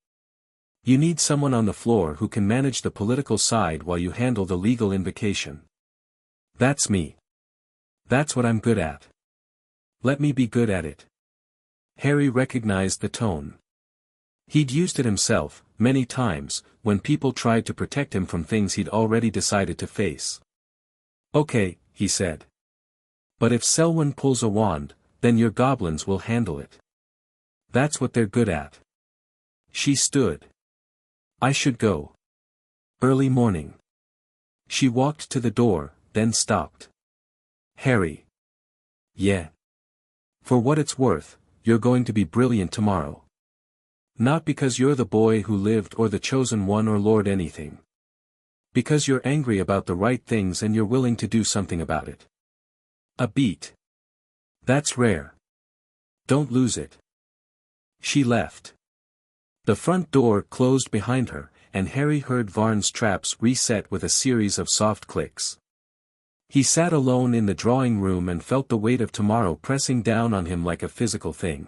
You need someone on the floor who can manage the political side while you handle the legal invocation. That's me. That's what I'm good at. Let me be good at it. Harry recognized the tone. He'd used it himself, many times, when people tried to protect him from things he'd already decided to face. Okay, he said. But if Selwyn pulls a wand, then your goblins will handle it. That's what they're good at. She stood. I should go. Early morning. She walked to the door, then stopped. Harry. Yeah. For what it's worth, you're going to be brilliant tomorrow. Not because you're the boy who lived or the chosen one or lord anything. Because you're angry about the right things and you're willing to do something about it. A beat. That's rare. Don't lose it. She left. The front door closed behind her, and Harry heard Varn's traps reset with a series of soft clicks. He sat alone in the drawing room and felt the weight of tomorrow pressing down on him like a physical thing.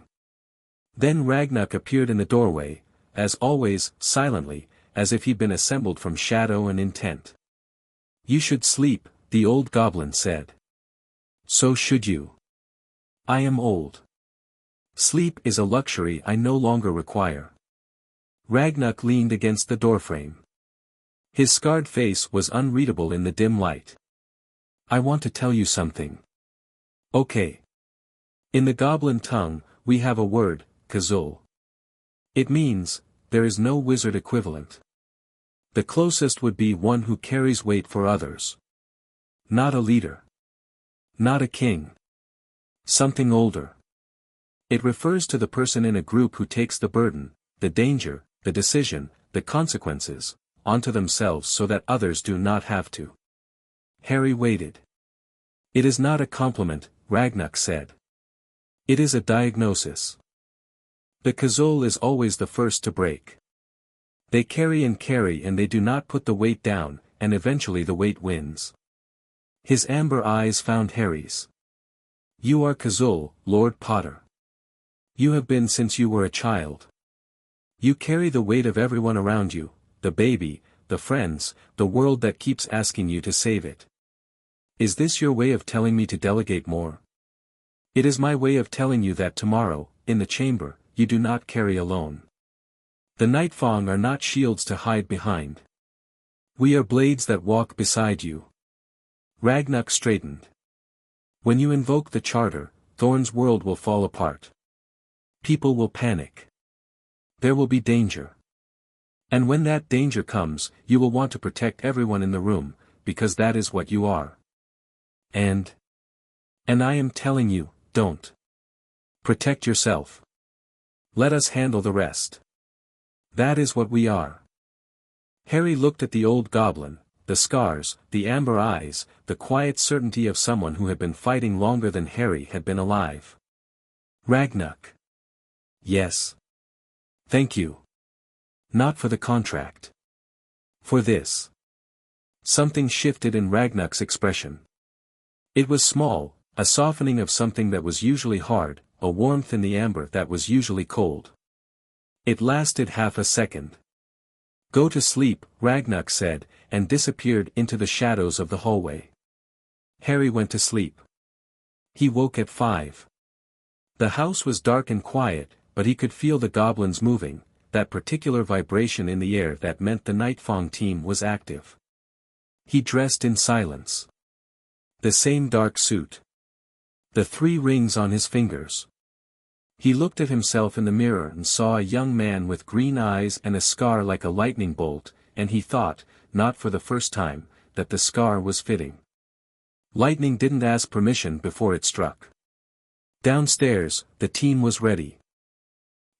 Then Ragnarok appeared in the doorway, as always, silently, as if he'd been assembled from shadow and intent. You should sleep, the old goblin said. So should you. I am old. Sleep is a luxury I no longer require. Ragnarok leaned against the doorframe. His scarred face was unreadable in the dim light. I want to tell you something. Okay. In the goblin tongue, we have a word, Kazul. It means, there is no wizard equivalent. The closest would be one who carries weight for others. Not a leader. Not a king. Something older. It refers to the person in a group who takes the burden, the danger, the decision, the consequences, onto themselves so that others do not have to. Harry waited. It is not a compliment, Ragnarok said. It is a diagnosis. The Kazul is always the first to break. They carry and they do not put the weight down, and eventually the weight wins. His amber eyes found Harry's. You are Kazul, Lord Potter. You have been since you were a child. You carry the weight of everyone around you, the baby, the friends, the world that keeps asking you to save it. Is this your way of telling me to delegate more? It is my way of telling you that tomorrow, in the chamber, you do not carry alone. The Nightfong are not shields to hide behind. We are blades that walk beside you. Ragnarok straightened. When you invoke the charter, Thorn's world will fall apart. People will panic. There will be danger. And when that danger comes, you will want to protect everyone in the room, because that is what you are. And I am telling you, don't. Protect yourself. Let us handle the rest. That is what we are. Harry looked at the old goblin, the scars, the amber eyes, the quiet certainty of someone who had been fighting longer than Harry had been alive. Ragnarok. Yes. Thank you. Not for the contract. For this. Something shifted in Ragnarok's expression. It was small, a softening of something that was usually hard, a warmth in the amber that was usually cold. It lasted half a second. Go to sleep, Ragnarok said, and disappeared into the shadows of the hallway. Harry went to sleep. He woke at 5. The house was dark and quiet, but he could feel the goblins moving, that particular vibration in the air that meant the Nightfong team was active. He dressed in silence. The same dark suit. The 3 rings on his fingers. He looked at himself in the mirror and saw a young man with green eyes and a scar like a lightning bolt, and he thought, not for the first time, that the scar was fitting. Lightning didn't ask permission before it struck. Downstairs, the team was ready.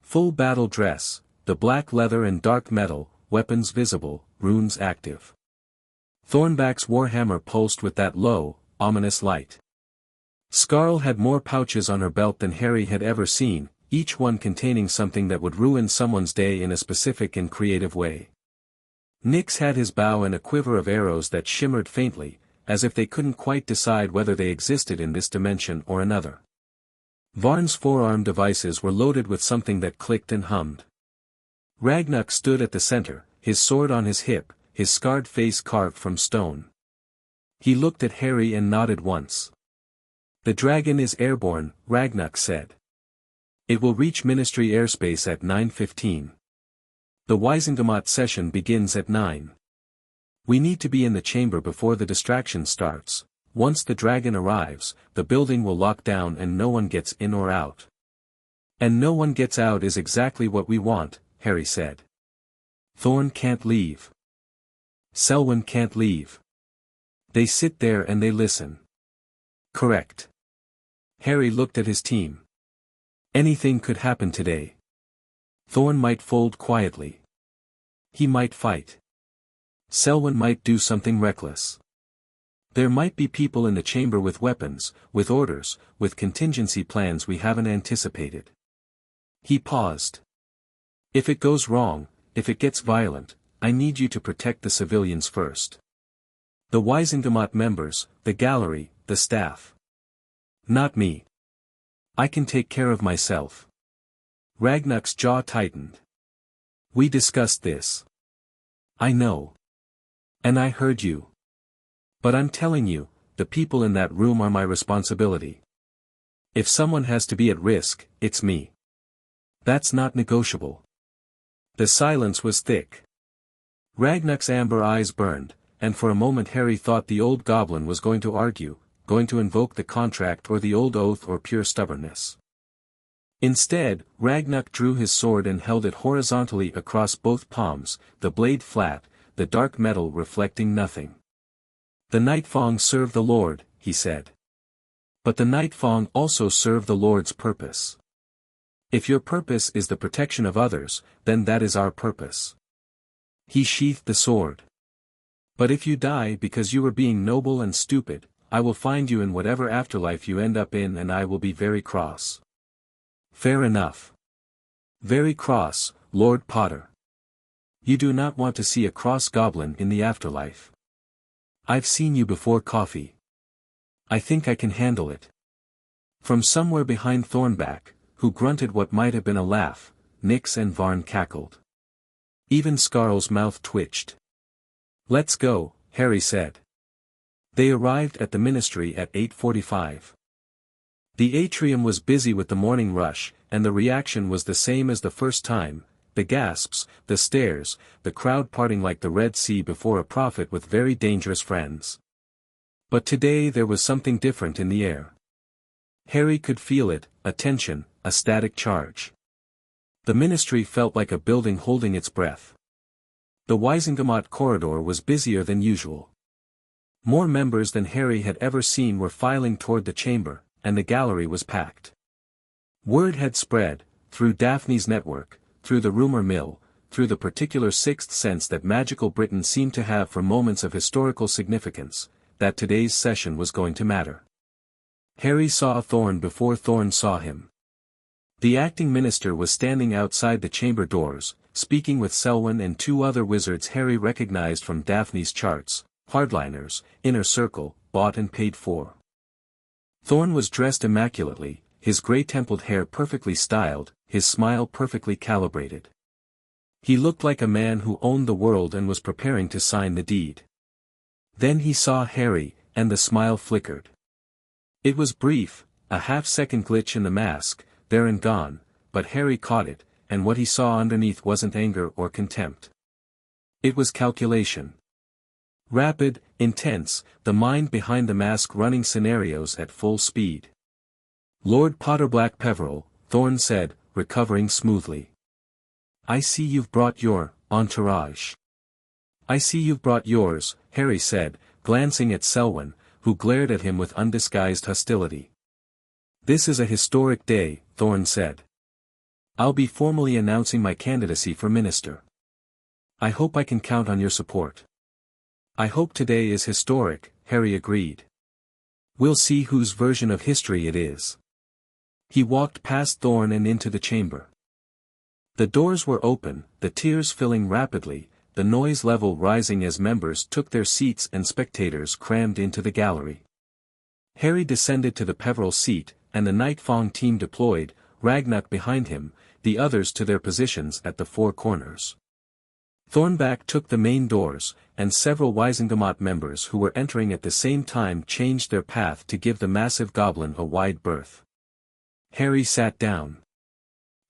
Full battle dress, the black leather and dark metal, weapons visible, runes active. Thornback's warhammer pulsed with that low, ominous light. Scarl had more pouches on her belt than Harry had ever seen, each one containing something that would ruin someone's day in a specific and creative way. Nyx had his bow and a quiver of arrows that shimmered faintly, as if they couldn't quite decide whether they existed in this dimension or another. Varn's forearm devices were loaded with something that clicked and hummed. Ragnarok stood at the center, his sword on his hip, his scarred face carved from stone. He looked at Harry and nodded once. The dragon is airborne, Ragnarok said. It will reach Ministry airspace at 9:15. The Wizengamot session begins at 9. We need to be in the chamber before the distraction starts. Once the dragon arrives, the building will lock down and no one gets in or out. And no one gets out is exactly what we want, Harry said. Thorn can't leave. Selwyn can't leave. They sit there and they listen. Correct. Harry looked at his team. Anything could happen today. Thorn might fold quietly. He might fight. Selwyn might do something reckless. There might be people in the chamber with weapons, with orders, with contingency plans we haven't anticipated. He paused. If it goes wrong, if it gets violent, I need you to protect the civilians first. The Wizengamot members, the gallery, the staff. Not me. I can take care of myself. Ragnar's jaw tightened. We discussed this. I know. And I heard you. But I'm telling you, the people in that room are my responsibility. If someone has to be at risk, it's me. That's not negotiable. The silence was thick. Ragnar's amber eyes burned, and for a moment Harry thought the old goblin was going to argue, going to invoke the contract or the old oath or pure stubbornness. Instead, Ragnar drew his sword and held it horizontally across both palms, the blade flat, the dark metal reflecting nothing. The Nightfong serve the Lord, he said. But the Nightfong also serve the Lord's purpose. If your purpose is the protection of others, then that is our purpose. He sheathed the sword. But if you die because you were being noble and stupid, I will find you in whatever afterlife you end up in and I will be very cross. Fair enough. Very cross, Lord Potter. You do not want to see a cross goblin in the afterlife. I've seen you before coffee. I think I can handle it. From somewhere behind Thornback, who grunted what might have been a laugh, Nix and Varn cackled. Even Scarl's mouth twitched. Let's go, Harry said. They arrived at the ministry at 8:45. The atrium was busy with the morning rush, and the reaction was the same as the first time, the gasps, the stares, the crowd parting like the Red Sea before a prophet with very dangerous friends. But today there was something different in the air. Harry could feel it, a tension, a static charge. The ministry felt like a building holding its breath. The Wizengamot corridor was busier than usual. More members than Harry had ever seen were filing toward the chamber, and the gallery was packed. Word had spread, through Daphne's network, through the rumor mill, through the particular sixth sense that magical Britain seemed to have for moments of historical significance, that today's session was going to matter. Harry saw Thorn before Thorn saw him. The acting minister was standing outside the chamber doors, speaking with Selwyn and two other wizards Harry recognized from Daphne's charts, hardliners, inner circle, bought and paid for. Thorn was dressed immaculately, his grey-templed hair perfectly styled, his smile perfectly calibrated. He looked like a man who owned the world and was preparing to sign the deed. Then he saw Harry, and the smile flickered. It was brief, a half-second glitch in the mask, there and gone, but Harry caught it, and what he saw underneath wasn't anger or contempt. It was calculation. Rapid, intense, the mind behind the mask running scenarios at full speed. Lord Potter-Black-Peverell, Thorn said, recovering smoothly. I see you've brought your entourage. I see you've brought yours, Harry said, glancing at Selwyn, who glared at him with undisguised hostility. This is a historic day, Thorn said. I'll be formally announcing my candidacy for minister. I hope I can count on your support. I hope today is historic, Harry agreed. We'll see whose version of history it is. He walked past Thorn and into the chamber. The doors were open, the tiers filling rapidly, the noise level rising as members took their seats and spectators crammed into the gallery. Harry descended to the Peverell seat, and the Nightfong team deployed, Ragnar behind him, the others to their positions at the four corners. Thornback took the main doors, and several Wizengamot members who were entering at the same time changed their path to give the massive goblin a wide berth. Harry sat down.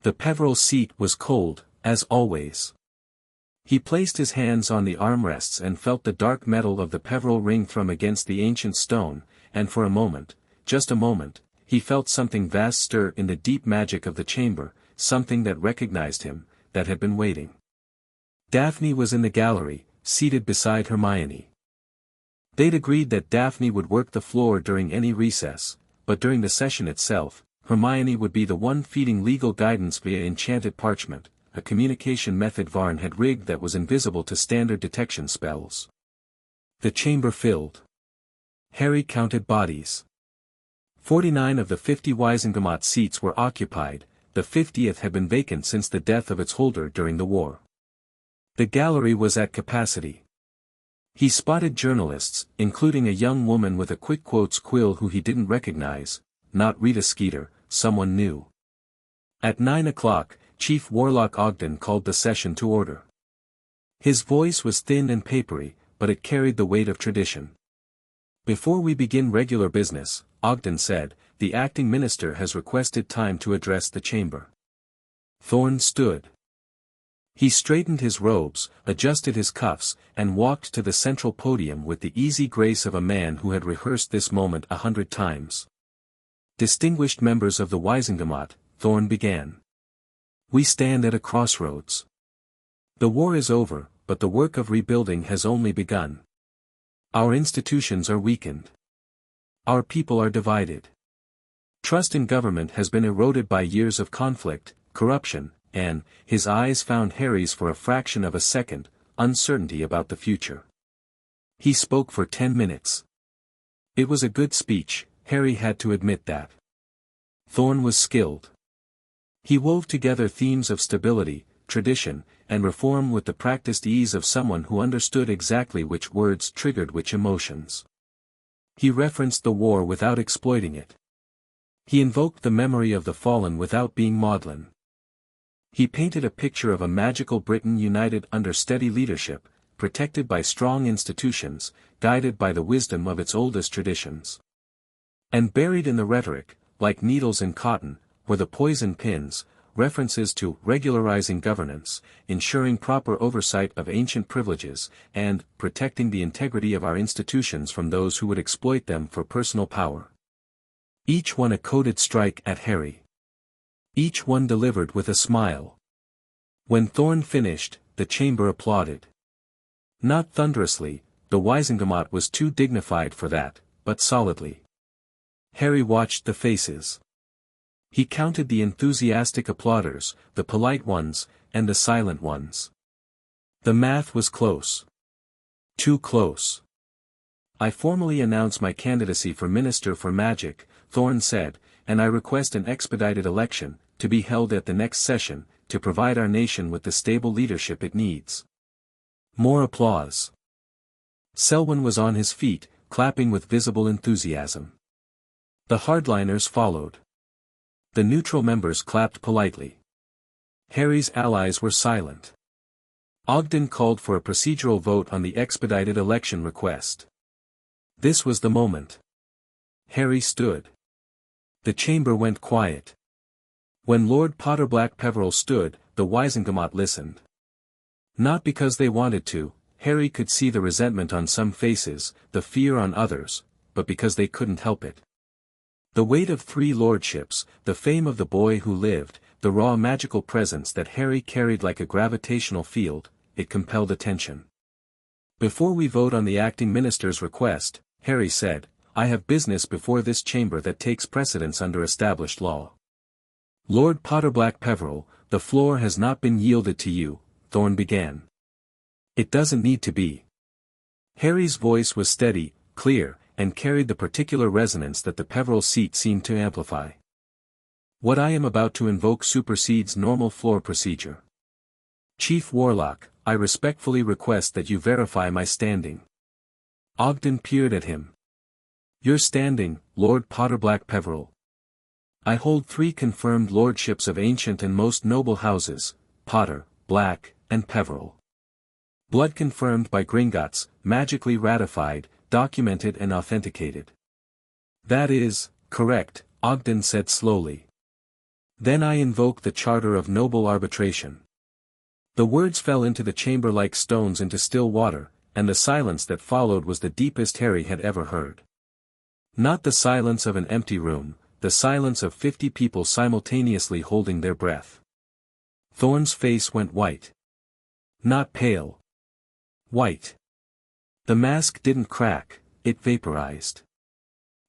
The Peverell seat was cold, as always. He placed his hands on the armrests and felt the dark metal of the Peverell ring thrum against the ancient stone, and for a moment, just a moment, he felt something vast stir in the deep magic of the chamber, something that recognized him, that had been waiting. Daphne was in the gallery, seated beside Hermione. They'd agreed that Daphne would work the floor during any recess, but during the session itself, Hermione would be the one feeding legal guidance via enchanted parchment, a communication method Varn had rigged that was invisible to standard detection spells. The chamber filled. Harry counted bodies. 49 of the 50 Wizengamot seats were occupied, the 50th had been vacant since the death of its holder during the war. The gallery was at capacity. He spotted journalists, including a young woman with a quick quotes quill who he didn't recognize, not Rita Skeeter, someone new. At 9 o'clock, Chief Warlock Ogden called the session to order. His voice was thin and papery, but it carried the weight of tradition. Before we begin regular business, Ogden said, the acting minister has requested time to address the chamber. Thorn stood. He straightened his robes, adjusted his cuffs, and walked to the central podium with the easy grace of a man who had rehearsed this moment 100 times. Distinguished members of the Wizengamot, Thorn began. We stand at a crossroads. The war is over, but the work of rebuilding has only begun. Our institutions are weakened. Our people are divided. Trust in government has been eroded by years of conflict, corruption, and, his eyes found Harry's for a fraction of a second, uncertainty about the future. He spoke for 10 minutes. It was a good speech, Harry had to admit that. Thorn was skilled. He wove together themes of stability, tradition, and reform with the practiced ease of someone who understood exactly which words triggered which emotions. He referenced the war without exploiting it. He invoked the memory of the fallen without being maudlin. He painted a picture of a magical Britain united under steady leadership, protected by strong institutions, guided by the wisdom of its oldest traditions. And buried in the rhetoric, like needles in cotton, were the poison pins, references to regularizing governance, ensuring proper oversight of ancient privileges, and protecting the integrity of our institutions from those who would exploit them for personal power. Each one a coded strike at Harry. Each one delivered with a smile. When Thorn finished, the chamber applauded. Not thunderously, the Wizengamot was too dignified for that, but solidly. Harry watched the faces. He counted the enthusiastic applauders, the polite ones, and the silent ones. The math was close. Too close. I formally announce my candidacy for Minister for Magic, Thorn said, and I request an expedited election, to be held at the next session, to provide our nation with the stable leadership it needs. More applause. Selwyn was on his feet, clapping with visible enthusiasm. The hardliners followed. The neutral members clapped politely. Harry's allies were silent. Ogden called for a procedural vote on the expedited election request. This was the moment. Harry stood. The chamber went quiet. When Lord Potter-Black-Peverell stood, the Wizengamot listened. Not because they wanted to, Harry could see the resentment on some faces, the fear on others, but because they couldn't help it. The weight of 3 lordships, the fame of the boy who lived, the raw magical presence that Harry carried like a gravitational field, it compelled attention. Before we vote on the acting minister's request, Harry said, I have business before this chamber that takes precedence under established law. Lord Potter-Black-Peverell, the floor has not been yielded to you, Thorn began. It doesn't need to be. Harry's voice was steady, clear, and carried the particular resonance that the Peverell seat seemed to amplify. What I am about to invoke supersedes normal floor procedure. Chief Warlock, I respectfully request that you verify my standing. Ogden peered at him. Your standing, Lord Potter-Black-Peverell. I hold 3 confirmed lordships of ancient and most noble houses, Potter, Black, and Peverell. Blood confirmed by Gringotts, magically ratified, documented and authenticated. That is, correct, Ogden said slowly. Then I invoke the Charter of Noble Arbitration. The words fell into the chamber like stones into still water, and the silence that followed was the deepest Harry had ever heard. Not the silence of an empty room, the silence of 50 people simultaneously holding their breath. Thorn's face went white. Not pale. White. The mask didn't crack, it vaporized.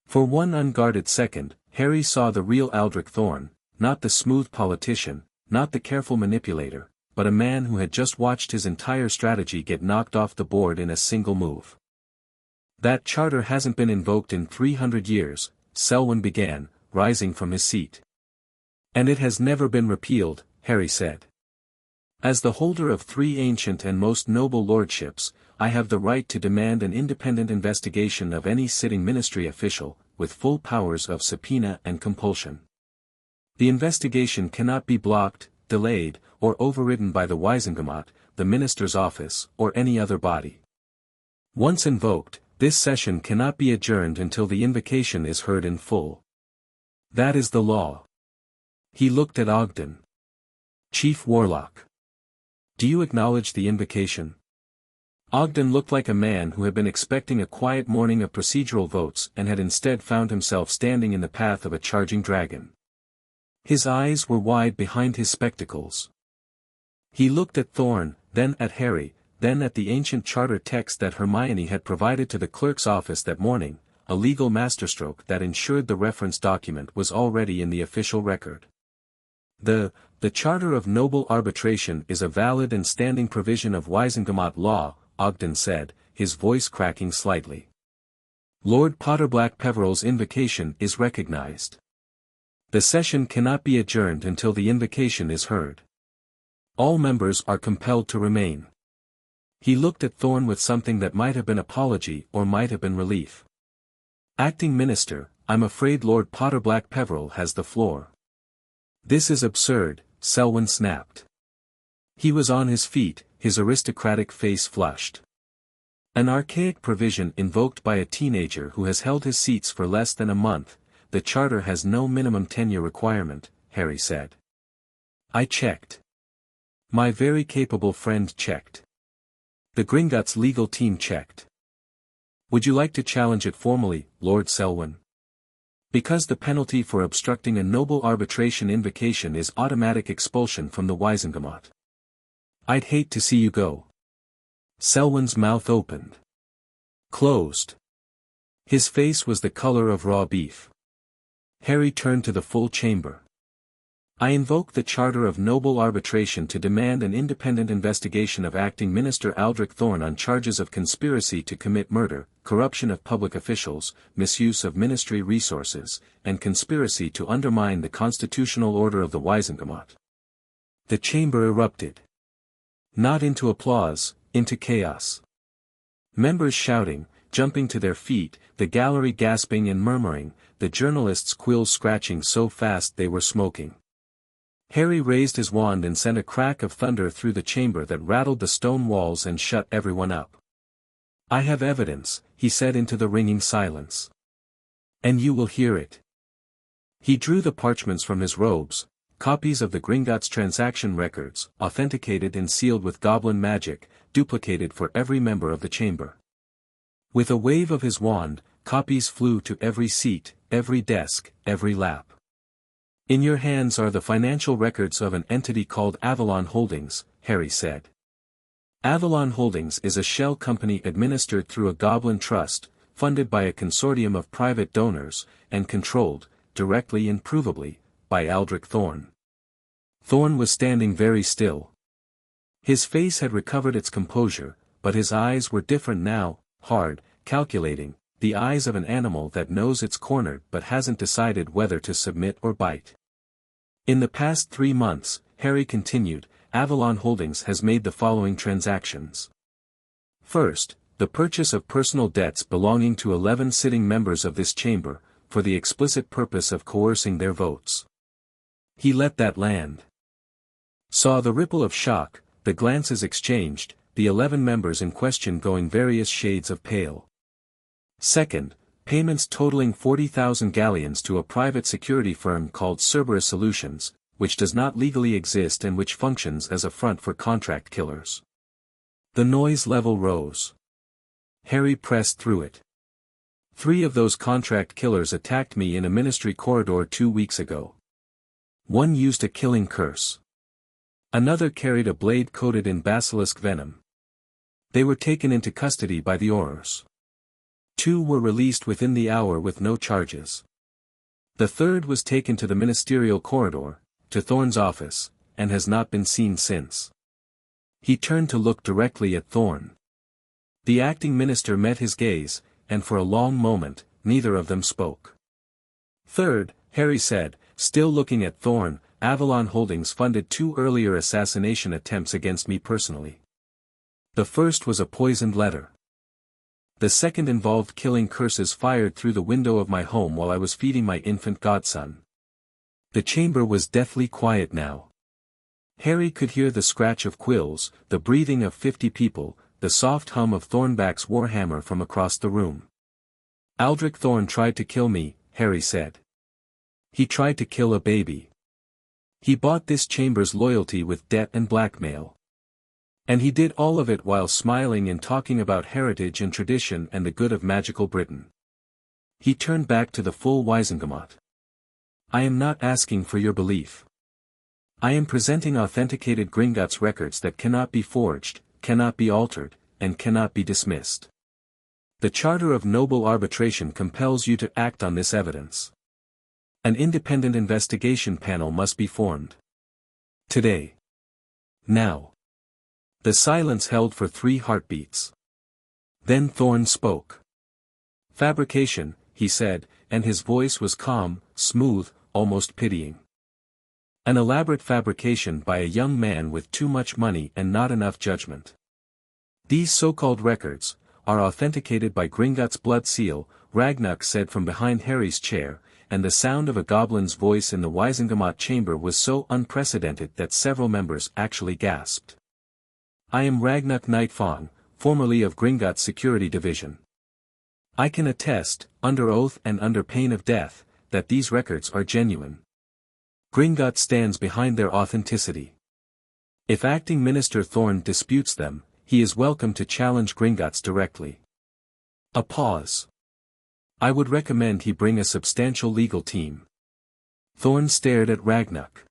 For one unguarded second, Harry saw the real Aldrich Thorn, not the smooth politician, not the careful manipulator, but a man who had just watched his entire strategy get knocked off the board in a single move. That charter hasn't been invoked in 300 years, Selwyn began, rising from his seat. And it has never been repealed, Harry said. As the holder of 3 ancient and most noble lordships, I have the right to demand an independent investigation of any sitting ministry official, with full powers of subpoena and compulsion. The investigation cannot be blocked, delayed, or overridden by the Wizengamot, the minister's office, or any other body. Once invoked, this session cannot be adjourned until the invocation is heard in full. That is the law. He looked at Ogden. Chief Warlock. Do you acknowledge the invocation? Ogden looked like a man who had been expecting a quiet morning of procedural votes and had instead found himself standing in the path of a charging dragon. His eyes were wide behind his spectacles. He looked at Thorn, then at Harry, then at the ancient charter text that Hermione had provided to the clerk's office that morning, a legal masterstroke that ensured the reference document was already in the official record. The Charter of Noble Arbitration is a valid and standing provision of Wizengamot law, Ogden said, his voice cracking slightly. Lord Potter-Black-Peverell's invocation is recognized. The session cannot be adjourned until the invocation is heard. All members are compelled to remain. He looked at Thorn with something that might have been apology or might have been relief. Acting Minister, I'm afraid Lord Potter-Black-Peverell has the floor. This is absurd, Selwyn snapped. He was on his feet, his aristocratic face flushed. An archaic provision invoked by a teenager who has held his seats for less than a month. The charter has no minimum tenure requirement, Harry said. I checked. My very capable friend checked. The Gringotts legal team checked. Would you like to challenge it formally, Lord Selwyn? Because the penalty for obstructing a noble arbitration invocation is automatic expulsion from the Wizengamot. I'd hate to see you go. Selwyn's mouth opened. Closed. His face was the color of raw beef. Harry turned to the full chamber. I invoke the Charter of Noble Arbitration to demand an independent investigation of Acting Minister Aldrich Thorn on charges of conspiracy to commit murder, corruption of public officials, misuse of ministry resources, and conspiracy to undermine the constitutional order of the Wizengamot. The chamber erupted. Not into applause, into chaos. Members shouting, jumping to their feet, the gallery gasping and murmuring, the journalists' quills scratching so fast they were smoking. Harry raised his wand and sent a crack of thunder through the chamber that rattled the stone walls and shut everyone up. I have evidence, he said into the ringing silence. And you will hear it. He drew the parchments from his robes, copies of the Gringotts transaction records, authenticated and sealed with goblin magic, duplicated for every member of the chamber. With a wave of his wand, copies flew to every seat, every desk, every lap. In your hands are the financial records of an entity called Avalon Holdings, Harry said. Avalon Holdings is a shell company administered through a Goblin trust, funded by a consortium of private donors, and controlled, directly and provably, by Aldrich Thorn. Thorn was standing very still. His face had recovered its composure, but his eyes were different now, hard, calculating, the eyes of an animal that knows it's cornered but hasn't decided whether to submit or bite. In the past 3 months, Harry continued, Avalon Holdings has made the following transactions. First, the purchase of personal debts belonging to 11 sitting members of this chamber, for the explicit purpose of coercing their votes. He let that land. Saw the ripple of shock, the glances exchanged, the 11 members in question going various shades of pale. Second, payments totaling 40,000 galleons to a private security firm called Cerberus Solutions, which does not legally exist and which functions as a front for contract killers. The noise level rose. Harry pressed through it. 3 of those contract killers attacked me in a ministry corridor 2 weeks ago. One used a killing curse. Another carried a blade coated in basilisk venom. They were taken into custody by the Aurors. 2 were released within the hour with no charges. The third was taken to the ministerial corridor, to Thorn's office, and has not been seen since. He turned to look directly at Thorn. The acting minister met his gaze, and for a long moment, neither of them spoke. Third, Harry said, still looking at Thorn, Avalon Holdings funded 2 earlier assassination attempts against me personally. The first was a poisoned letter. The second involved killing curses fired through the window of my home while I was feeding my infant godson. The chamber was deathly quiet now. Harry could hear the scratch of quills, the breathing of 50 people, the soft hum of Thornback's warhammer from across the room. Aldrich Thorn tried to kill me, Harry said. He tried to kill a baby. He bought this chamber's loyalty with debt and blackmail. And he did all of it while smiling and talking about heritage and tradition and the good of magical Britain. He turned back to the full Wizengamot. I am not asking for your belief. I am presenting authenticated Gringotts records that cannot be forged, cannot be altered, and cannot be dismissed. The Charter of Noble Arbitration compels you to act on this evidence. An independent investigation panel must be formed. Today. Now. The silence held for 3 heartbeats. Then Thorn spoke. Fabrication, he said, and his voice was calm, smooth, almost pitying. An elaborate fabrication by a young man with too much money and not enough judgment. These so-called records are authenticated by Gringotts' blood seal, Ragnarok said from behind Harry's chair, and the sound of a goblin's voice in the Wizengamot chamber was so unprecedented that several members actually gasped. I am Ragnarok Nightfong, formerly of Gringotts Security Division. I can attest, under oath and under pain of death, that these records are genuine. Gringotts stands behind their authenticity. If Acting Minister Thorn disputes them, he is welcome to challenge Gringotts directly. A pause. I would recommend he bring a substantial legal team. Thorn stared at Ragnarok.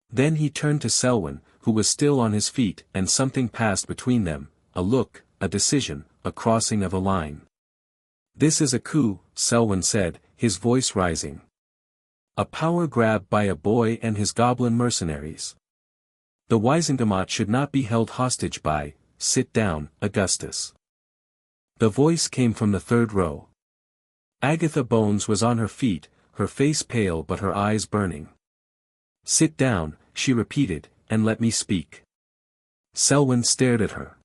Then he turned to Selwyn, who was still on his feet, and something passed between them, a look, a decision, a crossing of a line. This is a coup, Selwyn said, his voice rising. A power grab by a boy and his goblin mercenaries. The Wizengamot should not be held hostage by, sit down, Augustus. The voice came from the 3rd row. Agatha Bones was on her feet, her face pale but her eyes burning. Sit down, she repeated, and let me speak. Selwyn stared at her.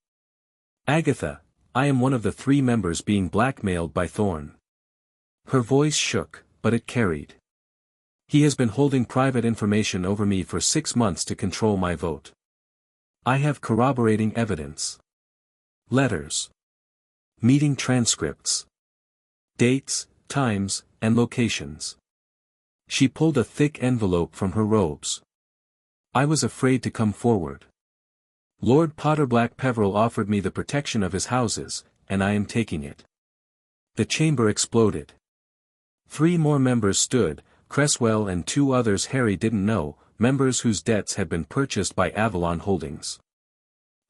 Agatha, I am one of the 3 members being blackmailed by Thorn. Her voice shook, but it carried. He has been holding private information over me for 6 months to control my vote. I have corroborating evidence. Letters. Meeting transcripts. Dates, times, and locations. She pulled a thick envelope from her robes. I was afraid to come forward. Lord Potter-Black-Peverell offered me the protection of his houses, and I am taking it. The chamber exploded. 3 more members stood, Cresswell and 2 others Harry didn't know, members whose debts had been purchased by Avalon Holdings.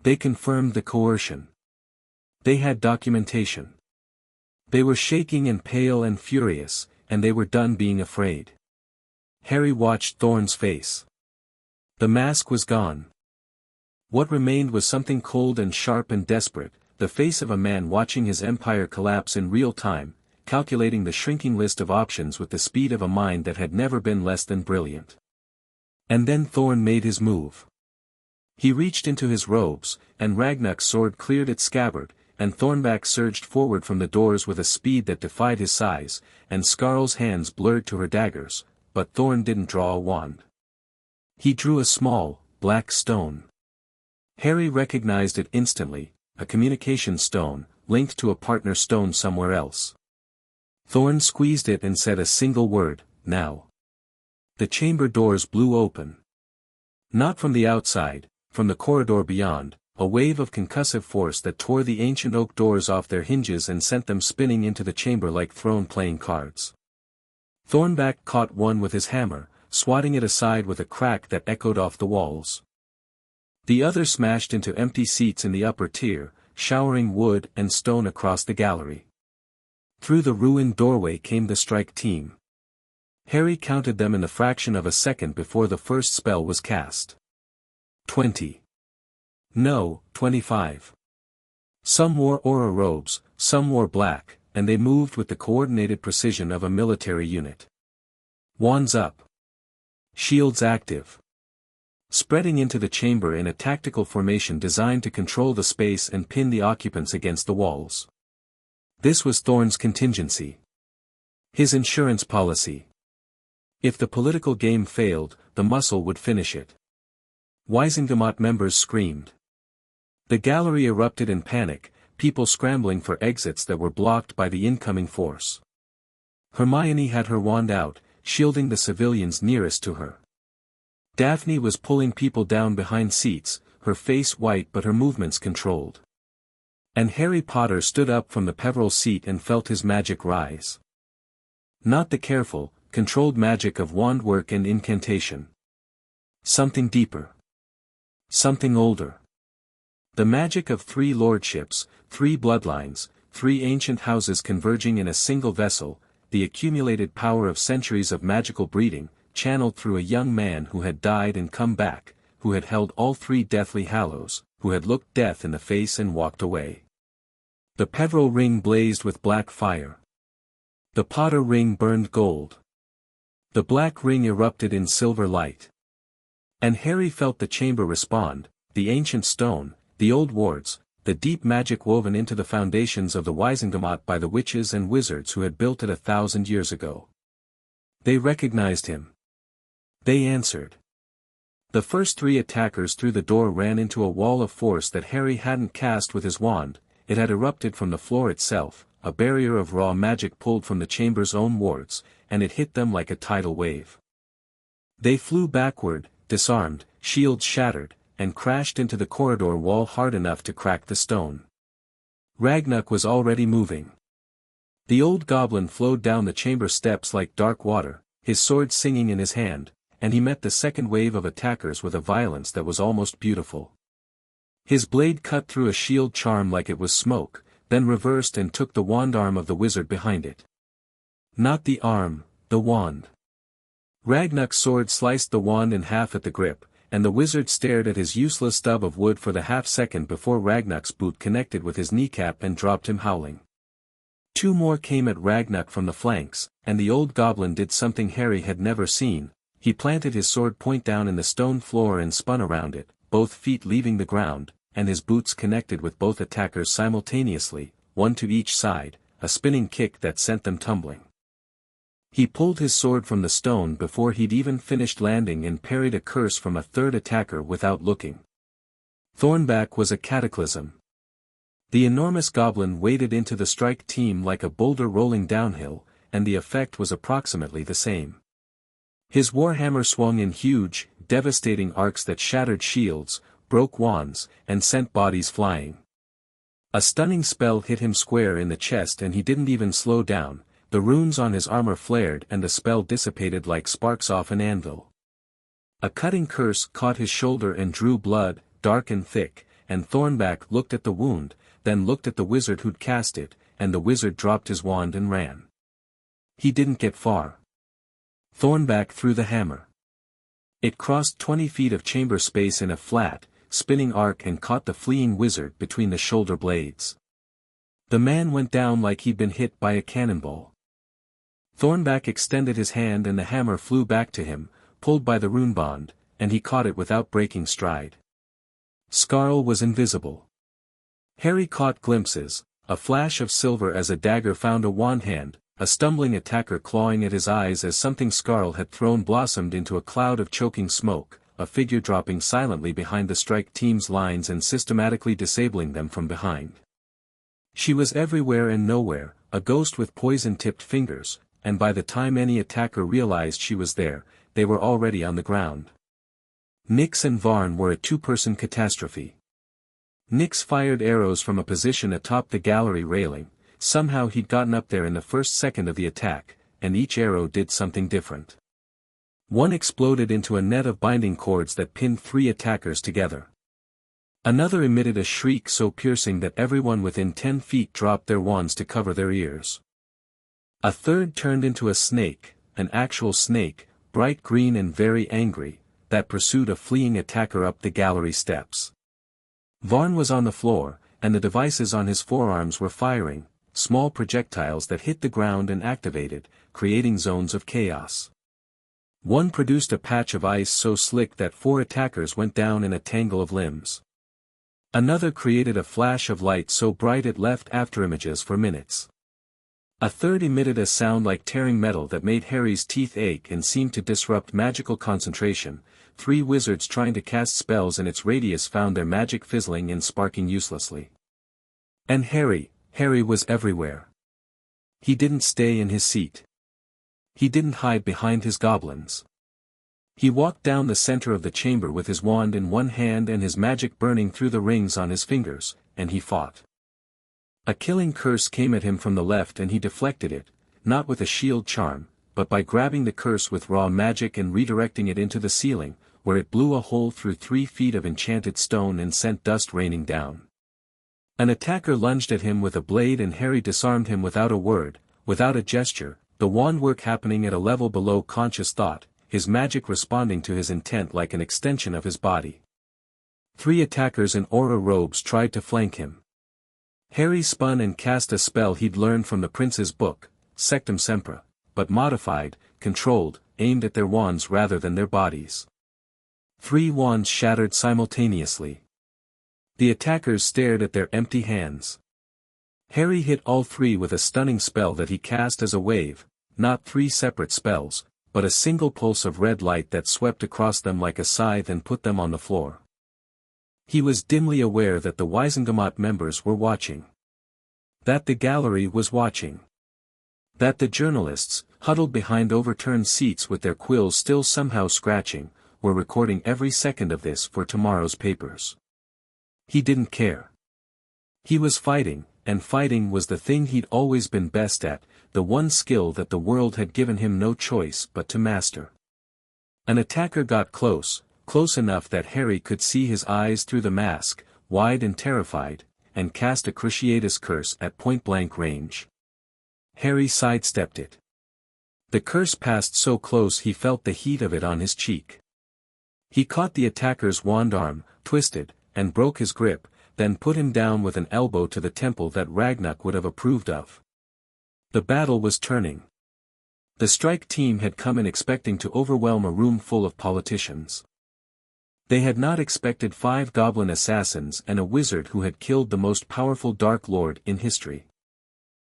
They confirmed the coercion. They had documentation. They were shaking and pale and furious, and they were done being afraid. Harry watched Thorn's face. The mask was gone. What remained was something cold and sharp and desperate, the face of a man watching his empire collapse in real time, calculating the shrinking list of options with the speed of a mind that had never been less than brilliant. And then Thorn made his move. He reached into his robes, and Ragnarok's sword cleared its scabbard, and Thornback surged forward from the doors with a speed that defied his size, and Scarl's hands blurred to her daggers, but Thorn didn't draw a wand. He drew a small, black stone. Harry recognized it instantly, a communication stone, linked to a partner stone somewhere else. Thorn squeezed it and said a single word, now. The chamber doors blew open. Not from the outside, from the corridor beyond, a wave of concussive force that tore the ancient oak doors off their hinges and sent them spinning into the chamber like thrown playing cards. Thornback caught one with his hammer, swatting it aside with a crack that echoed off the walls. The other smashed into empty seats in the upper tier, showering wood and stone across the gallery. Through the ruined doorway came the strike team. Harry counted them in the fraction of a second before the first spell was cast. 20. No, 25. Some wore aura robes, some wore black, and they moved with the coordinated precision of a military unit. Wands up. Shields active. Spreading into the chamber in a tactical formation designed to control the space and pin the occupants against the walls. This was Thorn's contingency. His insurance policy. If the political game failed, the muscle would finish it. Wizengamot members screamed. The gallery erupted in panic, people scrambling for exits that were blocked by the incoming force. Hermione had her wand out, shielding the civilians nearest to her. Daphne was pulling people down behind seats, her face white but her movements controlled. And Harry Potter stood up from the Peverell seat and felt his magic rise. Not the careful, controlled magic of wand work and incantation. Something deeper. Something older. The magic of 3 lordships, 3 bloodlines, 3 ancient houses converging in a single vessel, the accumulated power of centuries of magical breeding, channeled through a young man who had died and come back, who had held all 3 deathly hallows, who had looked death in the face and walked away. The Peverell ring blazed with black fire. The Potter ring burned gold. The black ring erupted in silver light. And Harry felt the chamber respond, the ancient stone, the old wards, the deep magic woven into the foundations of the Wizengamot by the witches and wizards who had built it 1,000 years ago. They recognized him. They answered. The first 3 attackers through the door ran into a wall of force that Harry hadn't cast with his wand. It had erupted from the floor itself, a barrier of raw magic pulled from the chamber's own wards, and it hit them like a tidal wave. They flew backward, disarmed, shields shattered, and crashed into the corridor wall hard enough to crack the stone. Ragnuk was already moving. The old goblin flowed down the chamber steps like dark water, his sword singing in his hand, and he met the second wave of attackers with a violence that was almost beautiful. His blade cut through a shield charm like it was smoke, then reversed and took the wand arm of the wizard behind it. Not the arm, the wand. Ragnuk's sword sliced the wand in half at the grip, and the wizard stared at his useless stub of wood for the half-second before Ragnuk's boot connected with his kneecap and dropped him howling. 2 more came at Ragnuk from the flanks, and the old goblin did something Harry had never seen. He planted his sword point down in the stone floor and spun around it, both feet leaving the ground, and his boots connected with both attackers simultaneously, one to each side, a spinning kick that sent them tumbling. He pulled his sword from the stone before he'd even finished landing and parried a curse from a third attacker without looking. Thornback was a cataclysm. The enormous goblin waded into the strike team like a boulder rolling downhill, and the effect was approximately the same. His warhammer swung in huge, devastating arcs that shattered shields, broke wands, and sent bodies flying. A stunning spell hit him square in the chest and he didn't even slow down. The runes on his armor flared and the spell dissipated like sparks off an anvil. A cutting curse caught his shoulder and drew blood, dark and thick, and Thornback looked at the wound, then looked at the wizard who'd cast it, and the wizard dropped his wand and ran. He didn't get far. Thornback threw the hammer. It crossed 20 feet of chamber space in a flat, spinning arc and caught the fleeing wizard between the shoulder blades. The man went down like he'd been hit by a cannonball. Thornback extended his hand and the hammer flew back to him, pulled by the rune bond, and he caught it without breaking stride. Scarl was invisible. Harry caught glimpses, a flash of silver as a dagger found a wand hand, a stumbling attacker clawing at his eyes as something Scarl had thrown blossomed into a cloud of choking smoke, a figure dropping silently behind the strike team's lines and systematically disabling them from behind. She was everywhere and nowhere, a ghost with poison-tipped fingers, and by the time any attacker realized she was there, they were already on the ground. Nyx and Varn were a 2-person catastrophe. Nyx fired arrows from a position atop the gallery railing. Somehow he'd gotten up there in the first second of the attack, and each arrow did something different. One exploded into a net of binding cords that pinned 3 attackers together. Another emitted a shriek so piercing that everyone within 10 feet dropped their wands to cover their ears. A third turned into a snake, an actual snake, bright green and very angry, that pursued a fleeing attacker up the gallery steps. Varn was on the floor, and the devices on his forearms were firing, small projectiles that hit the ground and activated, creating zones of chaos. One produced a patch of ice so slick that 4 attackers went down in a tangle of limbs. Another created a flash of light so bright it left afterimages for minutes. A third emitted a sound like tearing metal that made Harry's teeth ache and seemed to disrupt magical concentration. 3 wizards trying to cast spells in its radius found their magic fizzling and sparking uselessly. And Harry was everywhere. He didn't stay in his seat. He didn't hide behind his goblins. He walked down the center of the chamber with his wand in one hand and his magic burning through the rings on his fingers, and he fought. A killing curse came at him from the left and he deflected it, not with a shield charm, but by grabbing the curse with raw magic and redirecting it into the ceiling, where it blew a hole through 3 feet of enchanted stone and sent dust raining down. An attacker lunged at him with a blade and Harry disarmed him without a word, without a gesture, the wand work happening at a level below conscious thought, his magic responding to his intent like an extension of his body. 3 attackers in aura robes tried to flank him. Harry spun and cast a spell he'd learned from the prince's book, Sectum Sempra, but modified, controlled, aimed at their wands rather than their bodies. 3 wands shattered simultaneously. The attackers stared at their empty hands. Harry hit all 3 with a stunning spell that he cast as a wave, not 3 separate spells, but a single pulse of red light that swept across them like a scythe and put them on the floor. He was dimly aware that the Wizengamot members were watching. That the gallery was watching. That the journalists, huddled behind overturned seats with their quills still somehow scratching, were recording every second of this for tomorrow's papers. He didn't care. He was fighting, and fighting was the thing he'd always been best at, the one skill that the world had given him no choice but to master. An attacker got close enough that Harry could see his eyes through the mask, wide and terrified, and cast a Cruciatus curse at point-blank range. Harry sidestepped it. The curse passed so close he felt the heat of it on his cheek. He caught the attacker's wand arm, twisted, and broke his grip, then put him down with an elbow to the temple that Ragnarok would have approved of. The battle was turning. The strike team had come in expecting to overwhelm a room full of politicians. They had not expected 5 goblin assassins and a wizard who had killed the most powerful Dark Lord in history.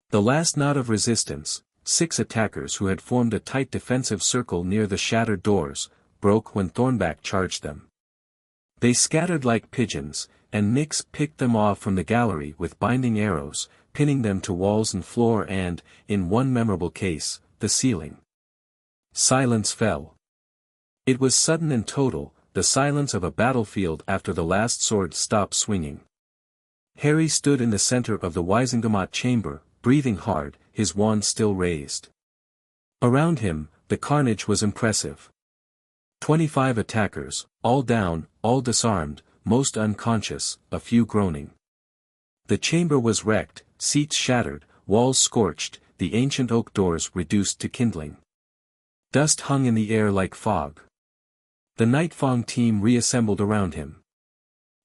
The last knot of resistance, 6 attackers who had formed a tight defensive circle near the shattered doors, broke when Thornback charged them. They scattered like pigeons, and Nyx picked them off from the gallery with binding arrows, pinning them to walls and floor and, in one memorable case, the ceiling. Silence fell. It was sudden and total, the silence of a battlefield after the last sword stopped swinging. Harry stood in the center of the Wizengamot chamber, breathing hard, his wand still raised. Around him, the carnage was impressive. 25 attackers, all down, all disarmed, most unconscious, a few groaning. The chamber was wrecked, seats shattered, walls scorched, the ancient oak doors reduced to kindling. Dust hung in the air like fog. The Nightfong team reassembled around him.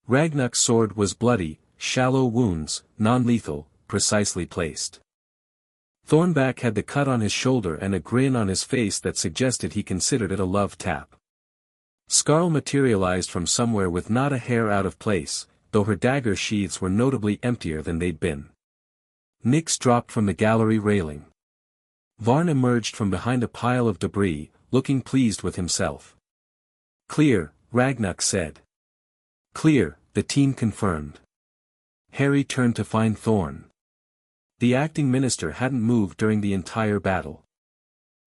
Ragnarok's sword was bloody, shallow wounds, non-lethal, precisely placed. Thornback had the cut on his shoulder and a grin on his face that suggested he considered it a love tap. Scarl materialized from somewhere with not a hair out of place, though her dagger sheaths were notably emptier than they'd been. Nyx dropped from the gallery railing. Varn emerged from behind a pile of debris, looking pleased with himself. "Clear," Ragnarok said. "Clear," the team confirmed. Harry turned to find Thorn. The acting minister hadn't moved during the entire battle.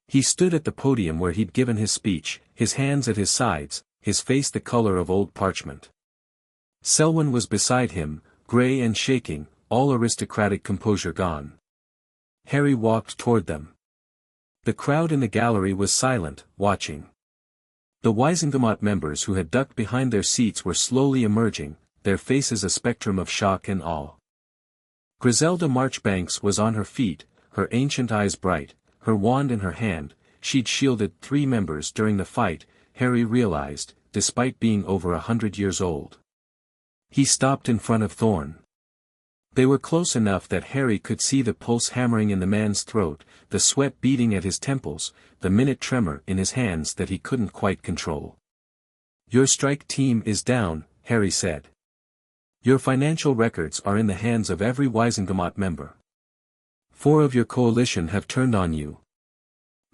He stood at the podium where he'd given his speech, his hands at his sides, his face the color of old parchment. Selwyn was beside him, gray and shaking, all aristocratic composure gone. Harry walked toward them. The crowd in the gallery was silent, watching. The Wizengamot members who had ducked behind their seats were slowly emerging, their faces a spectrum of shock and awe. Griselda Marchbanks was on her feet, her ancient eyes bright, her wand in her hand. She'd shielded 3 members during the fight, Harry realized, despite being over 100 years old. He stopped in front of Thorn. They were close enough that Harry could see the pulse hammering in the man's throat, the sweat beating at his temples, the minute tremor in his hands that he couldn't quite control. "Your strike team is down," Harry said. "Your financial records are in the hands of every Wizengamot member. 4 of your coalition have turned on you.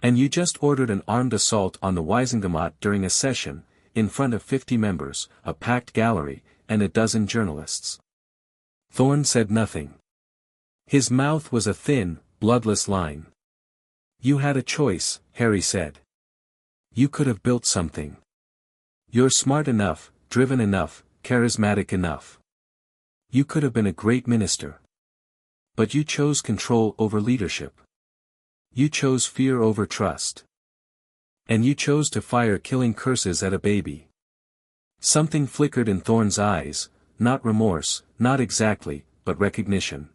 And you just ordered an armed assault on the Wizengamot during a session, in front of 50 members, a packed gallery, and a dozen journalists." Thorn said nothing. His mouth was a thin, bloodless line. "You had a choice," Harry said. "You could have built something. You're smart enough, driven enough, charismatic enough. You could have been a great minister. But you chose control over leadership. You chose fear over trust. And you chose to fire killing curses at a baby." Something flickered in Thorn's eyes, not remorse, not exactly, but recognition.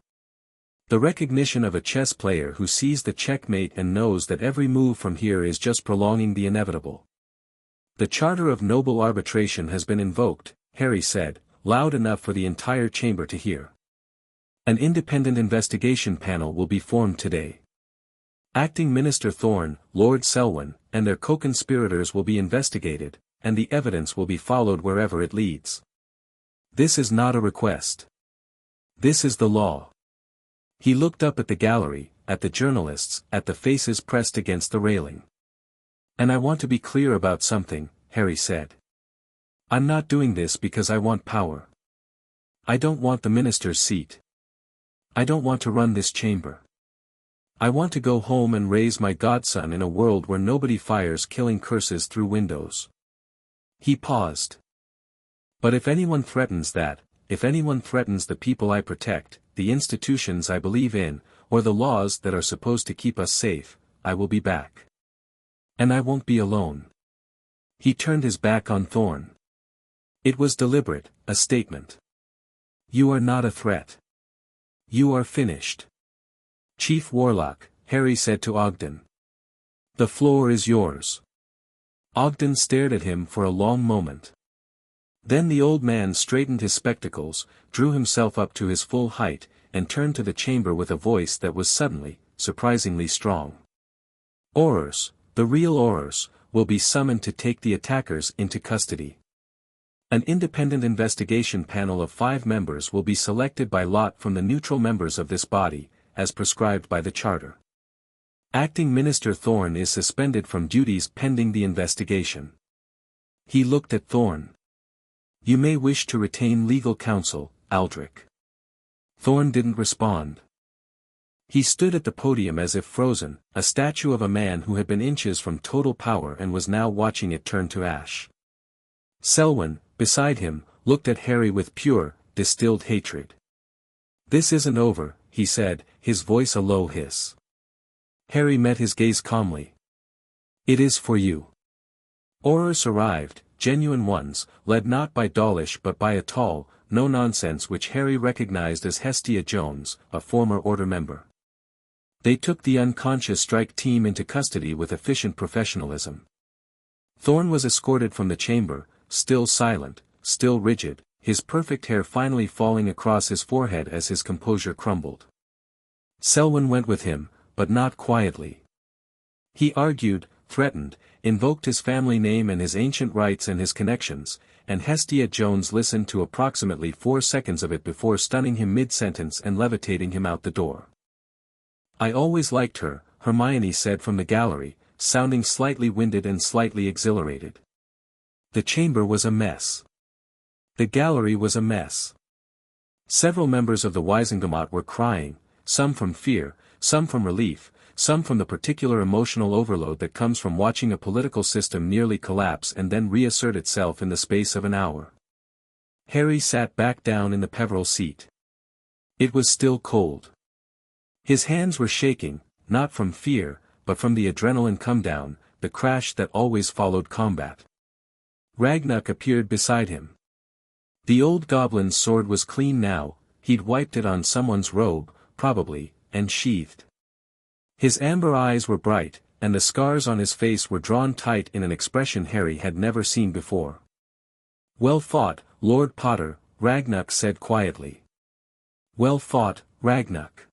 The recognition of a chess player who sees the checkmate and knows that every move from here is just prolonging the inevitable. "The Charter of Noble Arbitration has been invoked," Harry said, loud enough for the entire chamber to hear. "An independent investigation panel will be formed today. Acting Minister Thorn, Lord Selwyn, and their co-conspirators will be investigated, and the evidence will be followed wherever it leads. This is not a request. This is the law." He looked up at the gallery, at the journalists, at the faces pressed against the railing. "And I want to be clear about something," Harry said. "I'm not doing this because I want power. I don't want the minister's seat. I don't want to run this chamber. I want to go home and raise my godson in a world where nobody fires killing curses through windows." He paused. "But if anyone threatens that, if anyone threatens the people I protect, the institutions I believe in, or the laws that are supposed to keep us safe, I will be back. And I won't be alone." He turned his back on Thorn. It was deliberate, a statement. "You are not a threat. You are finished. Chief Warlock," Harry said to Ogden. "The floor is yours." Ogden stared at him for a long moment. Then the old man straightened his spectacles, drew himself up to his full height, and turned to the chamber with a voice that was suddenly, surprisingly strong. "Aurors, the real Aurors, will be summoned to take the attackers into custody. An independent investigation panel of 5 members will be selected by lot from the neutral members of this body, as prescribed by the Charter. Acting Minister Thorn is suspended from duties pending the investigation." He looked at Thorn. "You may wish to retain legal counsel, Aldrich." Thorn didn't respond. He stood at the podium as if frozen, a statue of a man who had been inches from total power and was now watching it turn to ash. Selwyn, beside him, looked at Harry with pure, distilled hatred. "This isn't over," he said, his voice a low hiss. Harry met his gaze calmly. "It is for you." Aurors arrived, genuine ones, led not by Dawlish but by a tall, no-nonsense which Harry recognized as Hestia Jones, a former Order member. They took the unconscious strike team into custody with efficient professionalism. Thorn was escorted from the chamber, still silent, still rigid, his perfect hair finally falling across his forehead as his composure crumbled. Selwyn went with him, but not quietly. He argued, threatened, invoked his family name and his ancient rights and his connections, and Hestia Jones listened to approximately 4 seconds of it before stunning him mid-sentence and levitating him out the door. "I always liked her," Hermione said from the gallery, sounding slightly winded and slightly exhilarated. The chamber was a mess. The gallery was a mess. Several members of the Wizengamot were crying, some from fear, some from relief, some from the particular emotional overload that comes from watching a political system nearly collapse and then reassert itself in the space of an hour. Harry sat back down in the Peverell seat. It was still cold. His hands were shaking, not from fear, but from the adrenaline come-down, the crash that always followed combat. Ragnuk appeared beside him. The old goblin's sword was clean now, he'd wiped it on someone's robe, probably, and sheathed. His amber eyes were bright, and the scars on his face were drawn tight in an expression Harry had never seen before. "Well fought, Lord Potter," Ragnarok said quietly. "Well fought, Ragnarok."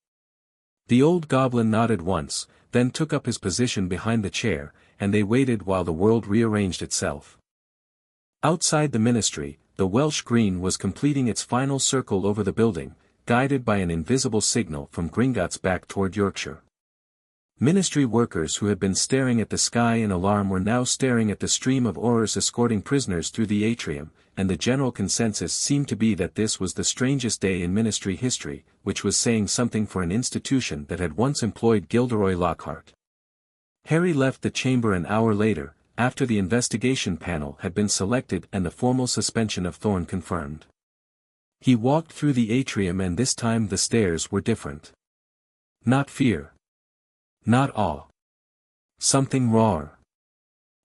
The old goblin nodded once, then took up his position behind the chair, and they waited while the world rearranged itself. Outside the ministry, the Welsh Green was completing its final circle over the building, guided by an invisible signal from Gringotts back toward Yorkshire. Ministry workers who had been staring at the sky in alarm were now staring at the stream of aurors escorting prisoners through the atrium, and the general consensus seemed to be that this was the strangest day in ministry history, which was saying something for an institution that had once employed Gilderoy Lockhart. Harry left the chamber an hour later, after the investigation panel had been selected and the formal suspension of Thorn confirmed. He walked through the atrium, and this time the stares were different. Not fear. Not awe. Something rawer.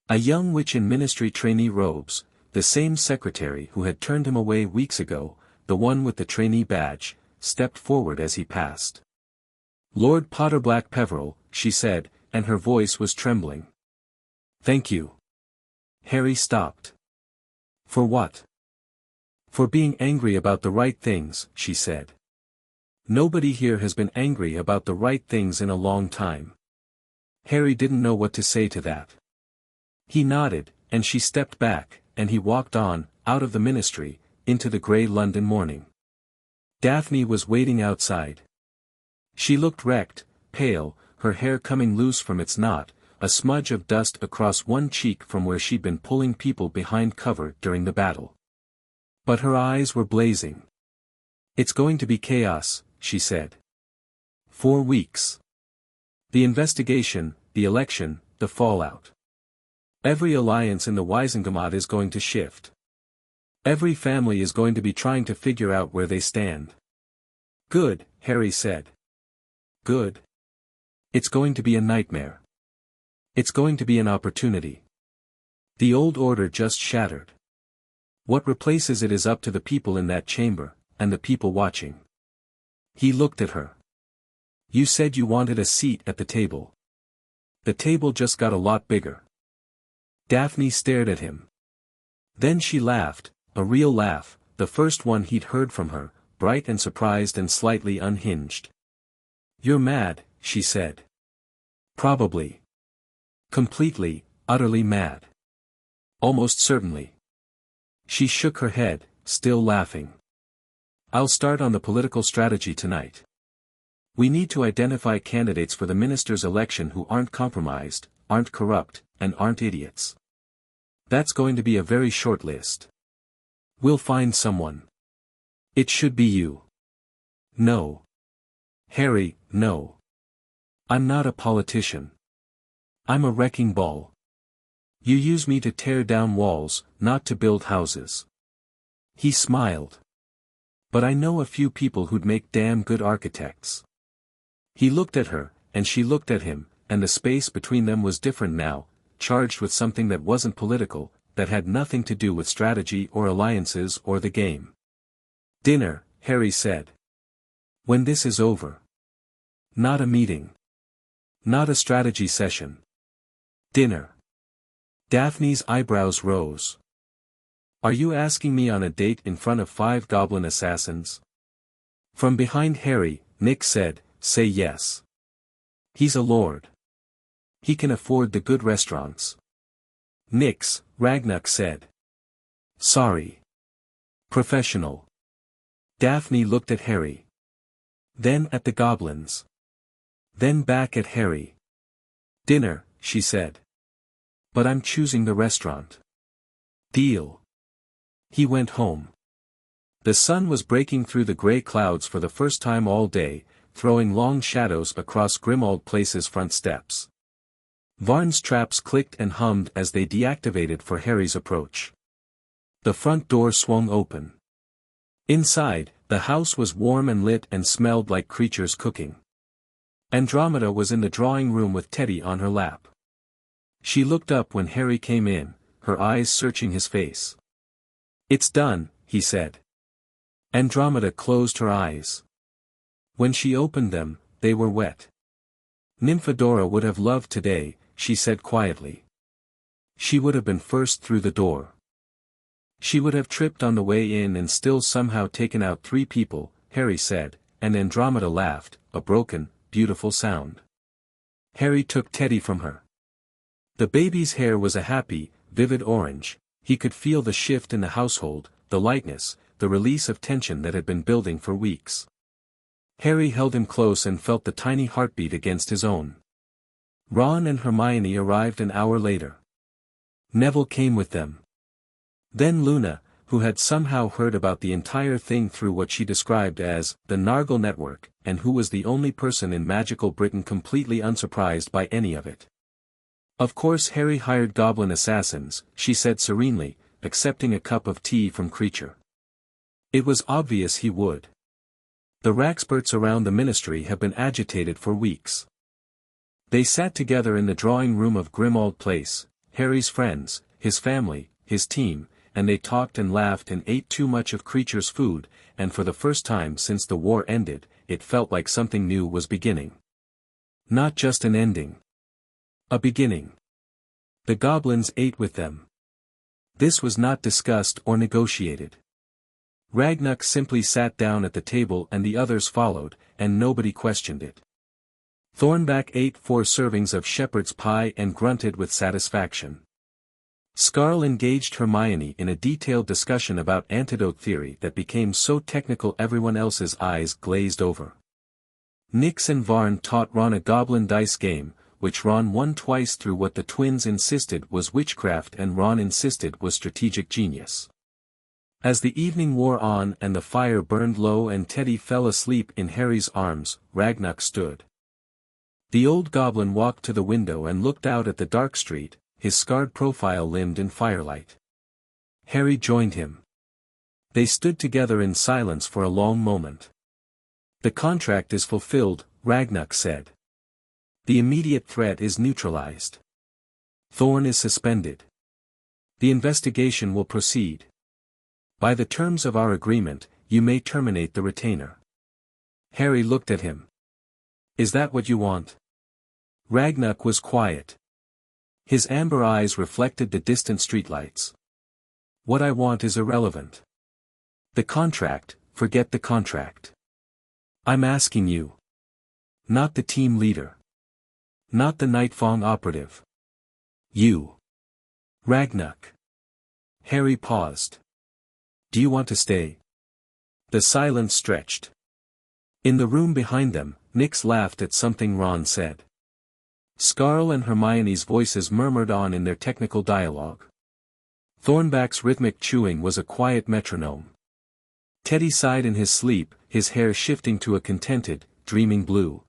A young witch in ministry trainee robes, the same secretary who had turned him away weeks ago, the one with the trainee badge, stepped forward as he passed. "Lord Potter-Black-Peverell," she said, and her voice was trembling. "Thank you." Harry stopped. "For what?" "For being angry about the right things," she said. "Nobody here has been angry about the right things in a long time." Harry didn't know what to say to that. He nodded, and she stepped back, and he walked on, out of the ministry, into the grey London morning. Daphne was waiting outside. She looked wrecked, pale, her hair coming loose from its knot, a smudge of dust across one cheek from where she'd been pulling people behind cover during the battle. But her eyes were blazing. "It's going to be chaos," she said. 4 weeks. The investigation, the election, the fallout. Every alliance in the Wizengamot is going to shift. Every family is going to be trying to figure out where they stand. "Good," Harry said. "Good. It's going to be a nightmare. It's going to be an opportunity. The old order just shattered. What replaces it is up to the people in that chamber, and the people watching." He looked at her. "You said you wanted a seat at the table. The table just got a lot bigger." Daphne stared at him. Then she laughed, a real laugh, the first one he'd heard from her, bright and surprised and slightly unhinged. "You're mad," she said. "Probably. Completely, utterly mad. Almost certainly." She shook her head, still laughing. "I'll start on the political strategy tonight. We need to identify candidates for the minister's election who aren't compromised, aren't corrupt, and aren't idiots. That's going to be a very short list. We'll find someone. It should be you." "No. Harry, no. I'm not a politician. I'm a wrecking ball. You use me to tear down walls, not to build houses." He smiled. "But I know a few people who'd make damn good architects." He looked at her, and she looked at him, and the space between them was different now, charged with something that wasn't political, that had nothing to do with strategy or alliances or the game. "Dinner," Harry said. "When this is over. Not a meeting. Not a strategy session. Dinner." Daphne's eyebrows rose. "Are you asking me on a date in front of 5 goblin assassins?" From behind Harry, Nick said, "Say yes. He's a lord. He can afford the good restaurants." "Nix," Ragnarok said. "Sorry. Professional." Daphne looked at Harry. Then at the goblins. Then back at Harry. "Dinner," she said. "But I'm choosing the restaurant." "Deal." He went home. The sun was breaking through the grey clouds for the first time all day, throwing long shadows across Grimmauld Place's front steps. Varn's traps clicked and hummed as they deactivated for Harry's approach. The front door swung open. Inside, the house was warm and lit and smelled like creatures cooking. Andromeda was in the drawing room with Teddy on her lap. She looked up when Harry came in, her eyes searching his face. "It's done," he said. Andromeda closed her eyes. When she opened them, they were wet. Nymphadora would have loved today, she said quietly. She would have been first through the door. She would have tripped on the way in and still somehow taken out 3 people, Harry said, and Andromeda laughed, a broken, beautiful sound. Harry took Teddy from her. The baby's hair was a happy, vivid orange. He could feel the shift in the household, the lightness, the release of tension that had been building for weeks. Harry held him close and felt the tiny heartbeat against his own. Ron and Hermione arrived an hour later. Neville came with them. Then Luna, who had somehow heard about the entire thing through what she described as the Nargle Network, and who was the only person in magical Britain completely unsurprised by any of it. Of course Harry hired goblin assassins, she said serenely, accepting a cup of tea from Creature. It was obvious he would. The Raxperts around the ministry have been agitated for weeks. They sat together in the drawing room of Grimmauld Place, Harry's friends, his family, his team, and they talked and laughed and ate too much of Creature's food, and for the first time since the war ended, it felt like something new was beginning. Not just an ending. A beginning. The goblins ate with them. This was not discussed or negotiated. Ragnuk simply sat down at the table and the others followed, and nobody questioned it. Thornback ate 4 servings of shepherd's pie and grunted with satisfaction. Scarl engaged Hermione in a detailed discussion about antidote theory that became so technical everyone else's eyes glazed over. Nix and Varn taught Ron a goblin dice game, which Ron won twice through what the twins insisted was witchcraft and Ron insisted was strategic genius. As the evening wore on and the fire burned low and Teddy fell asleep in Harry's arms, Ragnuk stood. The old goblin walked to the window and looked out at the dark street, his scarred profile limned in firelight. Harry joined him. They stood together in silence for a long moment. The contract is fulfilled, Ragnuk said. The immediate threat is neutralized. Thorn is suspended. The investigation will proceed. By the terms of our agreement, you may terminate the retainer. Harry looked at him. Is that what you want? Ragnuk was quiet. His amber eyes reflected the distant streetlights. What I want is irrelevant. The contract, forget the contract. I'm asking you. Not the team leader. Not the Nightfong operative. You. Ragnuk. Harry paused. Do you want to stay? The silence stretched. In the room behind them, Nix laughed at something Ron said. Scarl and Hermione's voices murmured on in their technical dialogue. Thornback's rhythmic chewing was a quiet metronome. Teddy sighed in his sleep, his hair shifting to a contented, dreaming blue.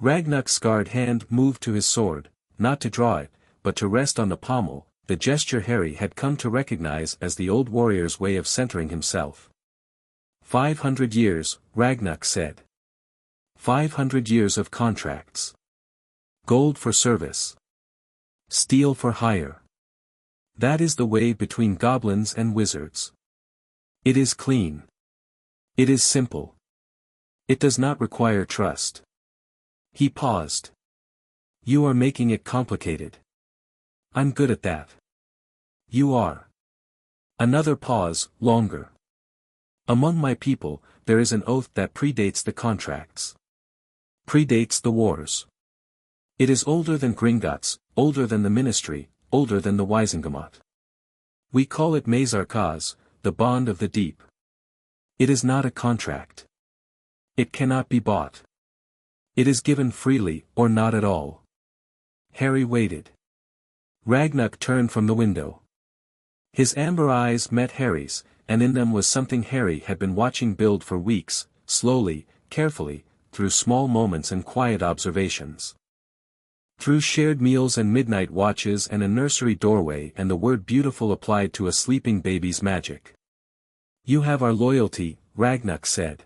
Ragnuk's scarred hand moved to his sword, not to draw it, but to rest on the pommel, the gesture Harry had come to recognize as the old warrior's way of centering himself. 500 years, Ragnuk said. 500 years of contracts. Gold for service. Steel for hire. That is the way between goblins and wizards. It is clean. It is simple. It does not require trust. He paused. You are making it complicated. I'm good at that. You are. Another pause, longer. Among my people, there is an oath that predates the contracts. Predates the wars. It is older than Gringotts, older than the ministry, older than the Wizengamot. We call it Mazarkaz, the bond of the deep. It is not a contract. It cannot be bought. It is given freely, or not at all. Harry waited. Ragnuk turned from the window. His amber eyes met Harry's, and in them was something Harry had been watching build for weeks, slowly, carefully, through small moments and quiet observations. Through shared meals and midnight watches and a nursery doorway and the word beautiful applied to a sleeping baby's magic. You have our loyalty, Ragnuk said.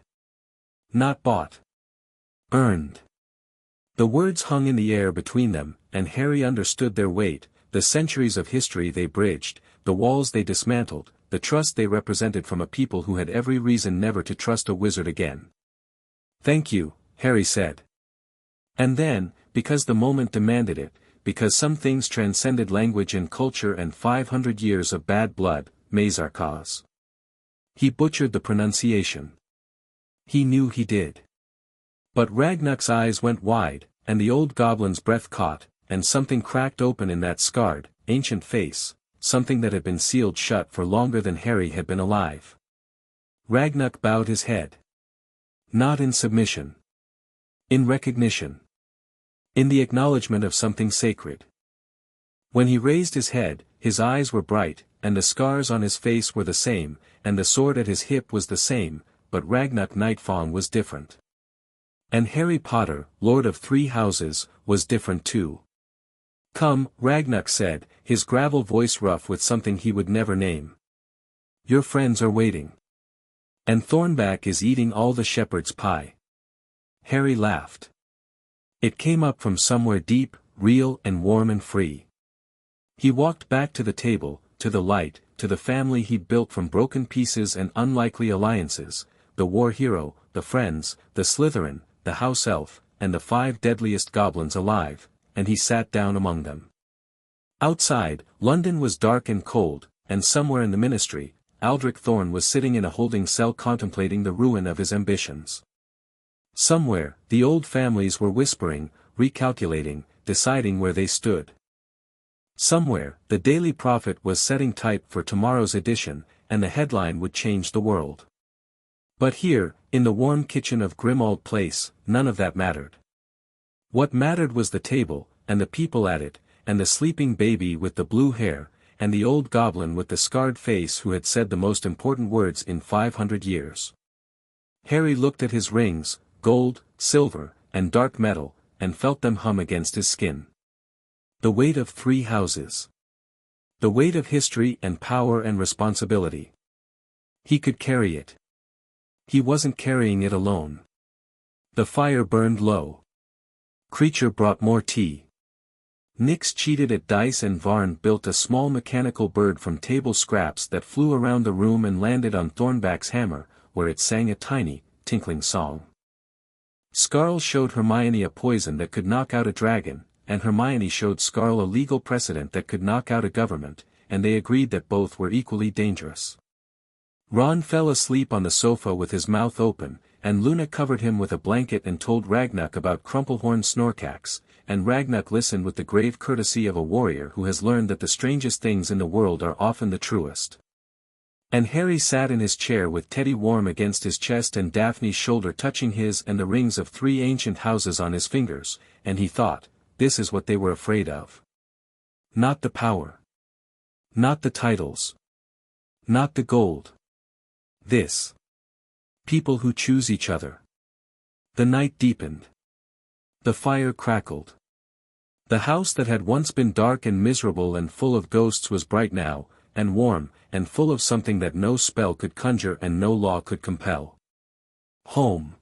Not bought. Earned. The words hung in the air between them, and Harry understood their weight, the centuries of history they bridged, the walls they dismantled, the trust they represented from a people who had every reason never to trust a wizard again. "Thank you," Harry said. And then, because the moment demanded it, because some things transcended language and culture and 500 years of bad blood, Mazarkaz. He butchered the pronunciation. He knew he did. But Ragnar's eyes went wide, and the old goblin's breath caught, and something cracked open in that scarred, ancient face, something that had been sealed shut for longer than Harry had been alive. Ragnar bowed his head. Not in submission. In recognition. In the acknowledgement of something sacred. When he raised his head, his eyes were bright, and the scars on his face were the same, and the sword at his hip was the same, but Ragnar Nightfong was different. And Harry Potter, Lord of Three Houses, was different too. "Come," Ragnar said, his gravel voice rough with something he would never name. "Your friends are waiting. And Thornback is eating all the shepherd's pie." Harry laughed. It came up from somewhere deep, real and warm and free. He walked back to the table, to the light, to the family he'd built from broken pieces and unlikely alliances, the war hero, the friends, the Slytherin, the house elf, and the 5 deadliest goblins alive, and he sat down among them. Outside, London was dark and cold, and somewhere in the ministry, Aldrich Thorne was sitting in a holding cell contemplating the ruin of his ambitions. Somewhere, the old families were whispering, recalculating, deciding where they stood. Somewhere, the Daily Prophet was setting type for tomorrow's edition, and the headline would change the world. But here, in the warm kitchen of Grimmauld Place, none of that mattered. What mattered was the table, and the people at it, and the sleeping baby with the blue hair, and the old goblin with the scarred face who had said the most important words in 500 years. Harry looked at his rings, gold, silver, and dark metal, and felt them hum against his skin. The weight of 3 houses. The weight of history and power and responsibility. He could carry it. He wasn't carrying it alone. The fire burned low. Creature brought more tea. Nix cheated at dice and Varn built a small mechanical bird from table scraps that flew around the room and landed on Thornback's hammer, where it sang a tiny, tinkling song. Scarl showed Hermione a poison that could knock out a dragon, and Hermione showed Scarl a legal precedent that could knock out a government, and they agreed that both were equally dangerous. Ron fell asleep on the sofa with his mouth open, and Luna covered him with a blanket and told Ragnar about Crumplehorn Snorkax, and Ragnar listened with the grave courtesy of a warrior who has learned that the strangest things in the world are often the truest. And Harry sat in his chair with Teddy warm against his chest and Daphne's shoulder touching his and the rings of 3 ancient houses on his fingers, and he thought, this is what they were afraid of. Not the power. Not the titles. Not the gold. This. People who choose each other. The night deepened. The fire crackled. The house that had once been dark and miserable and full of ghosts was bright now, and warm, and full of something that no spell could conjure and no law could compel. Home.